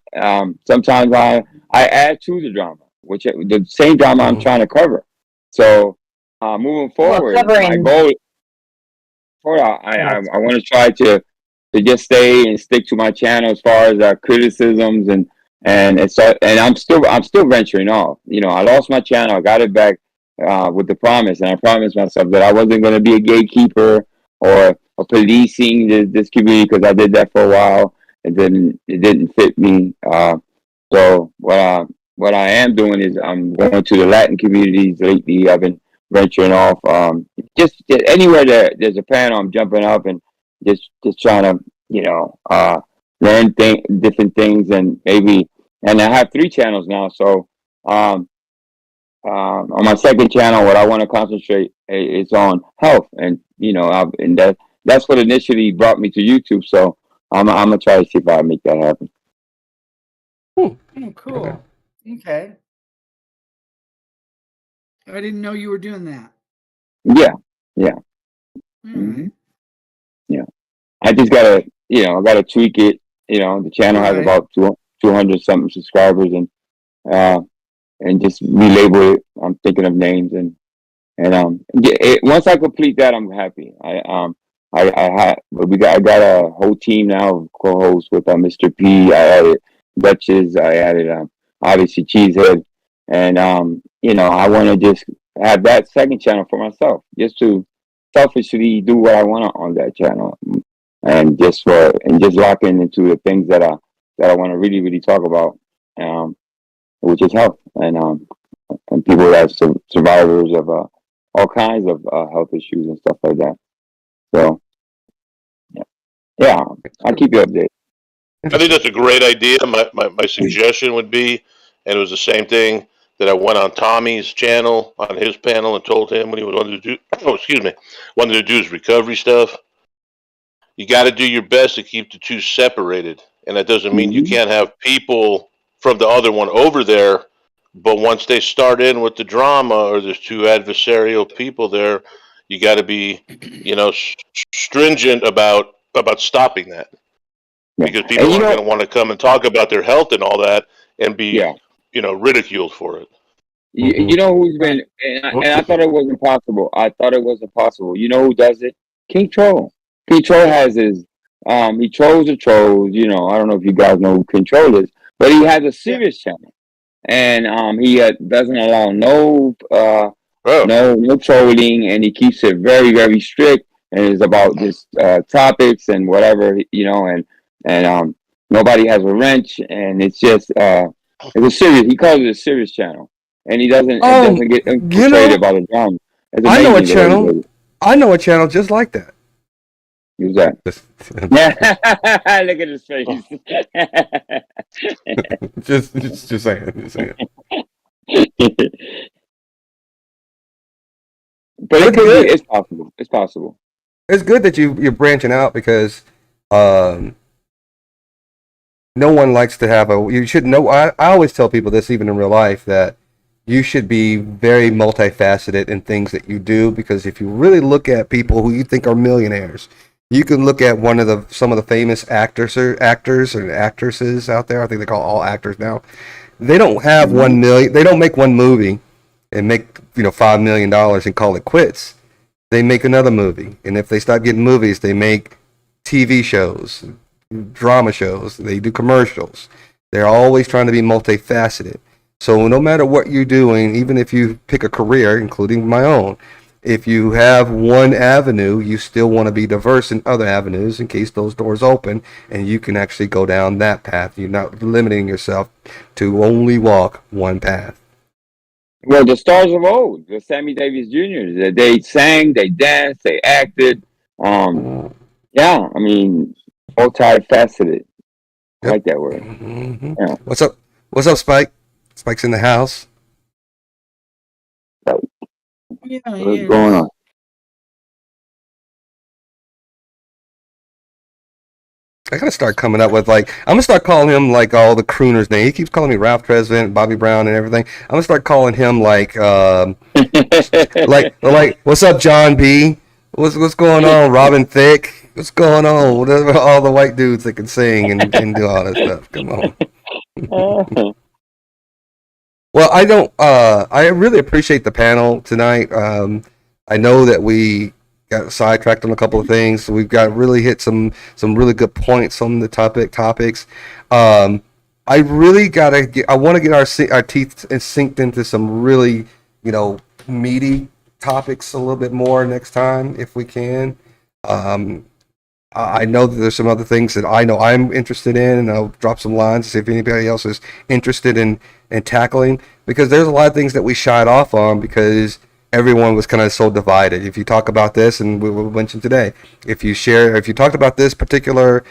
Sometimes I add to the drama, which the same drama I'm trying to cover. So moving forward, my covering- goal. I want to try to just stay and stick to my channel as far as criticisms and I'm still venturing off. You know, I lost my channel, I got it back with the promise, and I promised myself that I wasn't going to be a gatekeeper or policing this community, because I did that for a while. It didn't fit me. So what I am doing is I'm going to the Latin communities lately. I've been venturing off. Just anywhere there's a panel, I'm jumping up and just trying to learn different things, and I have 3 channels now. So on my second channel, what I want to concentrate is on health, and that's what initially brought me to YouTube. So I'm gonna try to see if I can make that happen. Oh, cool. Okay. I didn't know you were doing that. Yeah. All Mhm. right. Yeah. I just gotta tweak it. The channel has Right. about 200 something subscribers, and just relabel it. I'm thinking of names, and once I complete that, I'm happy. I got a whole team now of co-hosts with Mr. P. I added Duchess. I added obviously Cheesehead, and I want to just have that second channel for myself, just to selfishly do what I want on that channel, and just locking into the things that I want to really really talk about, which is health, and people that are survivors of all kinds of health issues and stuff like that. So yeah, I'll keep you updated. I think that's a great idea. My suggestion would be, and it was the same thing that I went on Tommy's channel, on his panel, and told him when he wanted to do, wanted to do his recovery stuff. You got to do your best to keep the two separated, and that doesn't mean you can't have people from the other one over there. But once they start in with the drama, or there's 2 adversarial people there, you got to be, stringent about stopping that. Because people And are going to want to come and talk about their health and all that, and be, ridiculed for it. You know who's been, and I thought it wasn't possible. You know who does it? King Troll. King Troll has his, he trolls the trolls. I don't know if you guys know who King Troll is, but he has a serious channel, and he doesn't allow no trolling, and he keeps it very very strict, and it's about just topics and whatever, and nobody has a wrench, and it's just it's a serious. He calls it a serious channel, and it doesn't get infiltrated by the drama. I know a channel. I know a channel just like that. Who's that? Yeah, look at his face. just saying. But it could be. It's possible. It's possible. It's good that you're branching out, because no one likes to have you should know. I always tell people this, even in real life, that you should be very multifaceted in things that you do, because if you really look at people who you think are millionaires, you can look at some of the famous actors and actresses out there. I think they call all actors now. They don't have 1 million. They don't make one movie and make $5 million and call it quits. they make another movie. And if they stop getting movies, they make TV shows, drama shows, they do commercials. They're always trying to be multifaceted. So no matter what you're doing, even if you pick a career, including my own, if you have one avenue, you still want to be diverse in other avenues in case those doors open and you can actually go down that path. You're not limiting yourself to only walk one path. Well, the stars of old, the Sammy Davis Jr.'s, they sang, they danced, they acted. Yeah, I mean, multifaceted. I Yep. like that word. Mm-hmm. Yeah. What's up? What's up, Spike? Spike's in the house. Yeah, What's going on? I gotta start coming up with I'm gonna start calling him like all the crooners' name. He keeps calling me Ralph Tresvant, Bobby Brown, and everything. I'm gonna start calling him like what's up, John B? What's going on, Robin Thicke? What's going on? Whatever, all the white dudes that can sing and do all that stuff. Come on. Well, I don't. I really appreciate the panel tonight. I know that we got sidetracked on a couple of things. So we've got really hit some really good points on the topics. I really gotta get. I want to get our teeth synced into some really meaty topics a little bit more next time if we can. I know that there's some other things that I know I'm interested in, and I'll drop some lines to see if anybody else is interested in tackling, because there's a lot of things that we shied off on because everyone was kind of so divided. If you talk about this, and we mentioned today, if you talked about this particular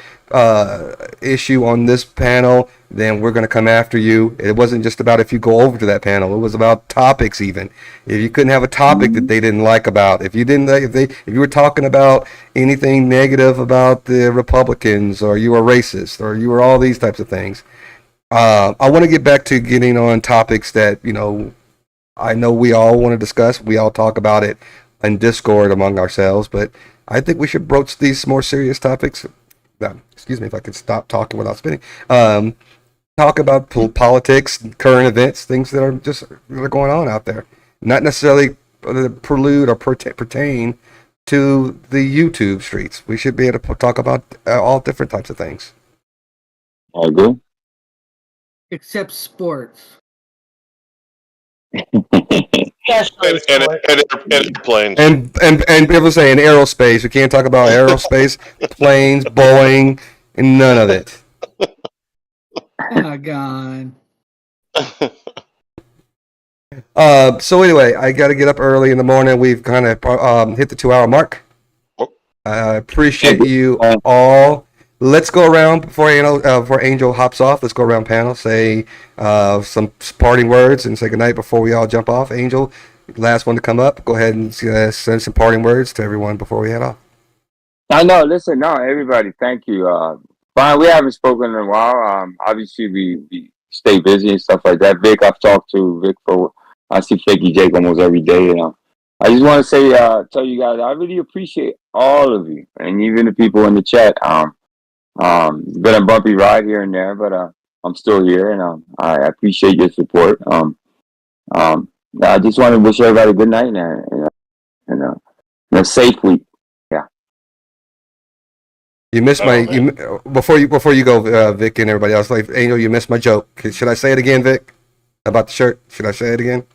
issue on this panel, then we're going to come after you. It wasn't just about if you go over to that panel. It was about topics even. If you couldn't have a topic that they didn't like about, if you were talking about anything negative about the Republicans, or you were racist, or you were all these types of things, I want to get back to getting on topics that, I know we all want to discuss. We all talk about it in Discord among ourselves, but I think we should broach these more serious topics. Excuse me if I could stop talking without spinning. Talk about politics, current events, things that are going on out there. Not necessarily prelude or pertain to the YouTube streets. We should be able to talk about all different types of things. I agree. except sports. Especially And airplanes. And people say in aerospace, we can't talk about aerospace, planes, Boeing, and none of it. Oh my God. So anyway, I got to get up early in the morning. We've kind of hit the 2-hour mark. I appreciate you all. Let's go around before Angel hops off. Let's go around panel, say some parting words, and say goodnight before we all jump off. Angel, last one to come up. Go ahead and send some parting words to everyone before we head off. I know. Listen, no, everybody, thank you. Fine, we haven't spoken in a while. Obviously, we stay busy and stuff like that. Vic, I've talked to Vic I see Flaky Jake almost every day. I just want to say, tell you guys, I really appreciate all of you, and even the people in the chat. It's been a bumpy ride here and there, but I'm still here, and I appreciate your support. I just want to wish everybody a good night and a safe week. You missed before you go, Vic, and everybody else. Like Angel, you missed my joke. Should I say it again, Vic? About the shirt? Should I say it again?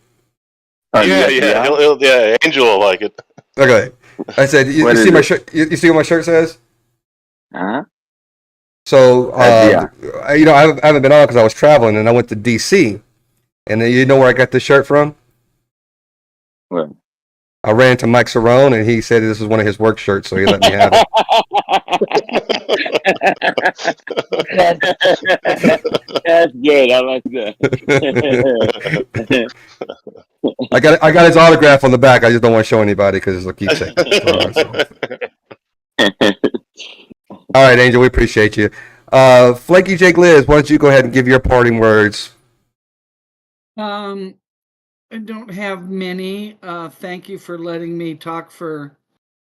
Yeah. Angel will like it. Okay. I said, you see my shirt? You see what my shirt says? Uh-huh. So, I haven't been on because I was traveling, and I went to DC. And then you know where I got this shirt from? Where? I ran to Mike Cerrone, and he said this was one of his work shirts, so he let me have it. That's good. I like that. I got his autograph on the back. I just don't want to show anybody because it's a keepsake. All right, Angel, we appreciate you. Flaky Jake Liz, why don't you go ahead and give your parting words? I don't have many. Thank you for letting me talk for,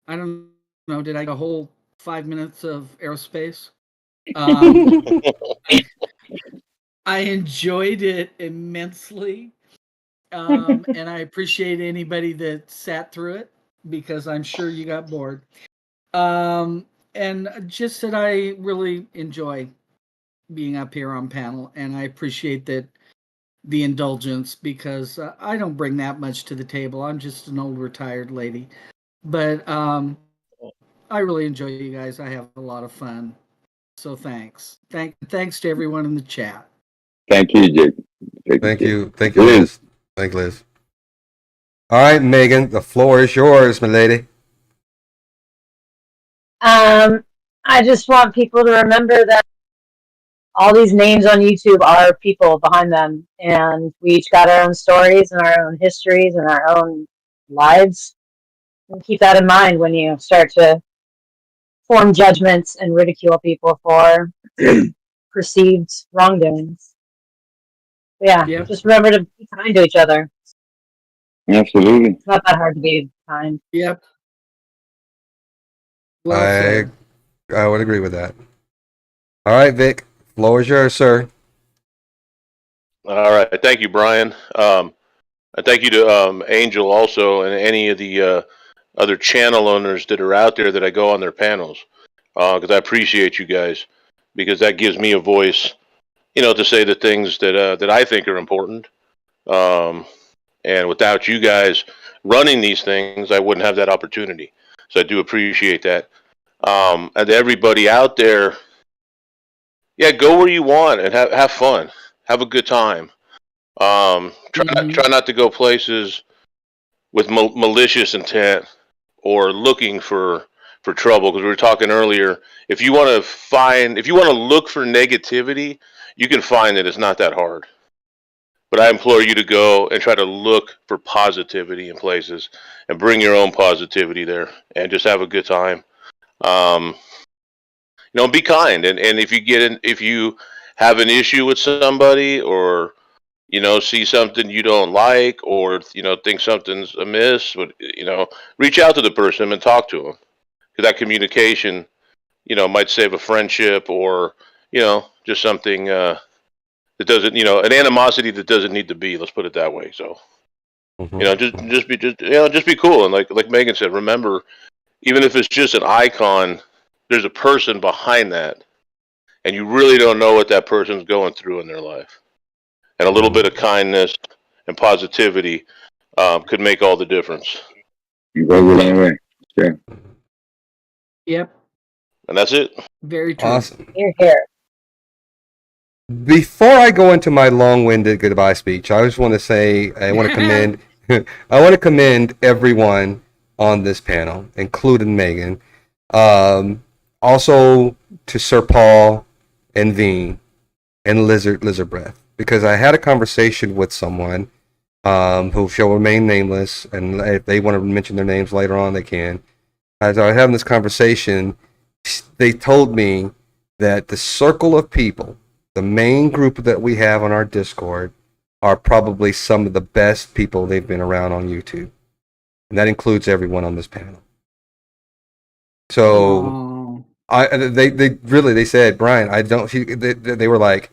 I don't know, did I get a whole 5 minutes of aerospace? I enjoyed it immensely. And I appreciate anybody that sat through it. because I'm sure you got bored. And just that I really enjoy being up here on panel, and I appreciate that the indulgence because I don't bring that much to the table. I'm just an old retired lady, but I really enjoy you guys. I have a lot of fun. So thanks. Thanks to everyone in the chat. Thank you, Jake. Thank you, Liz. Thank you, Liz. All right, Megan, the floor is yours, my lady. I just want people to remember that all these names on YouTube are people behind them, and we each got our own stories and our own histories and our own lives. And keep that in mind when you start to form judgments and ridicule people for perceived wrongdoings. Yeah, Yep. just remember to be kind to each other. Absolutely. It's not that hard to be kind. Yep. Well said. I would agree with that. All right, Vic, floor is yours, sir. All right. Thank you, Brian. And thank you to Angel also and any of the other channel owners that are out there that I go on their panels. Because I appreciate you guys, because that gives me a voice, to say the things that I think are important. And without you guys running these things, I wouldn't have that opportunity. So I do appreciate that. And to everybody out there, yeah, go where you want and have fun, have a good time. Try not to go places with malicious intent or looking for trouble. Because we were talking earlier, if you want to look for negativity, you can find it. It's not that hard. But I implore you to go and try to look for positivity in places and bring your own positivity there and just have a good time. Be kind. And if you have an issue with somebody or, see something you don't like or, think something's amiss, but, reach out to the person and talk to them. Because that communication, might save a friendship or, just something, that doesn't, an animosity that doesn't need to be. Let's put it that way. So, just be cool. And like Megan said, remember, even if it's just an icon, there's a person behind that, and you really don't know what that person's going through in their life. And a little bit of kindness and positivity could make all the difference. You go the long way. Sure. Yep. And that's it. Very true. Awesome. Here. Before I go into my long-winded goodbye speech, I just want to say I want to commend everyone on this panel, including Megan. Also to Sir Paul and Veen and Lizard Breath, because I had a conversation with someone who shall remain nameless, and if they want to mention their names later on, they can. As I was having this conversation, they told me that the circle of people, the main group that we have on our Discord, are probably some of the best people they've been around on YouTube. And that includes everyone on this panel. So they said, Brian, they were like,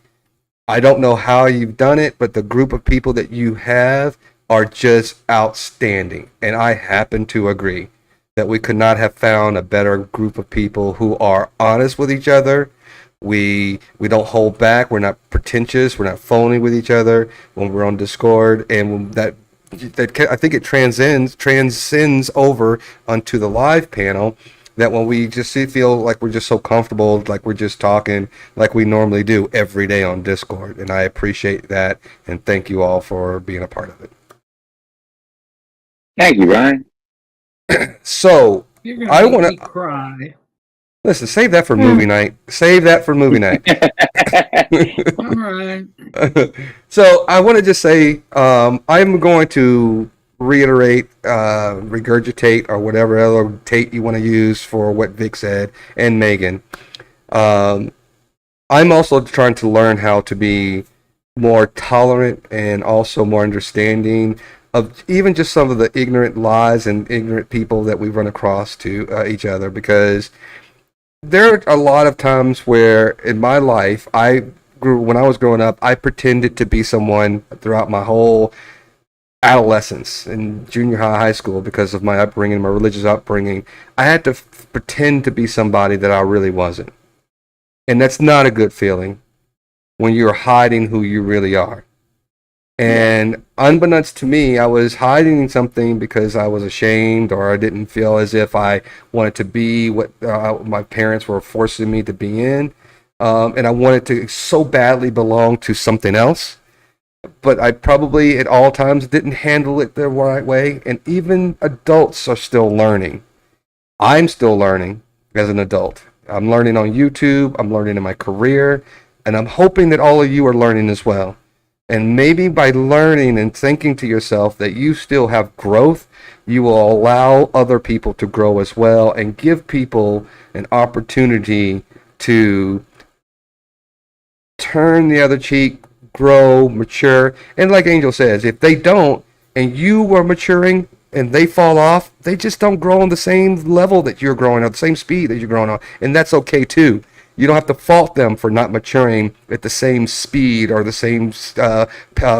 I don't know how you've done it, but the group of people that you have are just outstanding. And I happen to agree that we could not have found a better group of people who are honest with each other. We don't hold back. We're not pretentious. We're not phony with each other when we're on Discord, and that I think it transcends over onto the live panel. That when we just feel like we're just so comfortable, like we're just talking like we normally do every day on Discord, and I appreciate that, and thank you all for being a part of it. Thank you, Ryan. So You're gonna I make want me to cry. listen. Save that for movie night. Save that for movie night. All right. So I want to just say I'm going to reiterate, regurgitate, or whatever other tape you want to use for what Vic said and Megan. I'm also trying to learn how to be more tolerant and also more understanding of even just some of the ignorant lies and ignorant people that we run across to each other, because there are a lot of times where in my life when I was growing up, I pretended to be someone throughout my whole adolescence in junior high school, because of my upbringing, my religious upbringing, I had to pretend to be somebody that I really wasn't. And that's not a good feeling when you're hiding who you really are. And unbeknownst to me, I was hiding something because I was ashamed, or I didn't feel as if I wanted to be what my parents were forcing me to be in. And I wanted to so badly belong to something else. But I probably at all times didn't handle it the right way. And even adults are still learning. I'm still learning as an adult. I'm learning on YouTube. I'm learning in my career. And I'm hoping that all of you are learning as well. And maybe by learning and thinking to yourself that you still have growth, you will allow other people to grow as well, and give people an opportunity to turn the other cheek, grow, mature. And like Angel says, if they don't, and you are maturing and they fall off, they just don't grow on the same level that you're growing, or the same speed that you're growing on. And that's okay too. You don't have to fault them for not maturing at the same speed or the same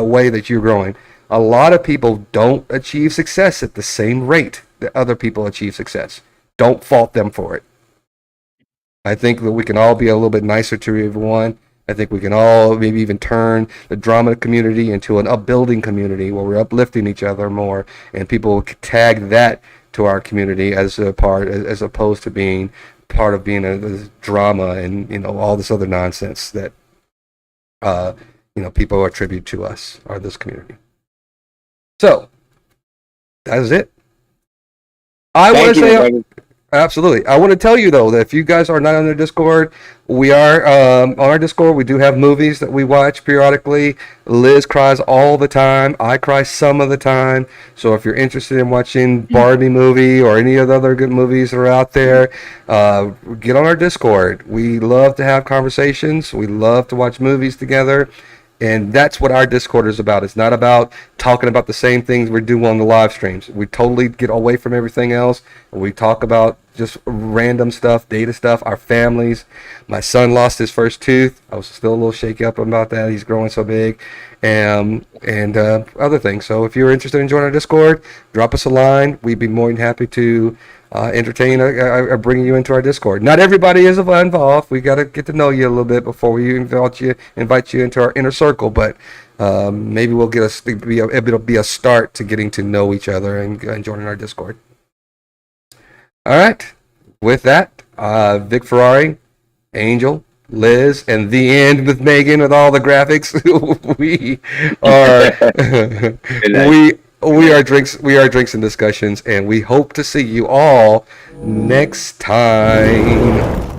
way that you're growing. A lot of people don't achieve success at the same rate that other people achieve success. Don't fault them for it. I think that we can all be a little bit nicer to everyone. I think we can all maybe even turn the drama community into an upbuilding community where we're uplifting each other more, and people tag that to our community as a part, as opposed to being part of being a drama and all this other nonsense that people attribute to us or this community. So that is it. I want to say absolutely. I want to tell you though that if you guys are not on the Discord, we are on our Discord. We do have movies that we watch periodically. Liz cries all the time. I cry some of the time. So if you're interested in watching Barbie movie or any of the other good movies that are out there, get on our Discord. We love to have conversations. We love to watch movies together. And that's what our Discord is about. It's not about talking about the same things we do on the live streams. We totally get away from everything else. We talk about just random stuff, data stuff, our families. My son lost his first tooth. I was still a little shaky up about that. He's growing so big. And other things. So if you're interested in joining our Discord, drop us a line. We'd be more than happy to entertain or bring you into our Discord. Not everybody is involved. We got to get to know you a little bit before we invite you into our inner circle. But maybe we'll it'll be a start to getting to know each other and joining our Discord. All right. With that, Vic Ferrari, Angel, Liz, and the end with Megan with all the graphics. we are Drinks and Discussions, and we hope to see you all next time.